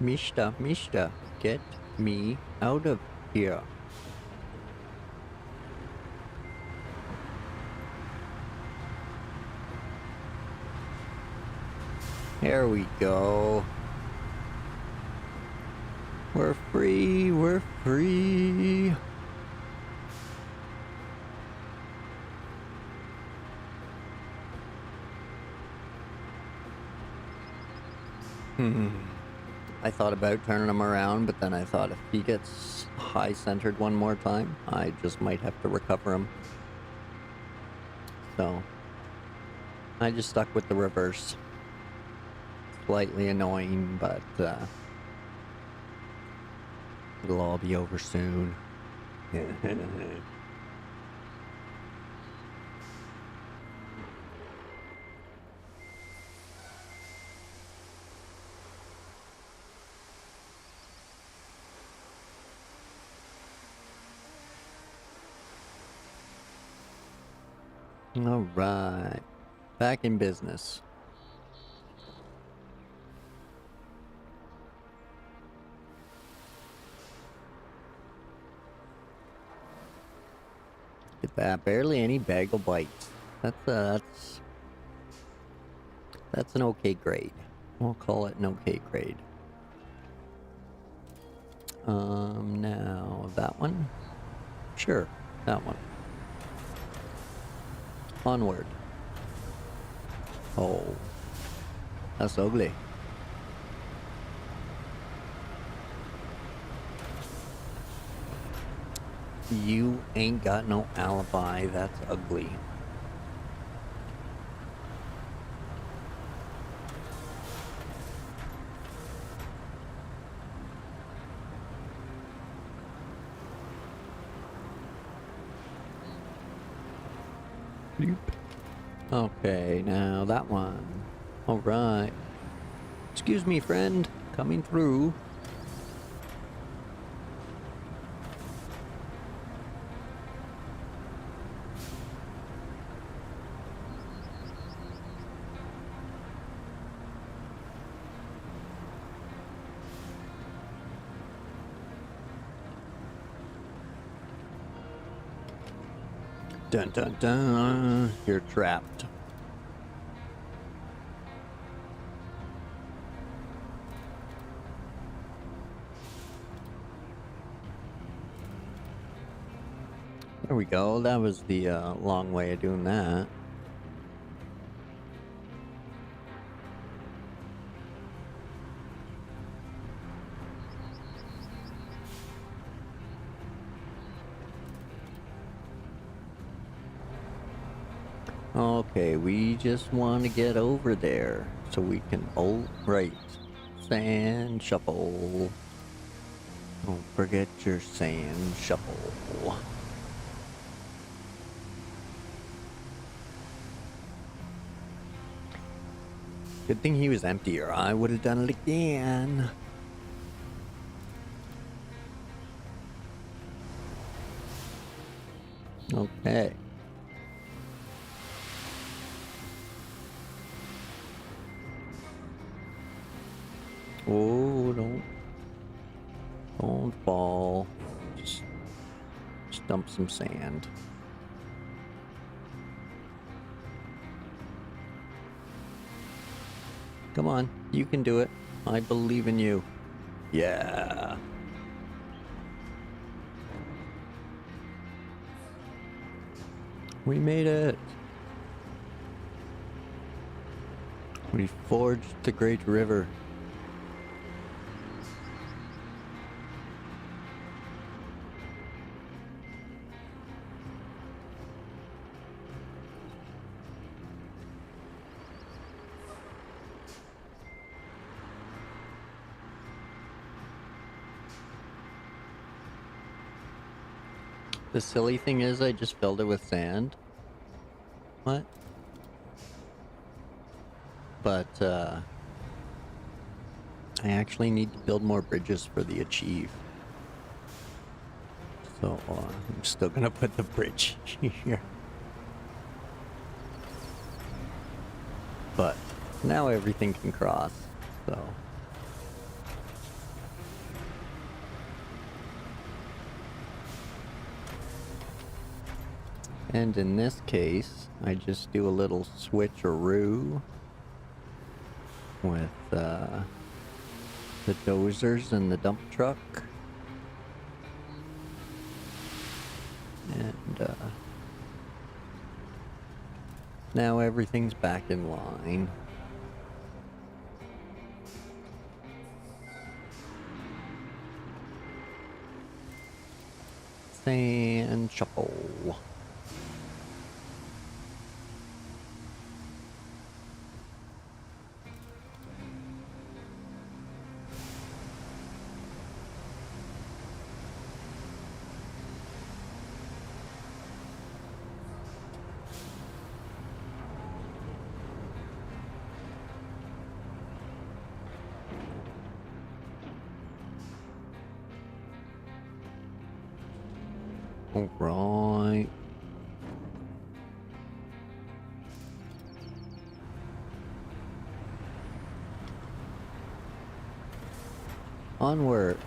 Mishta, get me out of here. There we go. We're free, we're free. I thought about turning him around, but then I thought if he gets high-centered one more time, I just might have to recover him. So, I just stuck with the reverse. Slightly annoying, but it'll all be over soon. All right, back in business. Get that, barely any bagel bites. That's an okay grade. We'll call it an okay grade. Now that one? Sure, that one. Onward. Oh, that's ugly. You ain't got no alibi, that's ugly. Bloop. Okay, now that one. Alright. Excuse me, friend. Coming through. Dun dun dun. You're trapped. There we go. That was the long way of doing that. Okay, we just want to get over there so we can. Oh, right. Sand shovel. Don't forget your sand shovel. Good thing he was empty, or I would have done it again. Okay. Oh, don't fall. Just dump some sand. Come on, you can do it. I believe in you. Yeah. We made it. We forged the great river. The silly thing is I just filled it with sand. What? But, I actually need to build more bridges for the achieve. So, I'm still gonna put the bridge here. But, now everything can cross, so... And in this case, I just do a little switcheroo with the dozers and the dump truck. And now everything's back in line. Sand shovel. Alright. Onward.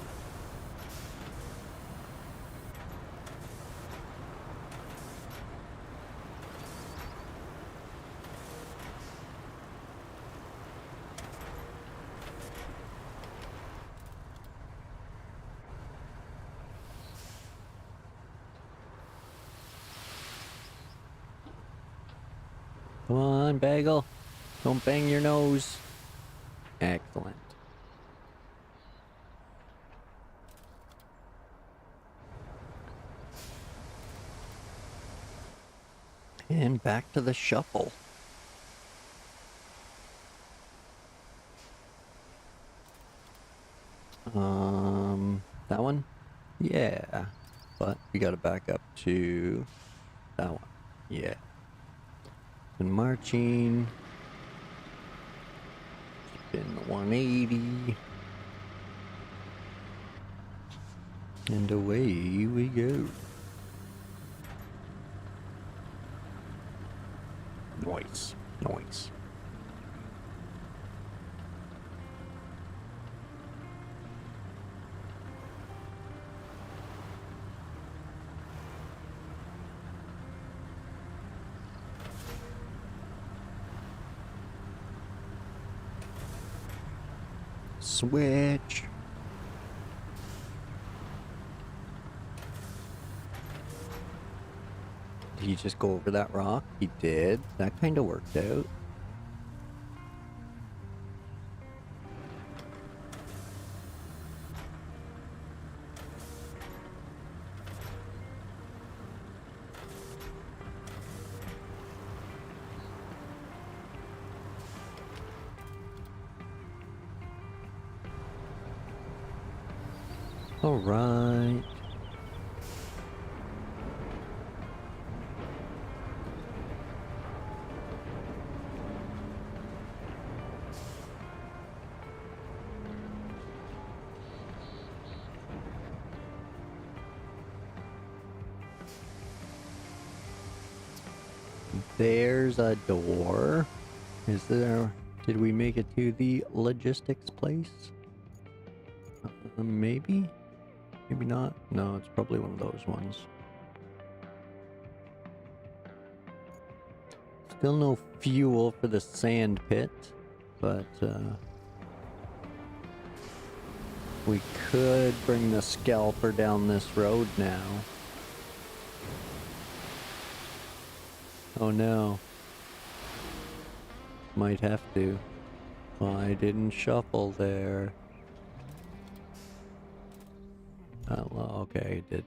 Come on, Bagel. Don't bang your nose. Excellent. And back to the shuffle. That one? Yeah. But we gotta back up to that one. Yeah. And marching. Keeping 180. And away we go. Noise. Noise. Switch. Did he just go over that rock? He did. That kind of worked out. All right. There's a door. Is there... Did we make it to the logistics place? Maybe? Maybe not? No, it's probably one of those ones. Still no fuel for the sand pit, but we could bring the scalper down this road now. Oh no. Might have to. Well, I didn't shuffle there. Well, okay, I did.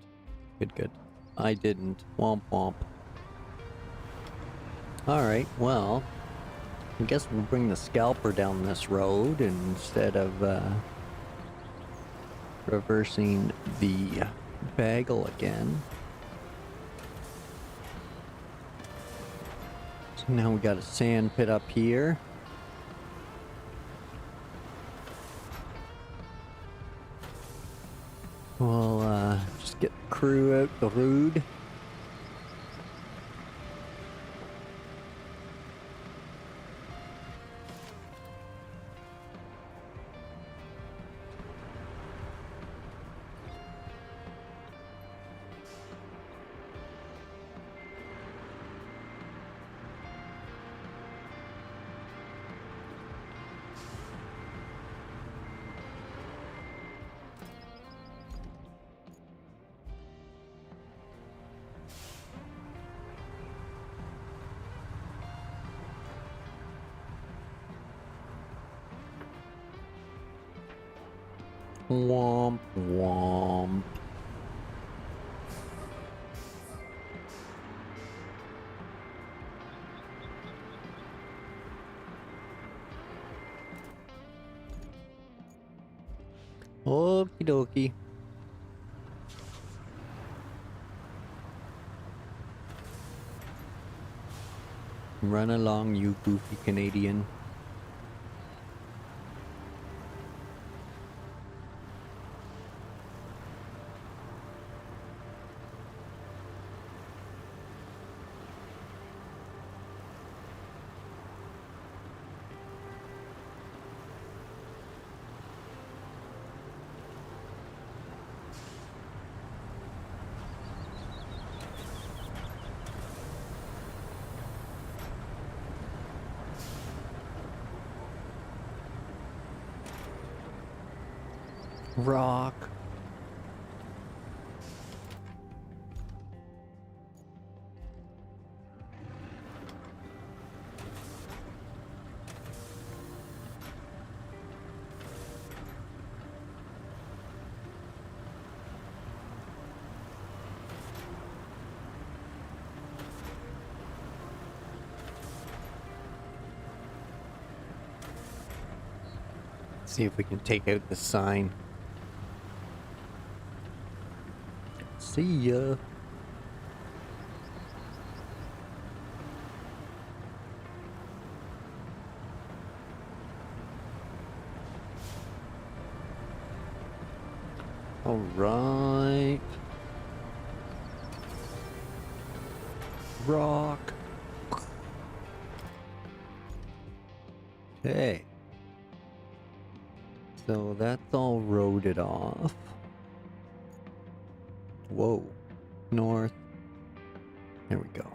Good, good. I didn't. Womp womp. Alright, well, I guess we'll bring the scalper down this road instead of reversing the bagel again. So now we got a sand pit up here. We'll just get the crew out the road. Womp womp. Okie dokie. Run along, you goofy Canadian. Rock. See if we can take out the sign. See ya. Alright. Rock. Okay. So that's all roaded off. Whoa. North. There we go.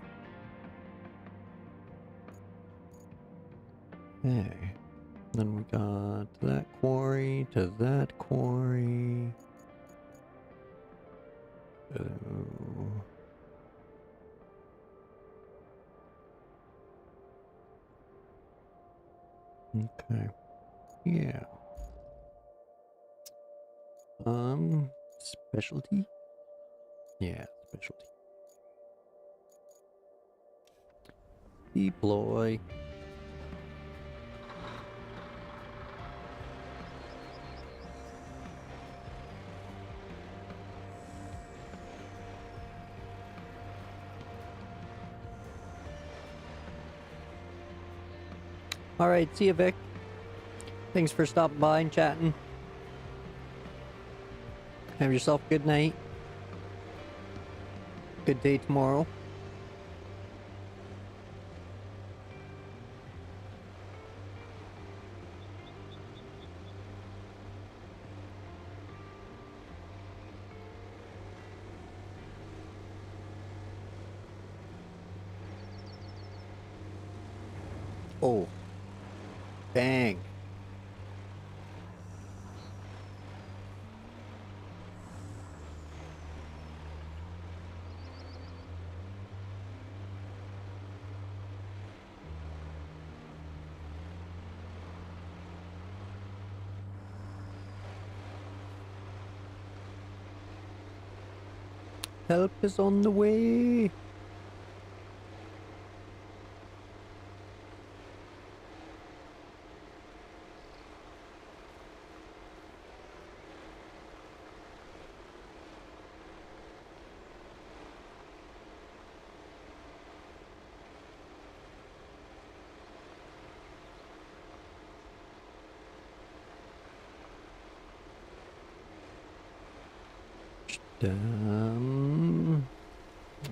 Okay. Then we got that quarry to that quarry. Okay. Yeah. Specialty? Yeah, specialty. Deploy. Alright, see you, Vic. Thanks for stopping by and chatting. Have yourself a good night. Good day tomorrow. Oh. Bang. Help is on the way.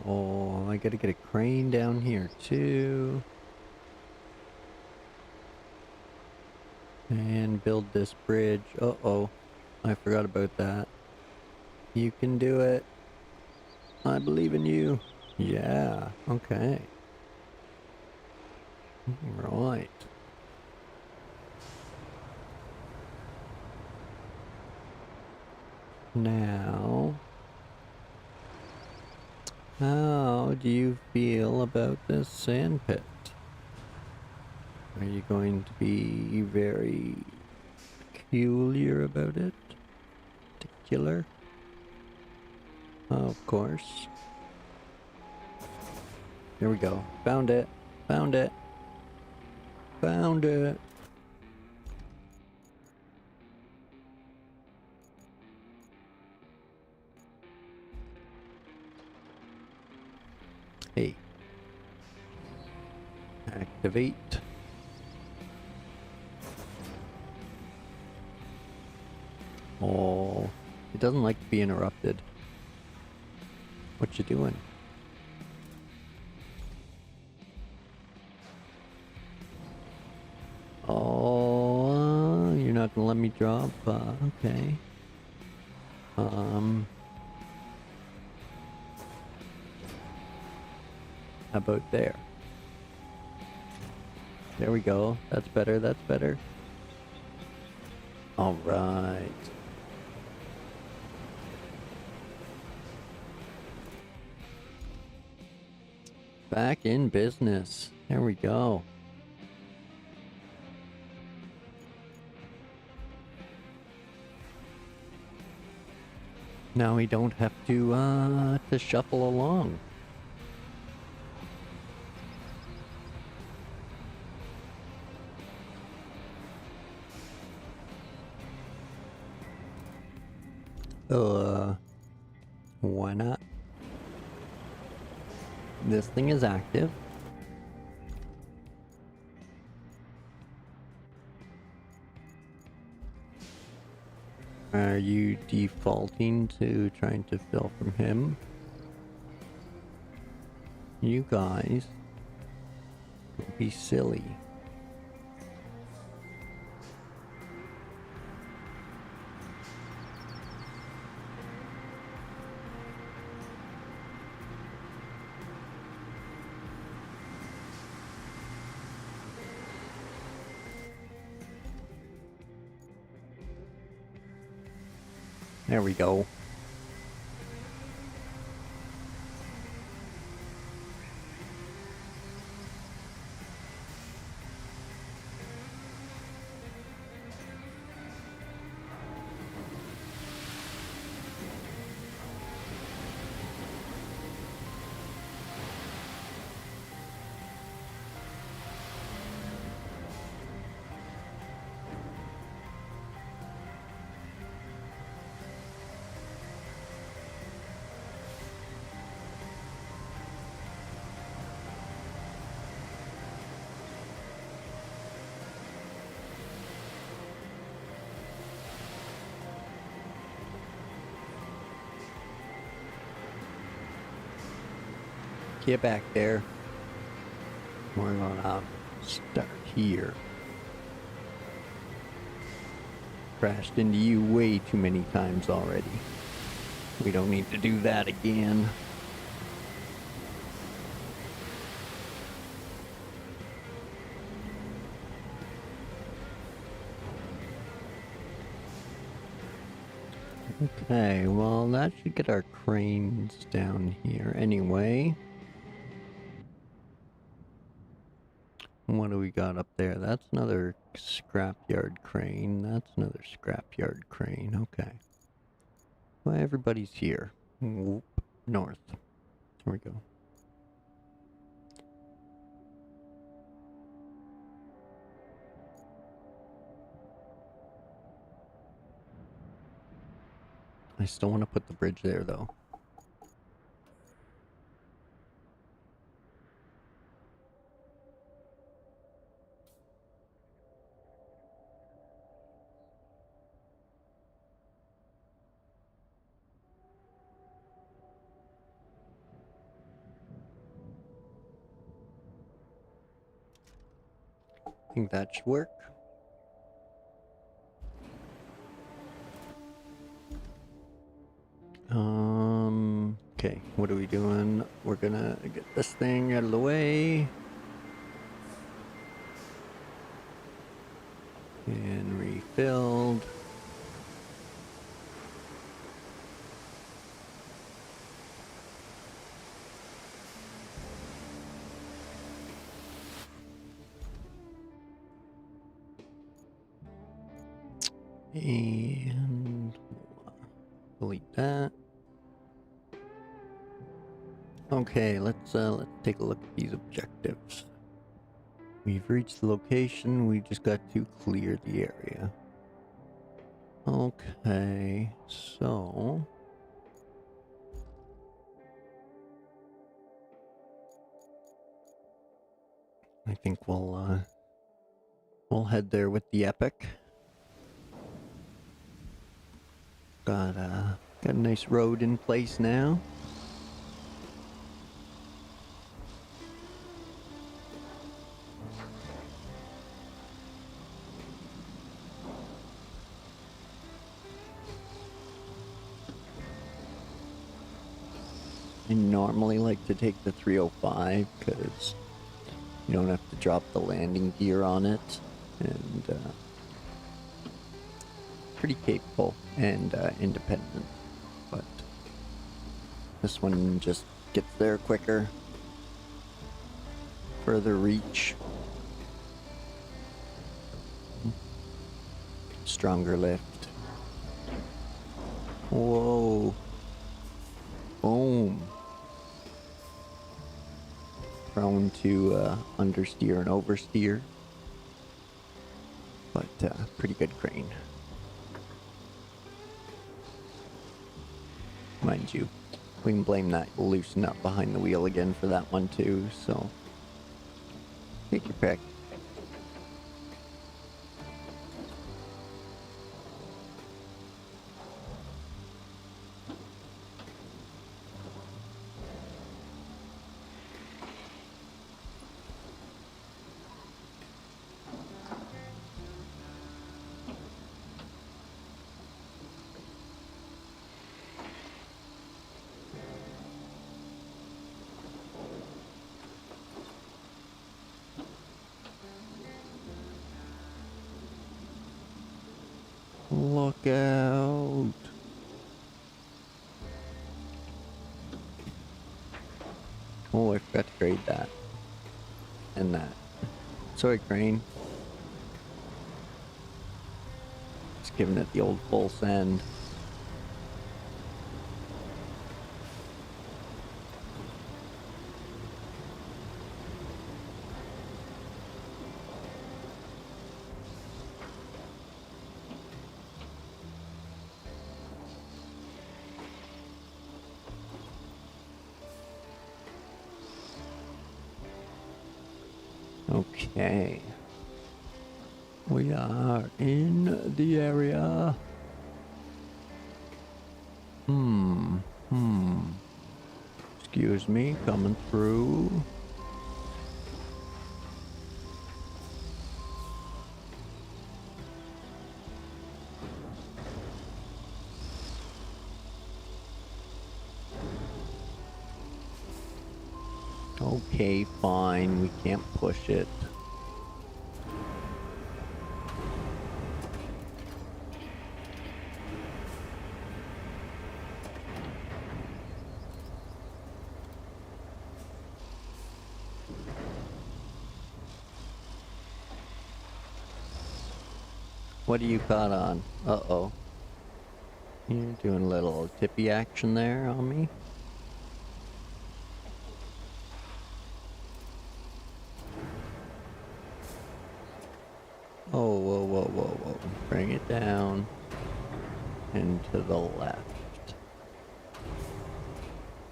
Oh, I gotta get a crane down here too. And build this bridge. Uh-oh. I forgot about that. You can do it. I believe in you. Yeah, okay. Right. Now, how do you feel about this sand pit? Are you going to be very peculiar about it? Particular? Of course. There we go. Found it. Found it. Found it. Hey. Activate. Oh, it doesn't like to be interrupted. What you doing? Oh, you're not gonna let me drop? Okay. How about there? There we go. That's better, that's better. Alright. Back in business. There we go. Now we don't have to shuffle along. Why not? This thing is active. Are you defaulting to trying to fill from him? You guys, don't be silly. There we go. Get back there. We're gonna start here. Crashed into you way too many times already. We don't need to do that again. Okay, well that should get our cranes down here anyway. What do we got up there? That's another scrapyard crane. That's another scrapyard crane. Okay. Well, everybody's here. Whoop. North. There we go. I still want to put the bridge there, though. I think that should work. Okay, what are we doing? We're gonna get this thing out of the way. And refilled. And delete that. Okay, let's take a look at these objectives. We've reached the location, we just got to clear the area. Okay, so I think we'll head there with the epic. Got a nice road in place now. I normally like to take the 305 because you don't have to drop the landing gear on it, and pretty capable and independent, but this one just gets there quicker, further reach, stronger lift. Whoa. Boom. Prone to understeer and oversteer, but pretty good crane. Mind you, we can blame that loosen up behind the wheel again for that one too, so take your pick. Look out. Oh, I forgot to grade that. And that. Sorry, Crane. Just giving it the old full send. Okay. We are in the area. Excuse me, coming through. Okay, fine, we can't push it. What are you caught on? Uh-oh. You're doing a little tippy action there on me? Oh, whoa, whoa, whoa, whoa. Bring it down. And to the left.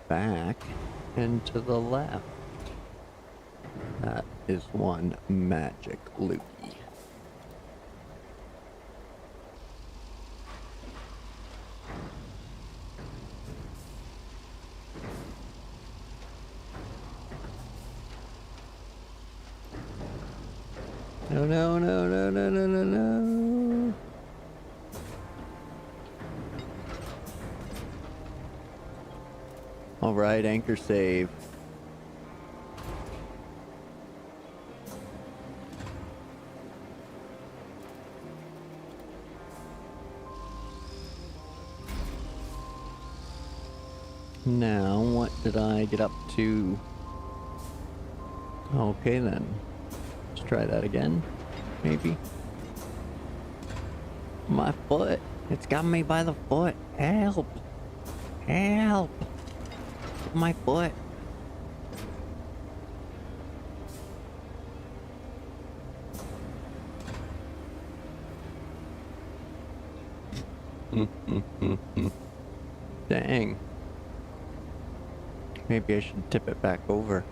Back. And to the left. That is one magic loogie. No, no, no, no, no, no, no, no. All right, anchor save. Now, what did I get up to? Okay then. Let's try that again. Maybe. My foot. It's got me by the foot. Help. Help. My foot. Dang. Maybe I should tip it back over.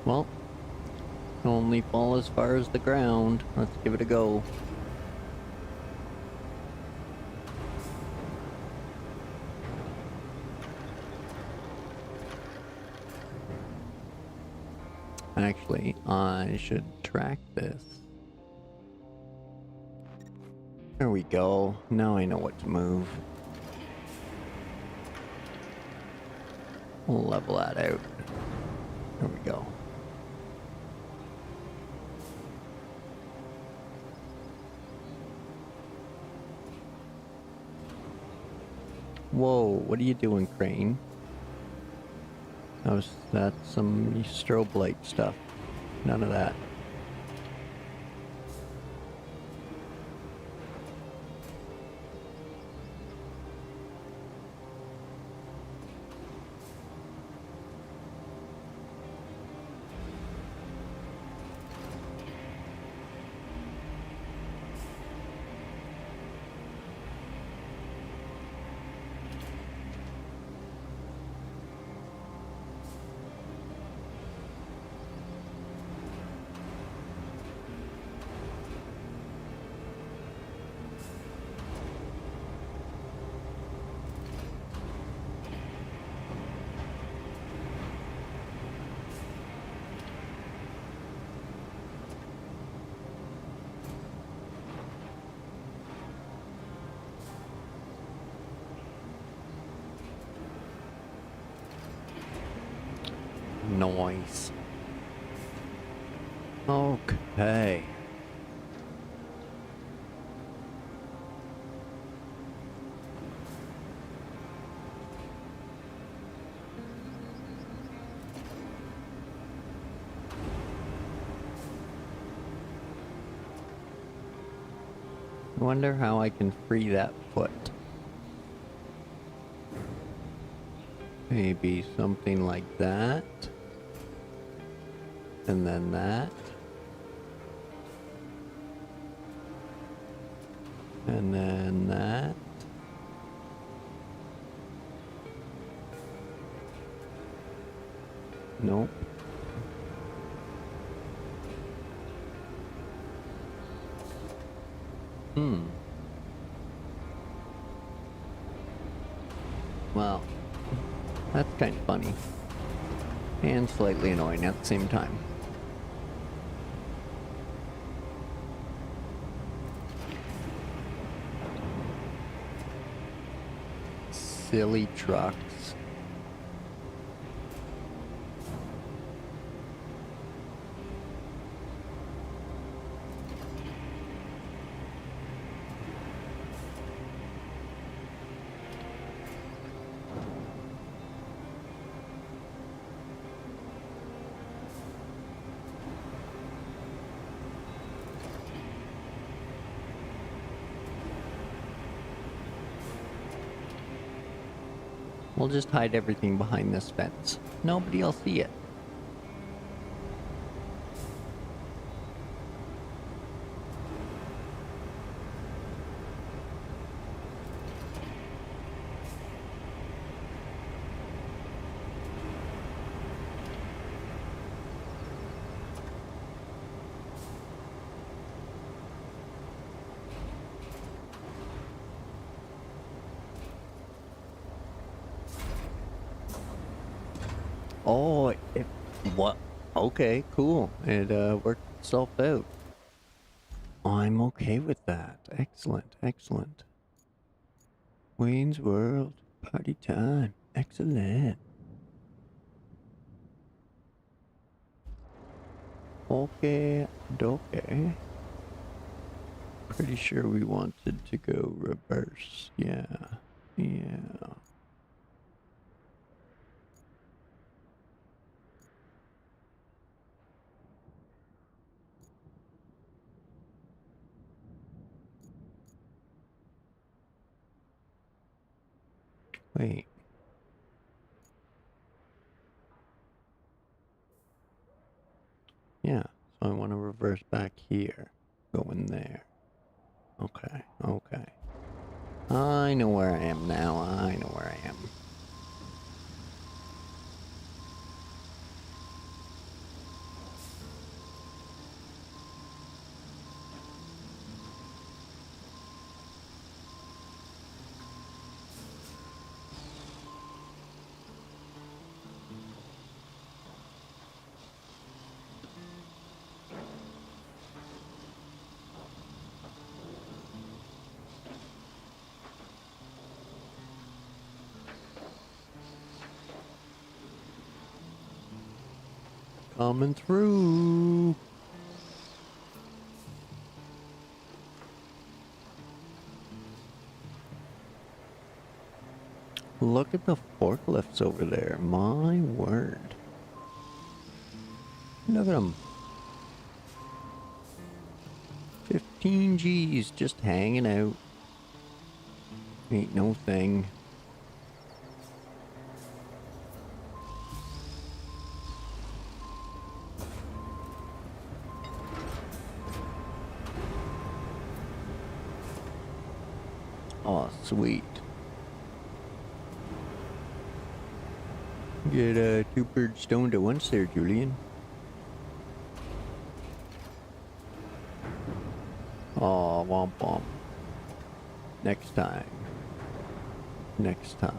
Well, only fall as far as the ground. Let's give it a go. Actually, I should track this. There we go. Now I know what to move. We'll level that out. There we go. Whoa, what are you doing, Crane? That's some strobe light stuff. None of that. Noise. Okay. I wonder how I can free that foot. Maybe something like that. And then that. And then that. Nope. Well, that's kind of funny. And slightly annoying at the same time. Silly trucks. We'll just hide everything behind this fence. Nobody'll see it. Oh, what? Okay, cool. It worked itself out. I'm okay with that. Excellent, excellent. Wayne's World, party time. Excellent. Okay, okay. Pretty sure we wanted to go reverse. Yeah, yeah. Wait. Yeah, so I want to reverse back here. Go in there. Okay, okay. I know where I am now. I know where I am. Coming through. Look at the forklifts over there. My word. Look at them. 15 G's just hanging out. Ain't no thing. Oh, sweet. Get two birds stoned at once there, Julian. Oh, womp womp. Next time. Next time.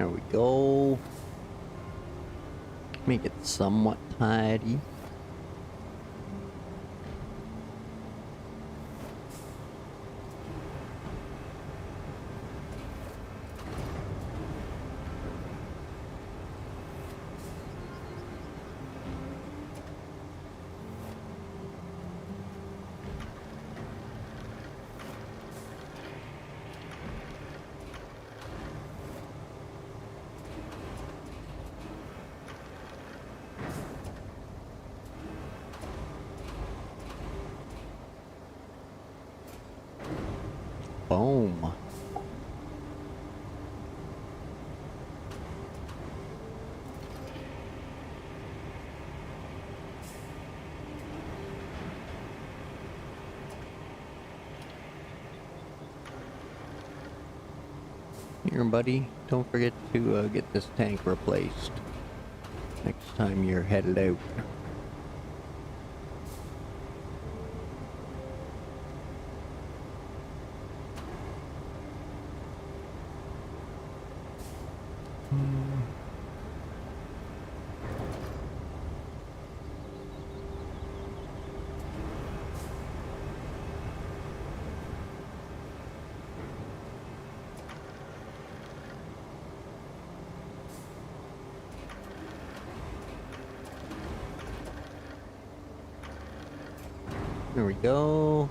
There we go. Make it somewhat tidy. Boom. Here, buddy, don't forget to get this tank replaced next time you're headed out. There we go.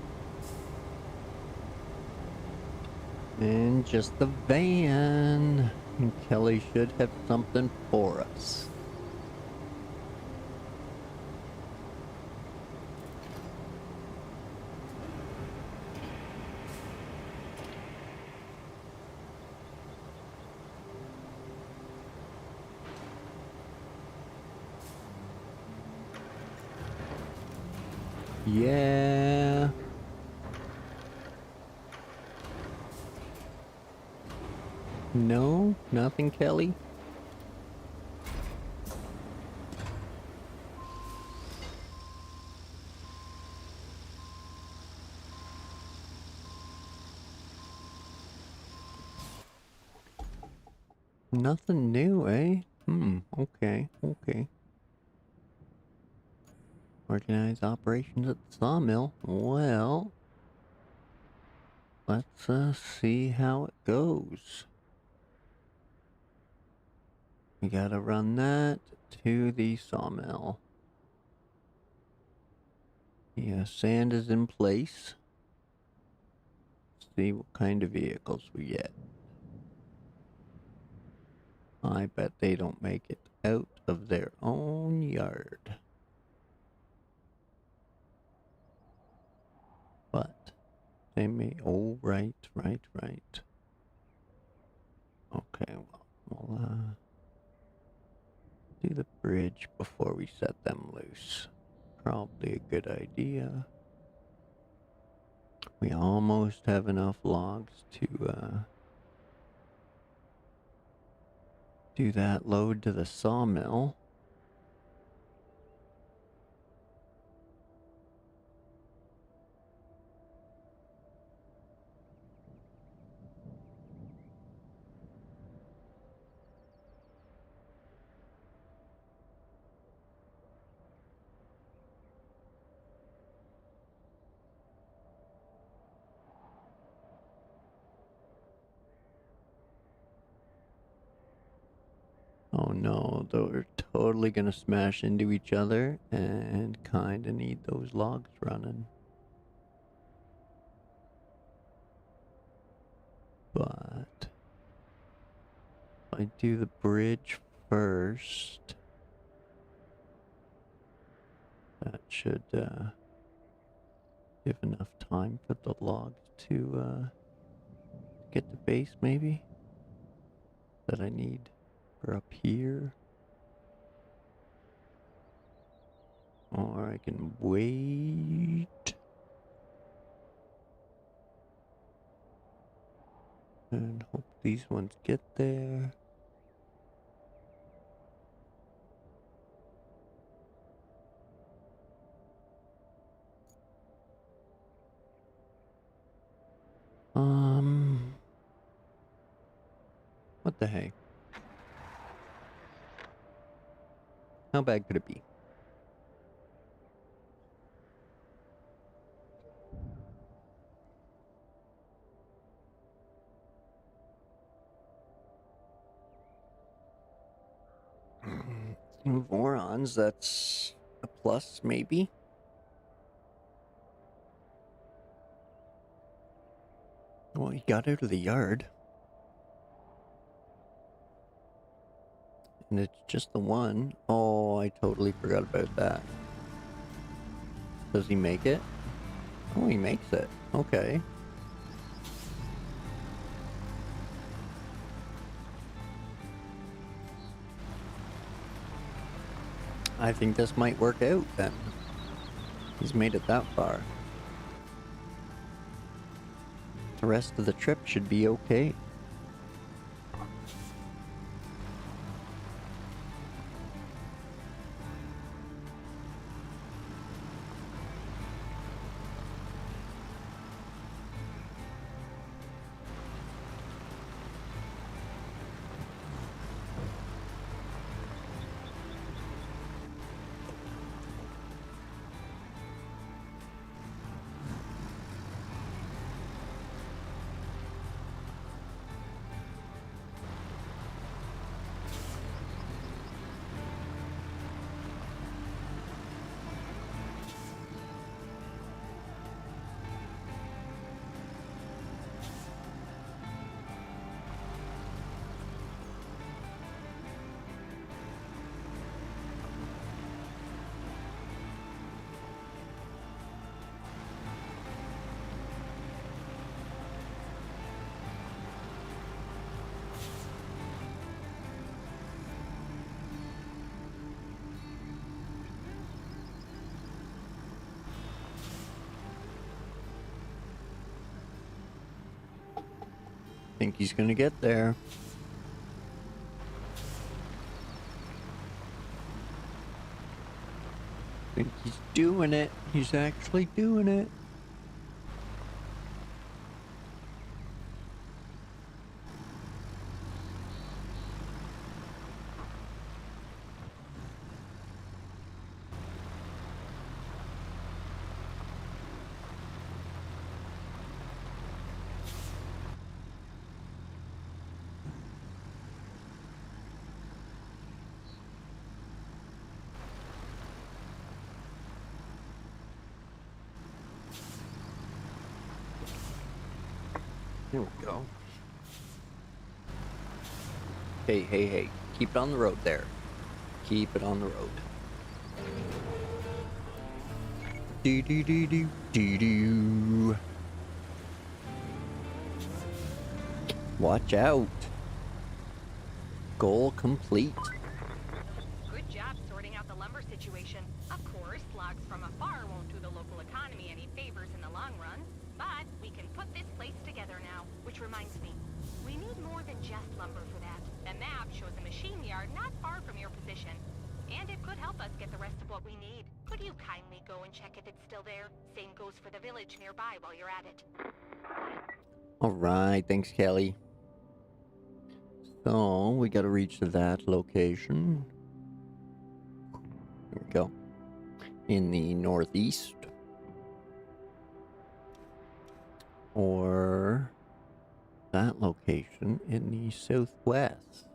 And just the van. And Kelly should have something for us. Yeah. No, nothing, Kelly. Nothing new, eh? Okay, okay. Organize operations at the sawmill. Well, let's see how it goes. We gotta run that to the sawmill. Yeah, sand is in place. See what kind of vehicles we get. I bet they don't make it out of their own yard. But they may. Oh, right. Okay, well, we'll do the bridge before we set them loose. Probably a good idea. We almost have enough logs to do that load to the sawmill. Oh no, they're totally gonna smash into each other and kinda need those logs running. But if I do the bridge first, that should give enough time for the logs to get the base maybe that I need for up here. Or I can wait and hope these ones get there. What the heck? How bad could it be? Vorons, that's a plus, maybe? Well, he got out of the yard. And it's just the one. Oh, I totally forgot about that. Does he make it? Oh, he makes it. Okay. I think this might work out then. He's made it that far. The rest of the trip should be okay. Think he's gonna get there. Think he's doing it. He's actually doing it. There we go. Hey, hey, hey. Keep it on the road there. Keep it on the road. Do do do do do do. Watch out. Goal complete. Good job sorting out the lumber situation. Of course, logs from afar won't do the local economy any favors in the long run, but we can put this place together now. Which reminds me, we need more than just lumber for that. The map shows a machine yard not far from your position, and it could help us get the rest of what we need. Could you kindly go and check if it's still there? Same goes for the village nearby while you're at it. Alright, thanks, Kelly. So, we gotta reach that location. Here we go. In the northeast. Or that location in the southwest.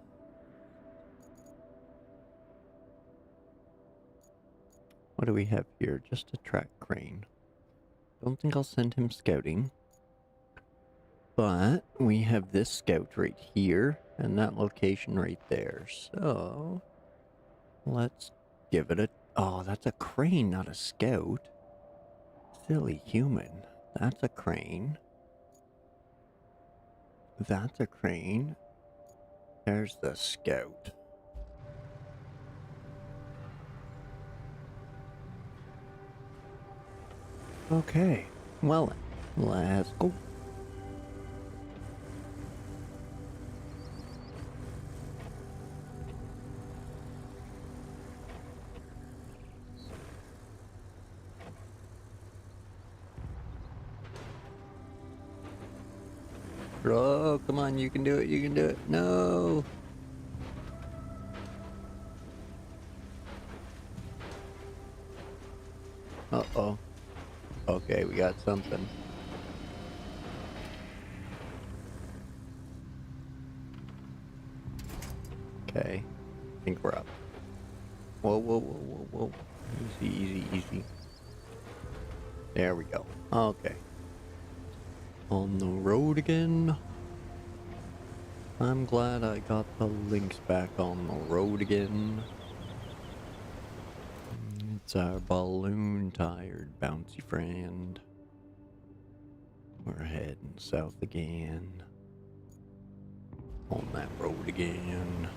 What do we have here? Just a track crane. Don't think I'll send him scouting. But we have this scout right here and that location right there. So let's give it a... Oh, that's a crane, not a scout. Silly human. That's a crane. That's a crane. There's the scout. Okay. Well, let's go. Bro, come on, you can do it, you can do it. No! Uh-oh. Okay, we got something. Okay. I think we're up. Whoa, whoa, whoa, whoa, whoa. Easy, easy, easy. There we go. Okay. On the road again. I'm glad I got the links back on the road again. It's our balloon-tired bouncy friend. We're heading south again. On that road again.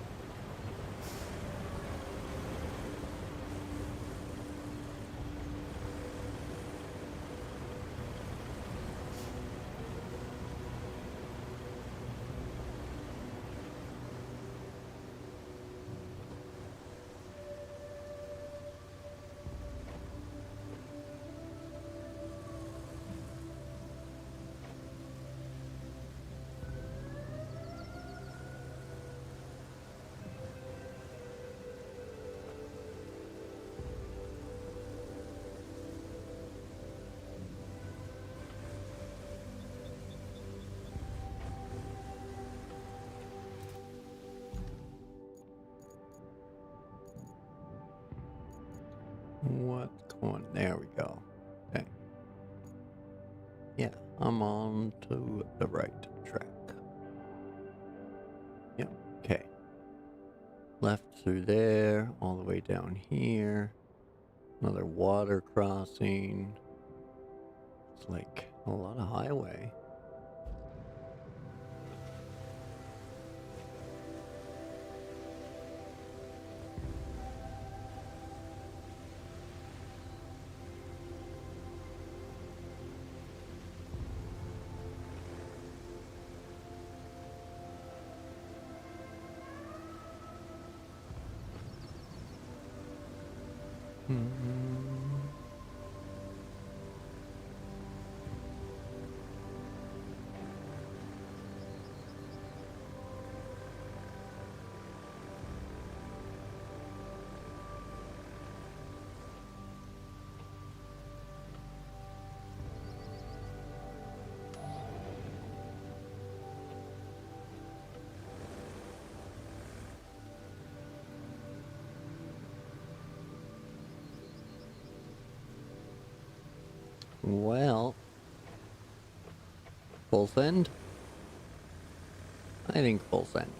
What's going? There we go. Okay. Yeah, I'm on to the right track. Yep. Okay. Left through there, all the way down here. Another water crossing. It's like a lot of highway. Well, full send? I think full send.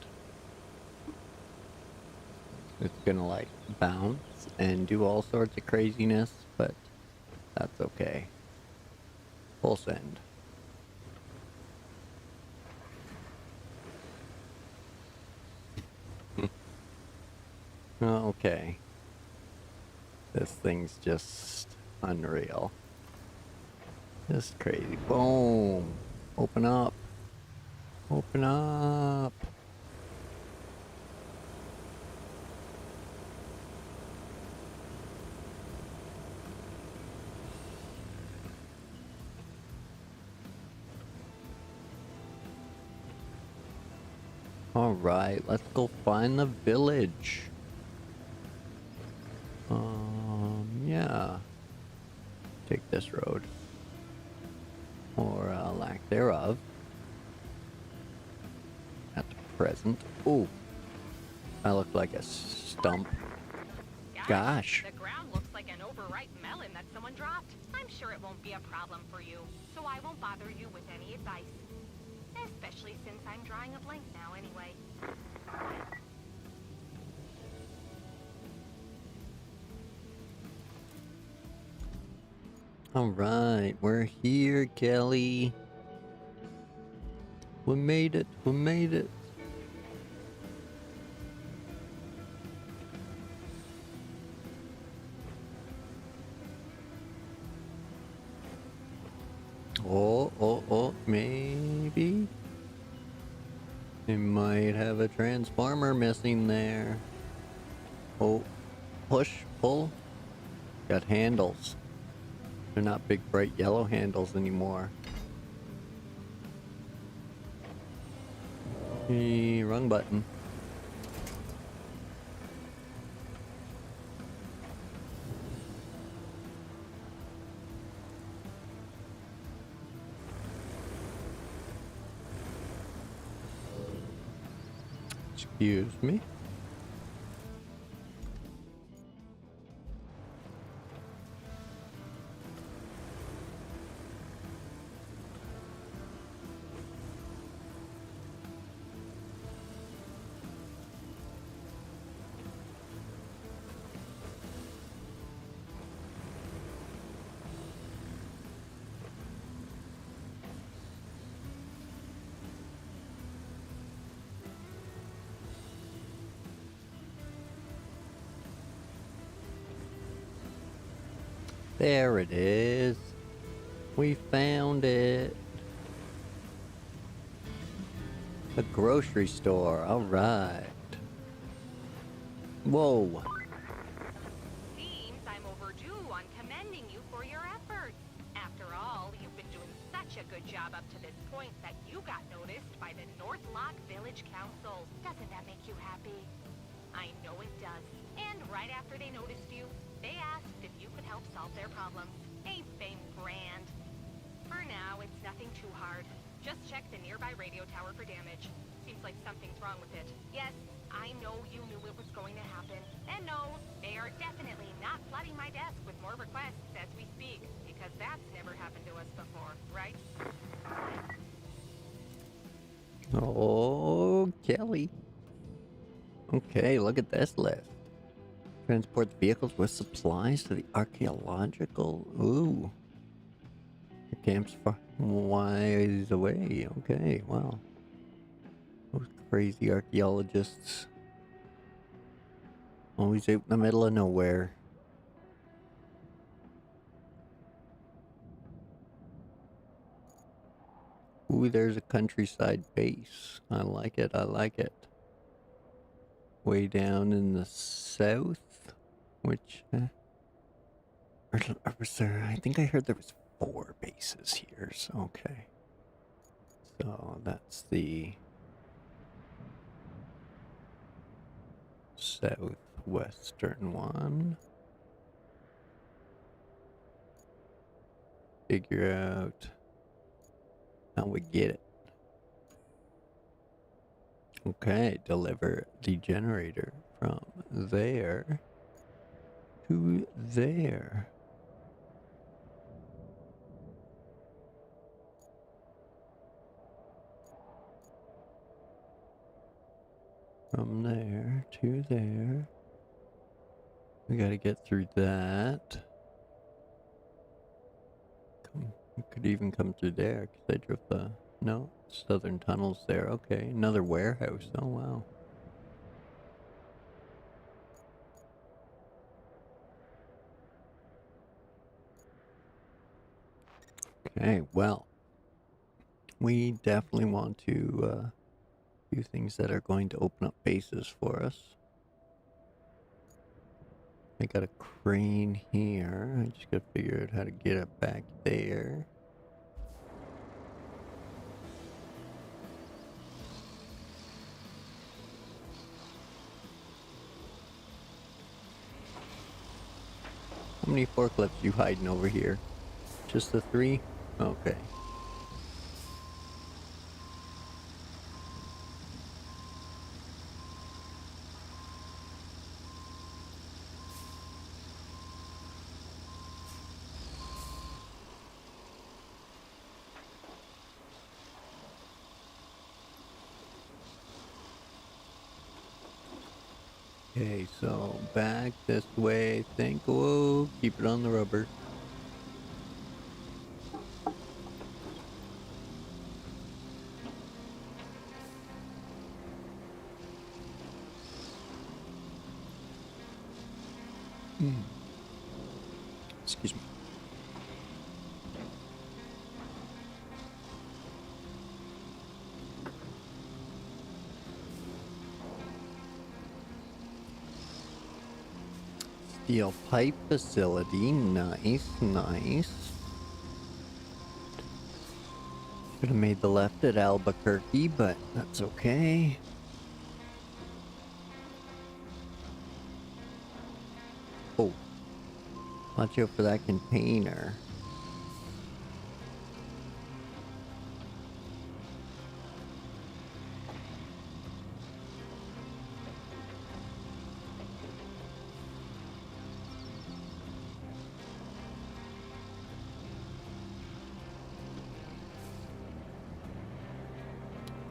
It's gonna like bounce and do all sorts of craziness, but that's okay. Full send. Okay. This thing's just unreal. Just crazy. Boom! Open up! Open up! Alright, let's go find the village. Yeah. Take this road. Or lack thereof. At the present. Ooh. I look like a stump. Gosh. The ground looks like an overripe melon that someone dropped. I'm sure it won't be a problem for you, so I won't bother you with any advice. Especially since I'm drawing a blank now anyway. Alright, we're here, Kelly. We made it, we made it. Oh, maybe? They might have a transformer missing there. Oh, push, pull. Got handles. They're not big, bright yellow handles anymore. Wrong button. Excuse me. There it is. We found it. A grocery store. All right. Whoa. Seems I'm overdue on commending you for your efforts. After all, you've been doing such a good job up to this point that you got noticed by the North Lock Village Council. Doesn't that make you happy? I know it does. And right after they noticed you, they asked if you could help solve their problems. Ain't fame grand? For now, it's nothing too hard. Just check the nearby radio tower for damage. Seems like something's wrong with it. Yes, I know you knew it was going to happen. And no, they are definitely not flooding my desk with more requests as we speak, because that's never happened to us before, right? Oh, Kelly. Okay, look at this list. Transport vehicles with supplies to the archaeological. Ooh. The camp's far ways away. Okay, wow. Those crazy archaeologists. Always out in the middle of nowhere. Ooh, there's a countryside base. I like it, I like it. Way down in the south, which... or was there... I think I heard there was 4 bases here, so okay. So that's the... southwestern one. Figure out how we get it. Okay, deliver the generator from there to there. From there to there. We gotta get through that. We could even come through there, because I drove the... No, southern tunnels there. Okay, another warehouse. Oh, wow. Okay, well. We definitely want to do things that are going to open up bases for us. I got a crane here. I just gotta figure out how to get it back there. How many forklifts you hiding over here? Just the 3? Okay. Okay, so back this way, I think. Whoa, keep it on the rubber. Excuse me. Steel pipe facility. Nice, nice. Should have made the left at Albuquerque, but that's okay. Oh. Watch out for that container.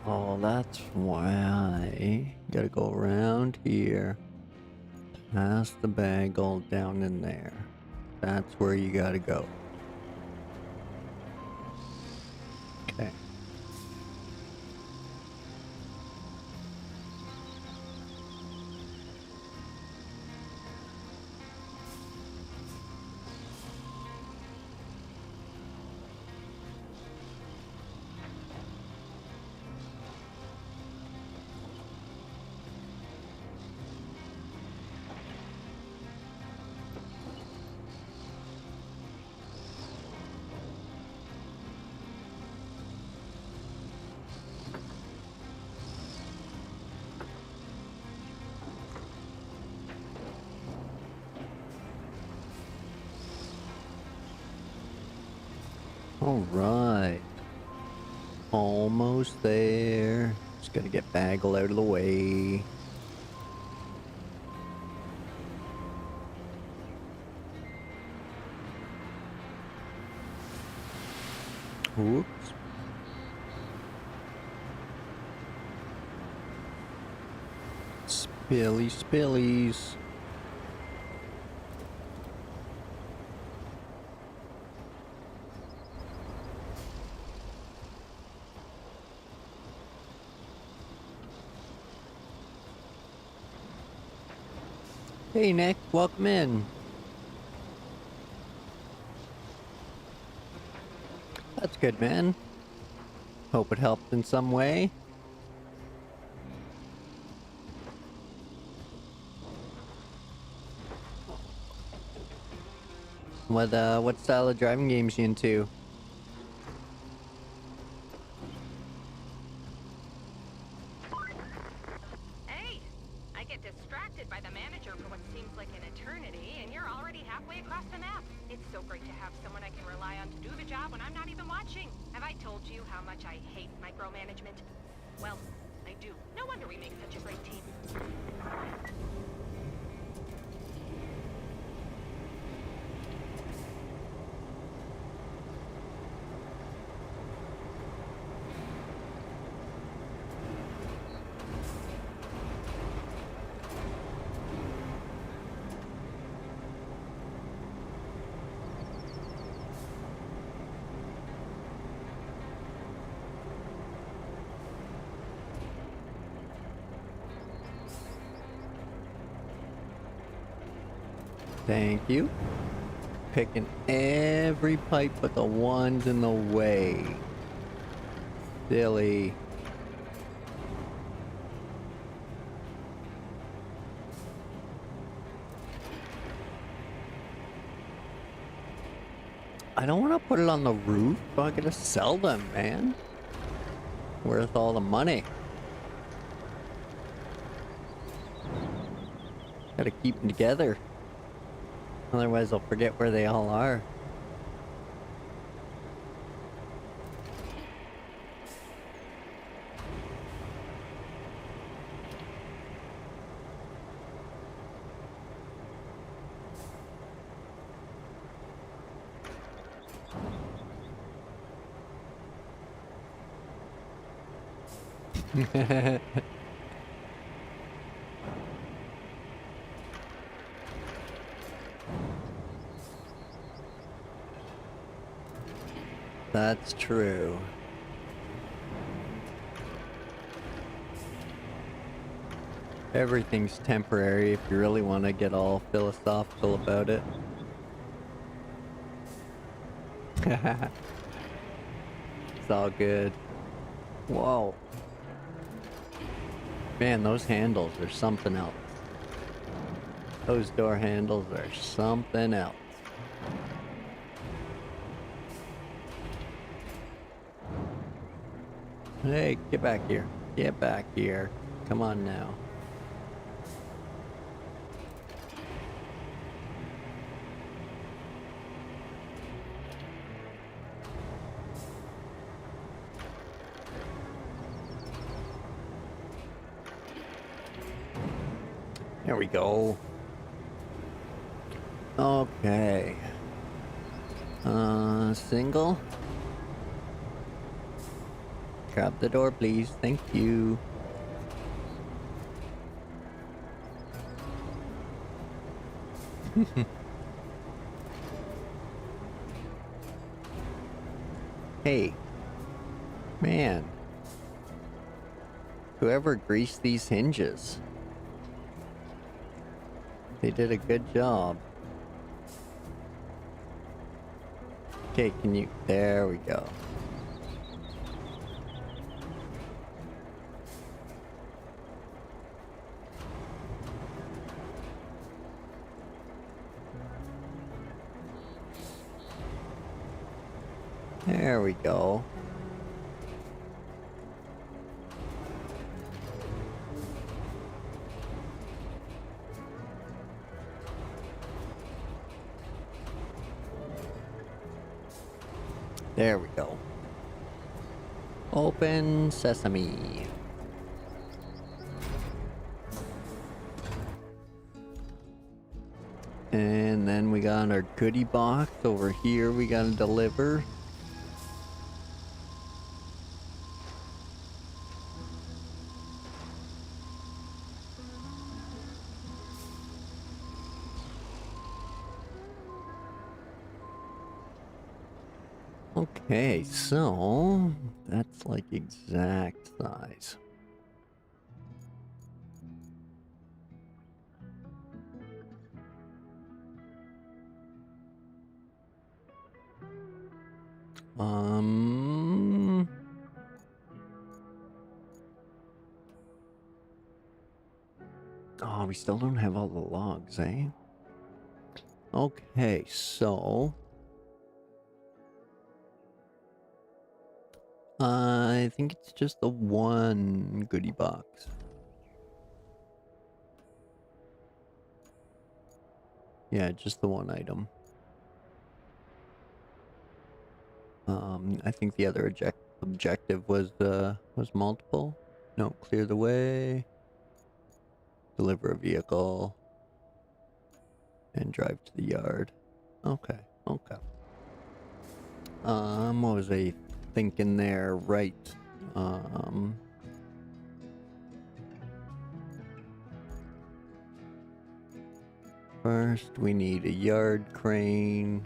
Oh, that's why. Gotta go around here. Past the bagel down in there. That's where you gotta go. Okay. Alright. Almost there. Just gotta get Bagel out of the way. Whoops. Spillies. Hey Nick, welcome in. That's good, man. Hope it helped in some way. What style of driving games you into? Hey, I get distracted by the manager for what seems like an eternity, and you're already halfway across the map. It's so great to have someone I can rely on to do the job when I'm not even watching. Have I told you how much I hate micromanagement? Well, I do. No wonder we make such a great team. Thank you. Picking every pipe but the ones in the way. Silly. I don't want to put it on the roof. I gotta sell them, man. Worth all the money. Gotta keep them together. Otherwise, I'll forget where they all are. That's true. Everything's temporary if you really want to get all philosophical about it. It's all good. Whoa. Man, those handles are something else. Those door handles are something else. Hey, get back here. Get back here. Come on now. There we go. Okay. Single. Grab the door, please. Thank you. Hey. Man. Whoever greased these hinges. They did a good job. Okay, can you... There we go. There we go. There we go. Open sesame. And then we got our goodie box over here we gotta deliver. Okay, so that's like exact size. Oh, we still don't have all the logs, eh? Okay, so I think it's just the one goodie box. Yeah, just the one item. I think the other objective was multiple. No, clear the way, deliver a vehicle, and drive to the yard. Okay, okay. What was I thinking there? Right. First we need a yard crane.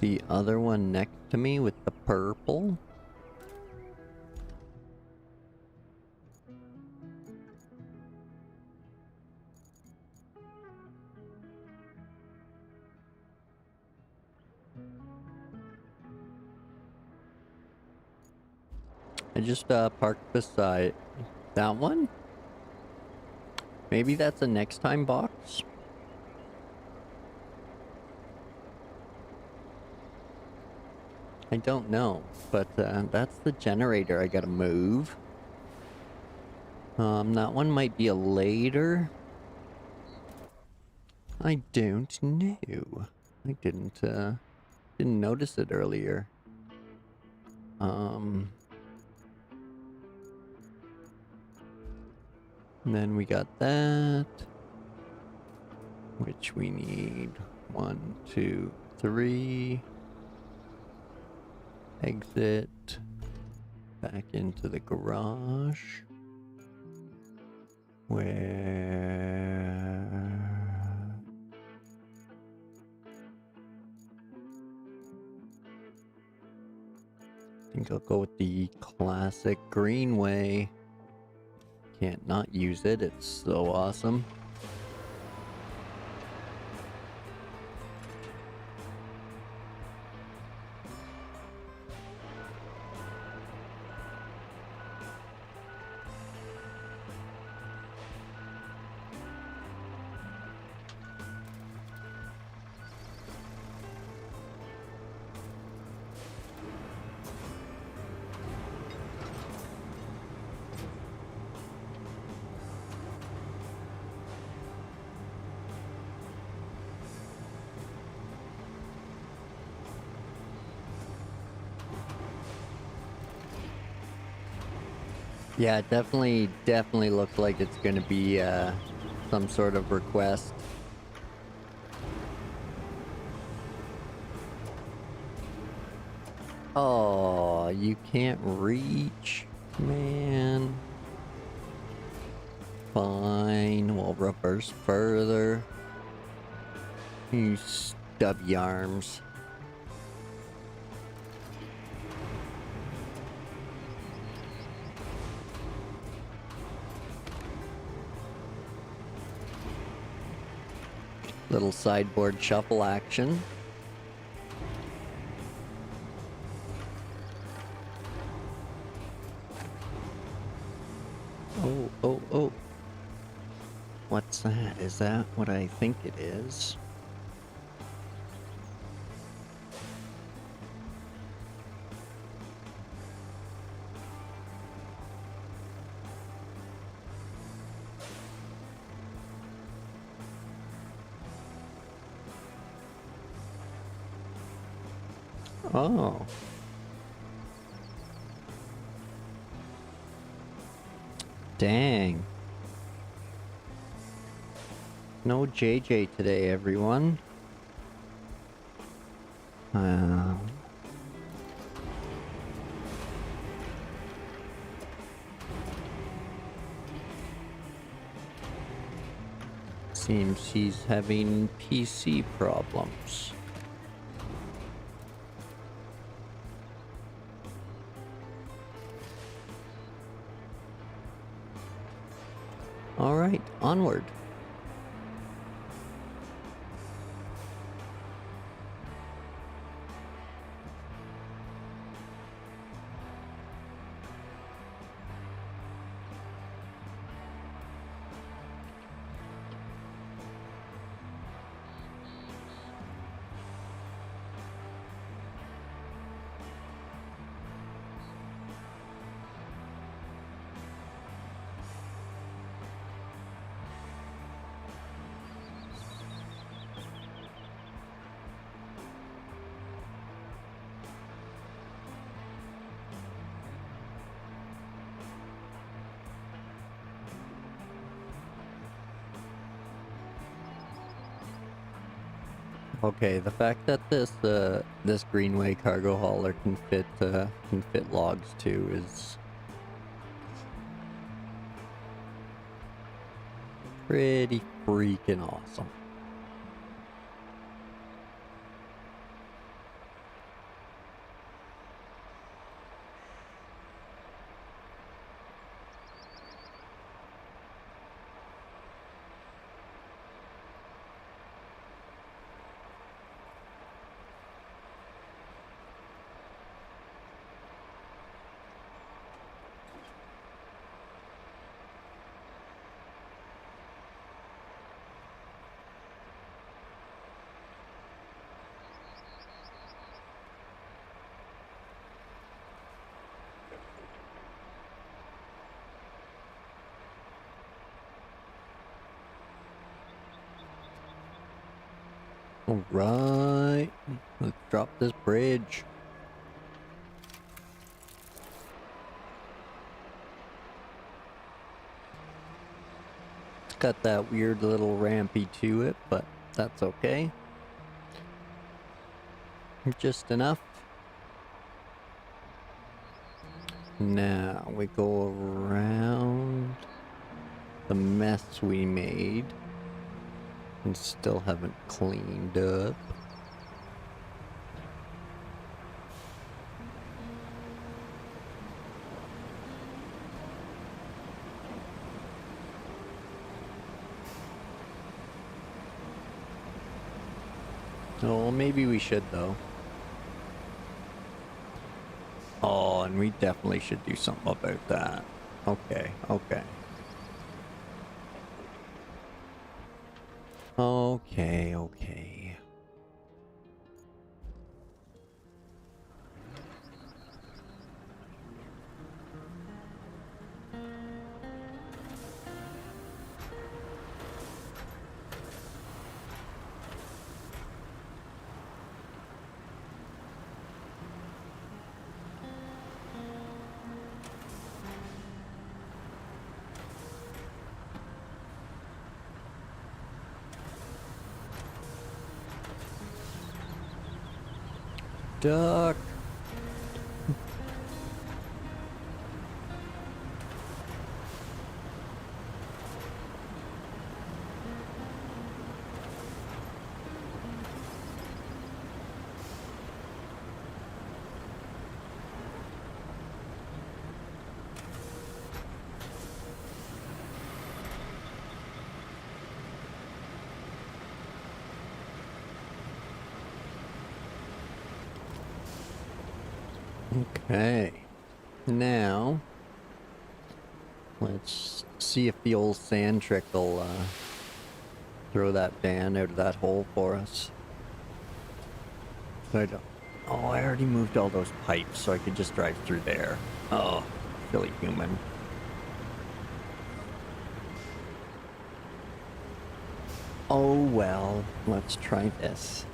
The other one next to me with the purple. I just parked beside that one. Maybe that's a next time box. I don't know, but that's the generator I gotta move. That one might be a later. I don't know. I didn't notice it earlier. And then we got that, which we need 1, 2, 3. Exit back into the garage. Where I think I'll go with the classic greenway. Can't not use it, it's so awesome. Yeah, it definitely looks like it's gonna be, some sort of request. Oh, you can't reach? Man. Fine, we'll reverse further. You stubby arms. Little sideboard shuffle action. Oh, oh, oh. What's that? Is that what I think it is? Oh. Dang. No JJ today, everyone. Seems he's having PC problems. Alright, onward. Okay, the fact that this Greenway cargo hauler can fit logs too is pretty freaking awesome. Alright, let's drop this bridge. It's got that weird little rampy to it, but that's okay. Just enough. Now we go around the mess we made and still haven't cleaned up. Oh, maybe we should though. Oh, and we definitely should do something about that. Okay, okay. Okay, okay. stuck. Okay. Now, let's see if the old sand trick will throw that van out of that hole for us. So I don't. Oh, I already moved all those pipes, so I could just drive through there. Oh, silly human. Oh well, let's try this.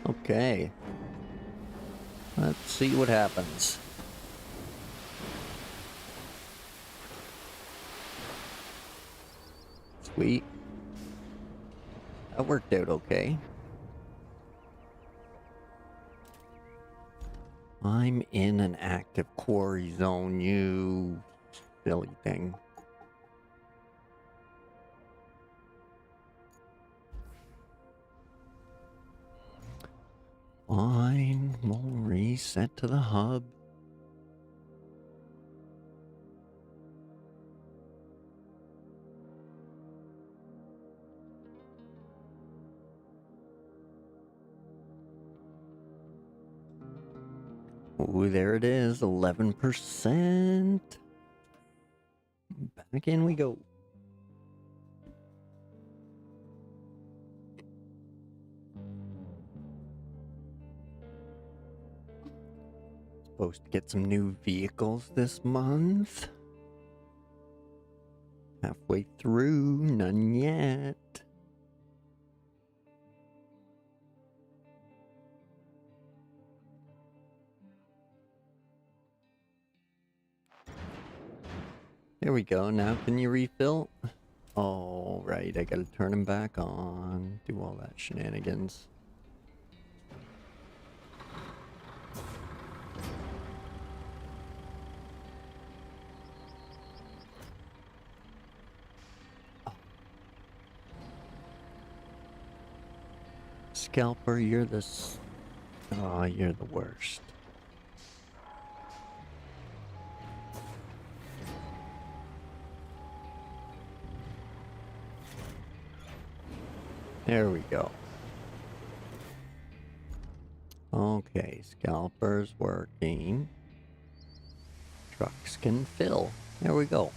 Okay. Let's see what happens. Sweet. That worked out okay. I'm in an active quarry zone, you silly thing. Fine, we'll reset to the hub. Ooh, there it is, 11%. Back in we go. Supposed to get some new vehicles this month. Halfway through, none yet. There we go, now can you refill? Oh, right, I gotta turn them back on. Do all that shenanigans. Scalper, you're the oh, you're the worst. There we go. Okay, scalper's working. Trucks can fill. There we go.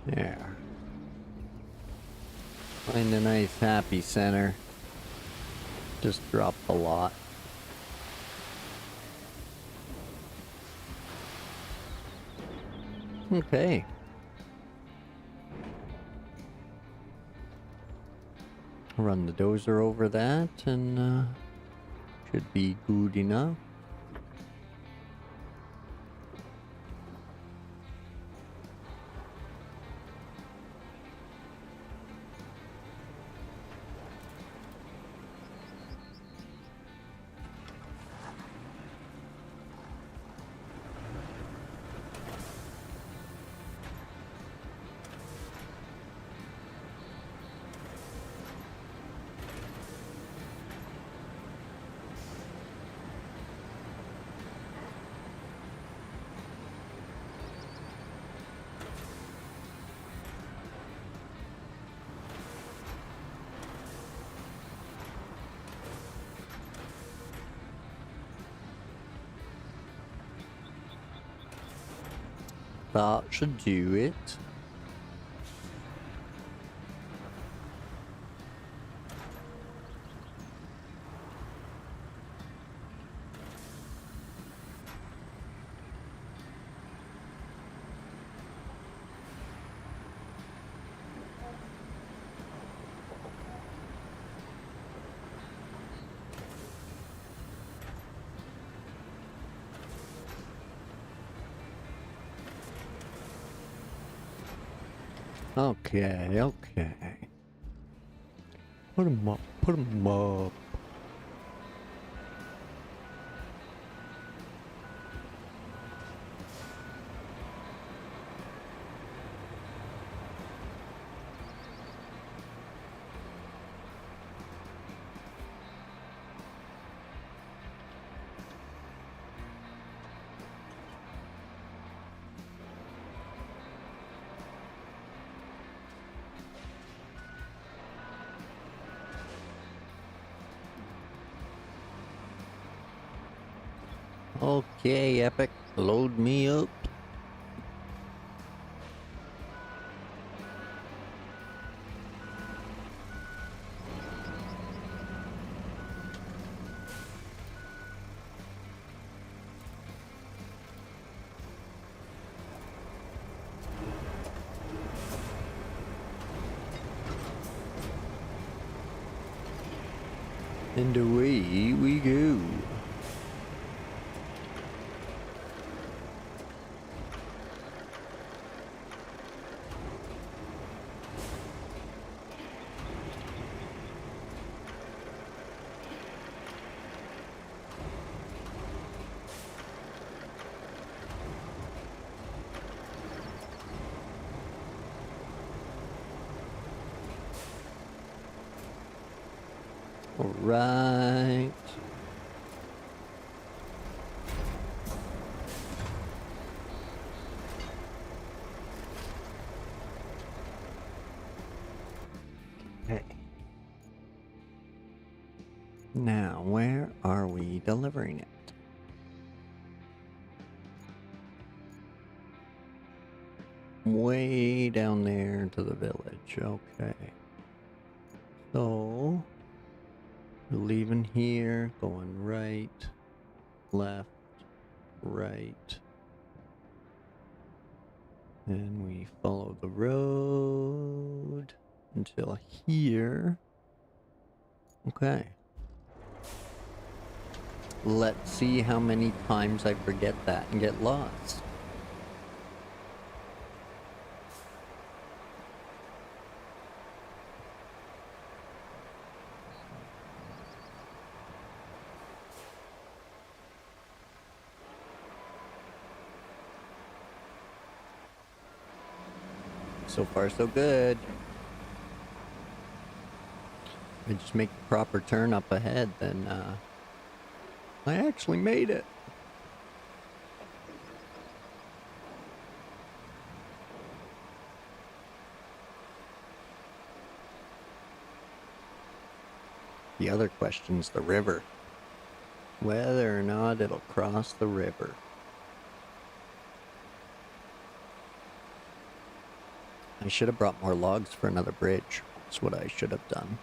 There. Find a nice happy center. Just drop a lot. Okay. Run the dozer over that and should be good enough. That should do it. Okay, okay. Put 'em up, put 'em up. Okay, Epic, load me up. And away we go. All right. Okay. Now, where are we delivering it? Way down there to the village. Okay. So, we're leaving here, going right, left, right. And we follow the road until here. Okay. Let's see how many times I forget that and get lost. So far, so good. If I just make the proper turn up ahead, then I actually made it. The other question's the river. Whether or not it'll cross the river. I should have brought more logs for another bridge. That's what I should have done.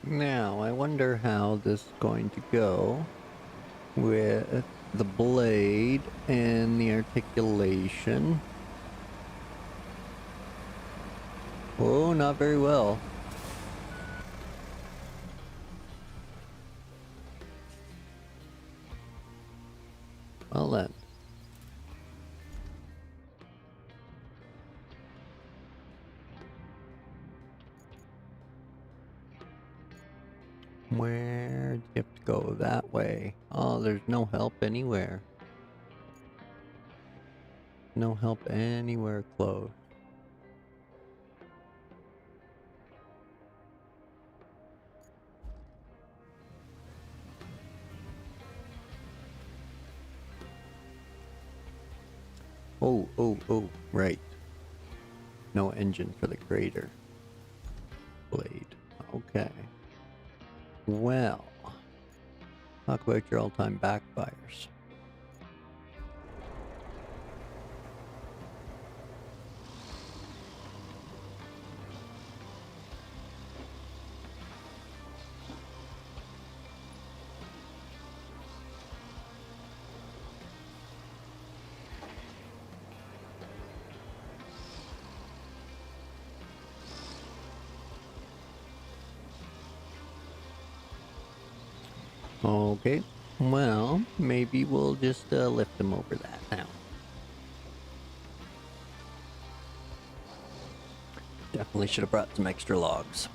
Now, I wonder how this is going to go with the blade and the articulation. Oh, not very well. Well then. way. Oh, there's no help anywhere. No help anywhere close. Oh, right. No engine for the crater blade. Okay. Well, talk about your all-time backfires. Okay. Well, maybe we'll just lift him over that now. Definitely should have brought some extra logs.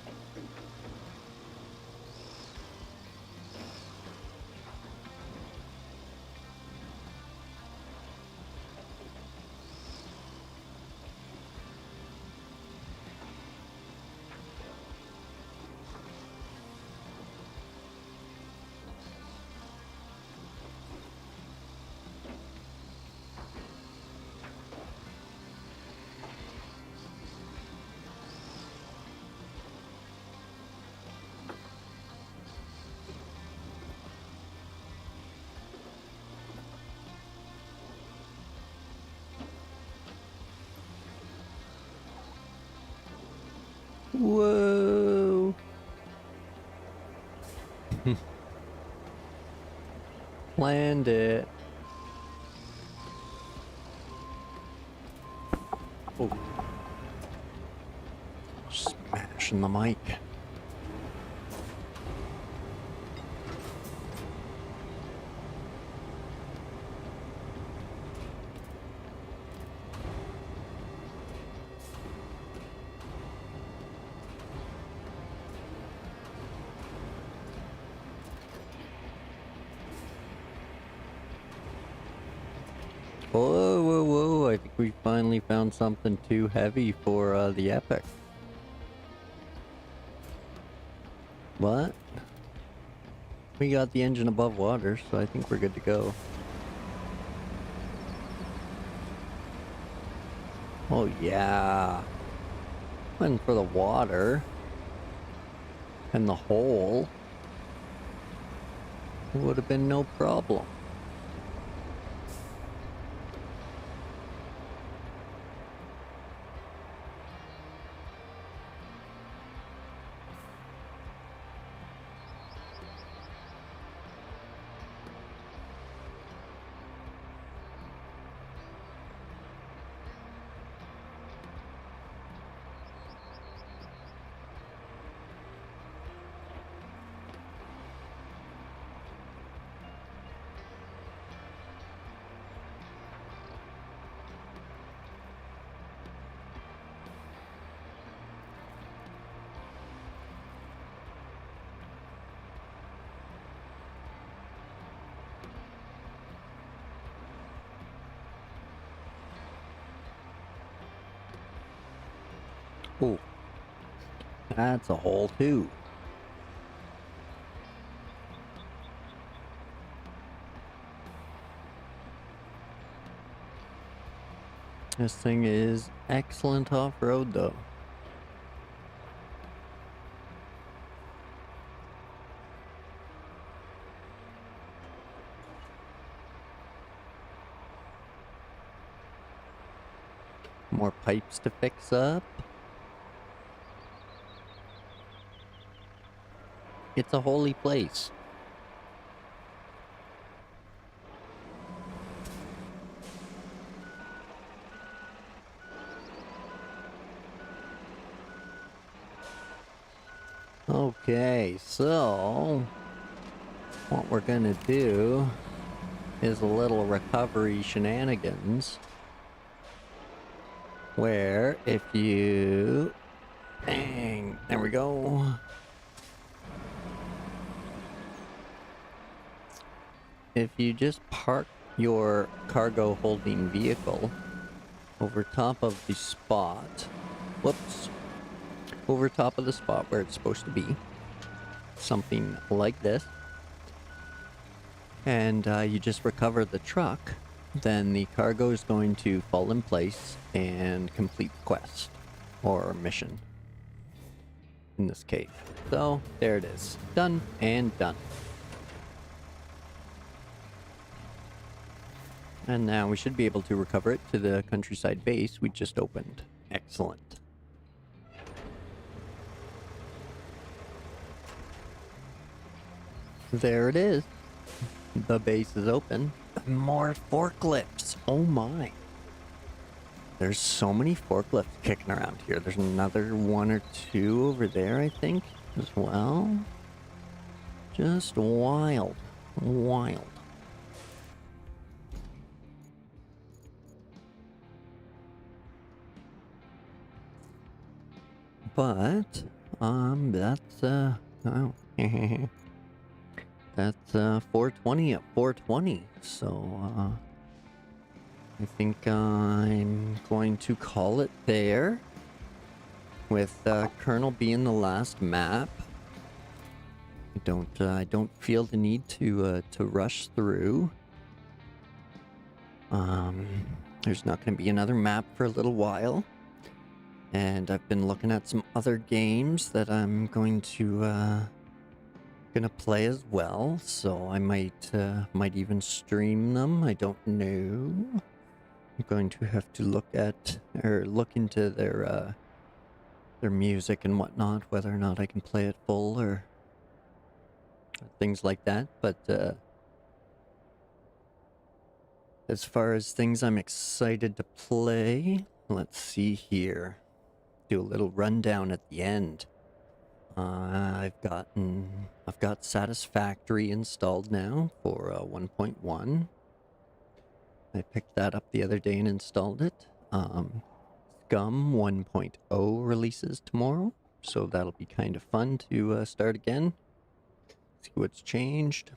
Whoa! Land it. Oh. Smashing the mic. Whoa. I think we finally found something too heavy for the Epic. What? We got the engine above water, so I think we're good to go. Oh yeah. And for the water and the hole, it would have been no problem. Oh, that's a hole too. This thing is excellent off-road though. More pipes to fix up. It's a holy place. Okay, so what we're gonna do is a little recovery shenanigans where if you bang, there we go. if you just park your cargo holding vehicle over top of the spot, whoops, over top of the spot where it's supposed to be, something like this, and you just recover the truck, then the cargo is going to fall in place and complete the quest or mission in this cave. So there it is, done and done. And now we should be able to recover it to the countryside base we just opened. Excellent. There it is. The base is open. More forklifts. Oh my. There's so many forklifts kicking around here. There's another one or two over there, I think, as well. Just wild. Wild. But, that's, oh, that's, 420 at 420, so, I think I'm going to call it there, with, Kernel being the last map. I don't feel the need to rush through. There's not gonna be another map for a little while. And I've been looking at some other games that I'm going to gonna play as well, so I might even stream them. I don't know. I'm going to have to look into their music and whatnot, whether or not I can play it full or things like that. But as far as things I'm excited to play, let's see here. Do a little rundown at the end. I've got Satisfactory installed now for 1.1. I picked that up the other day and installed it. Scum 1.0 releases tomorrow, so that'll be kind of fun to start again. See what's changed.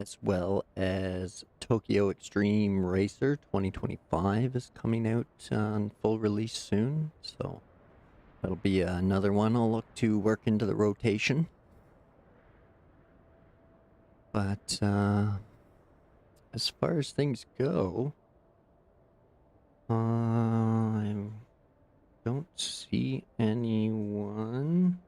As well as Tokyo Extreme Racer 2025 is coming out on full release soon, so that'll be another one I'll look to work into the rotation. But as far as things go, I don't see anyone.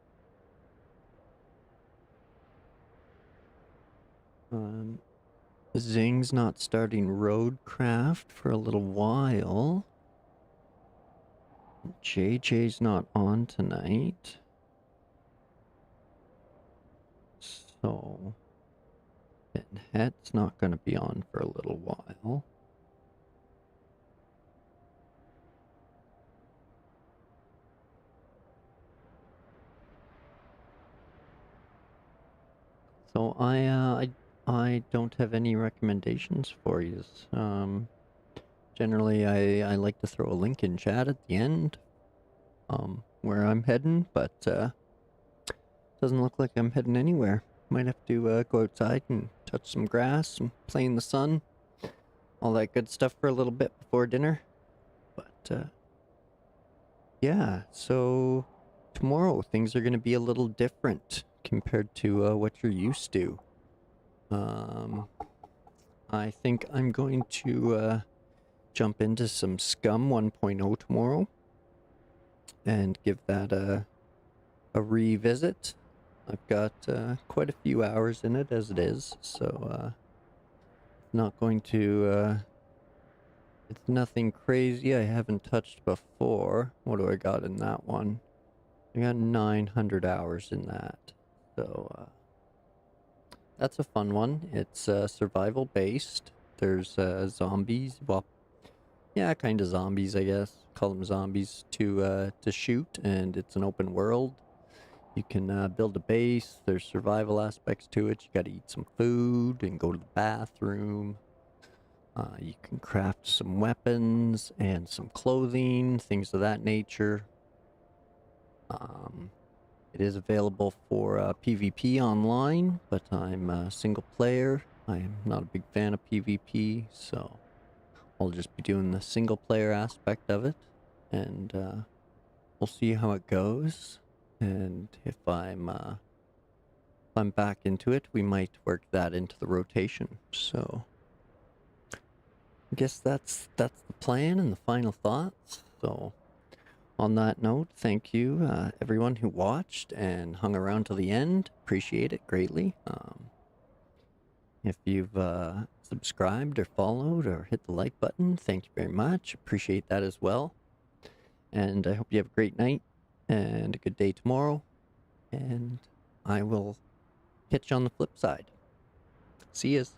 Zing's not starting Roadcraft for a little while. JJ's not on tonight. So, Head's not going to be on for a little while. So I don't have any recommendations for you. Generally, I like to throw a link in chat at the end, where I'm heading, but doesn't look like I'm heading anywhere. Might have to go outside and touch some grass and play in the sun, all that good stuff for a little bit before dinner. But yeah, so tomorrow things are going to be a little different compared to what you're used to. I think I'm going to jump into some Scum 1.0 tomorrow and give that a revisit. I've got quite a few hours in it as it is, so not going to it's nothing crazy I haven't touched before. What do I got in that one? I got 900 hours in that, so that's a fun one. It's survival based. There's zombies, well, yeah, kind of zombies, I guess. Call them zombies to shoot, and it's an open world. You can build a base. There's survival aspects to it. You got to eat some food and go to the bathroom. You can craft some weapons and some clothing, things of that nature. It is available for PvP online, but I'm single player, I am not a big fan of PvP, so I'll just be doing the single player aspect of it, and we'll see how it goes. And if I'm back into it, we might work that into the rotation. So I guess that's the plan and the final thoughts. So on that note, thank you everyone who watched and hung around till the end. Appreciate it greatly. If you've subscribed or followed or hit the like button, thank you very much. Appreciate that as well. And I hope you have a great night and a good day tomorrow. And I will catch you on the flip side. See yous.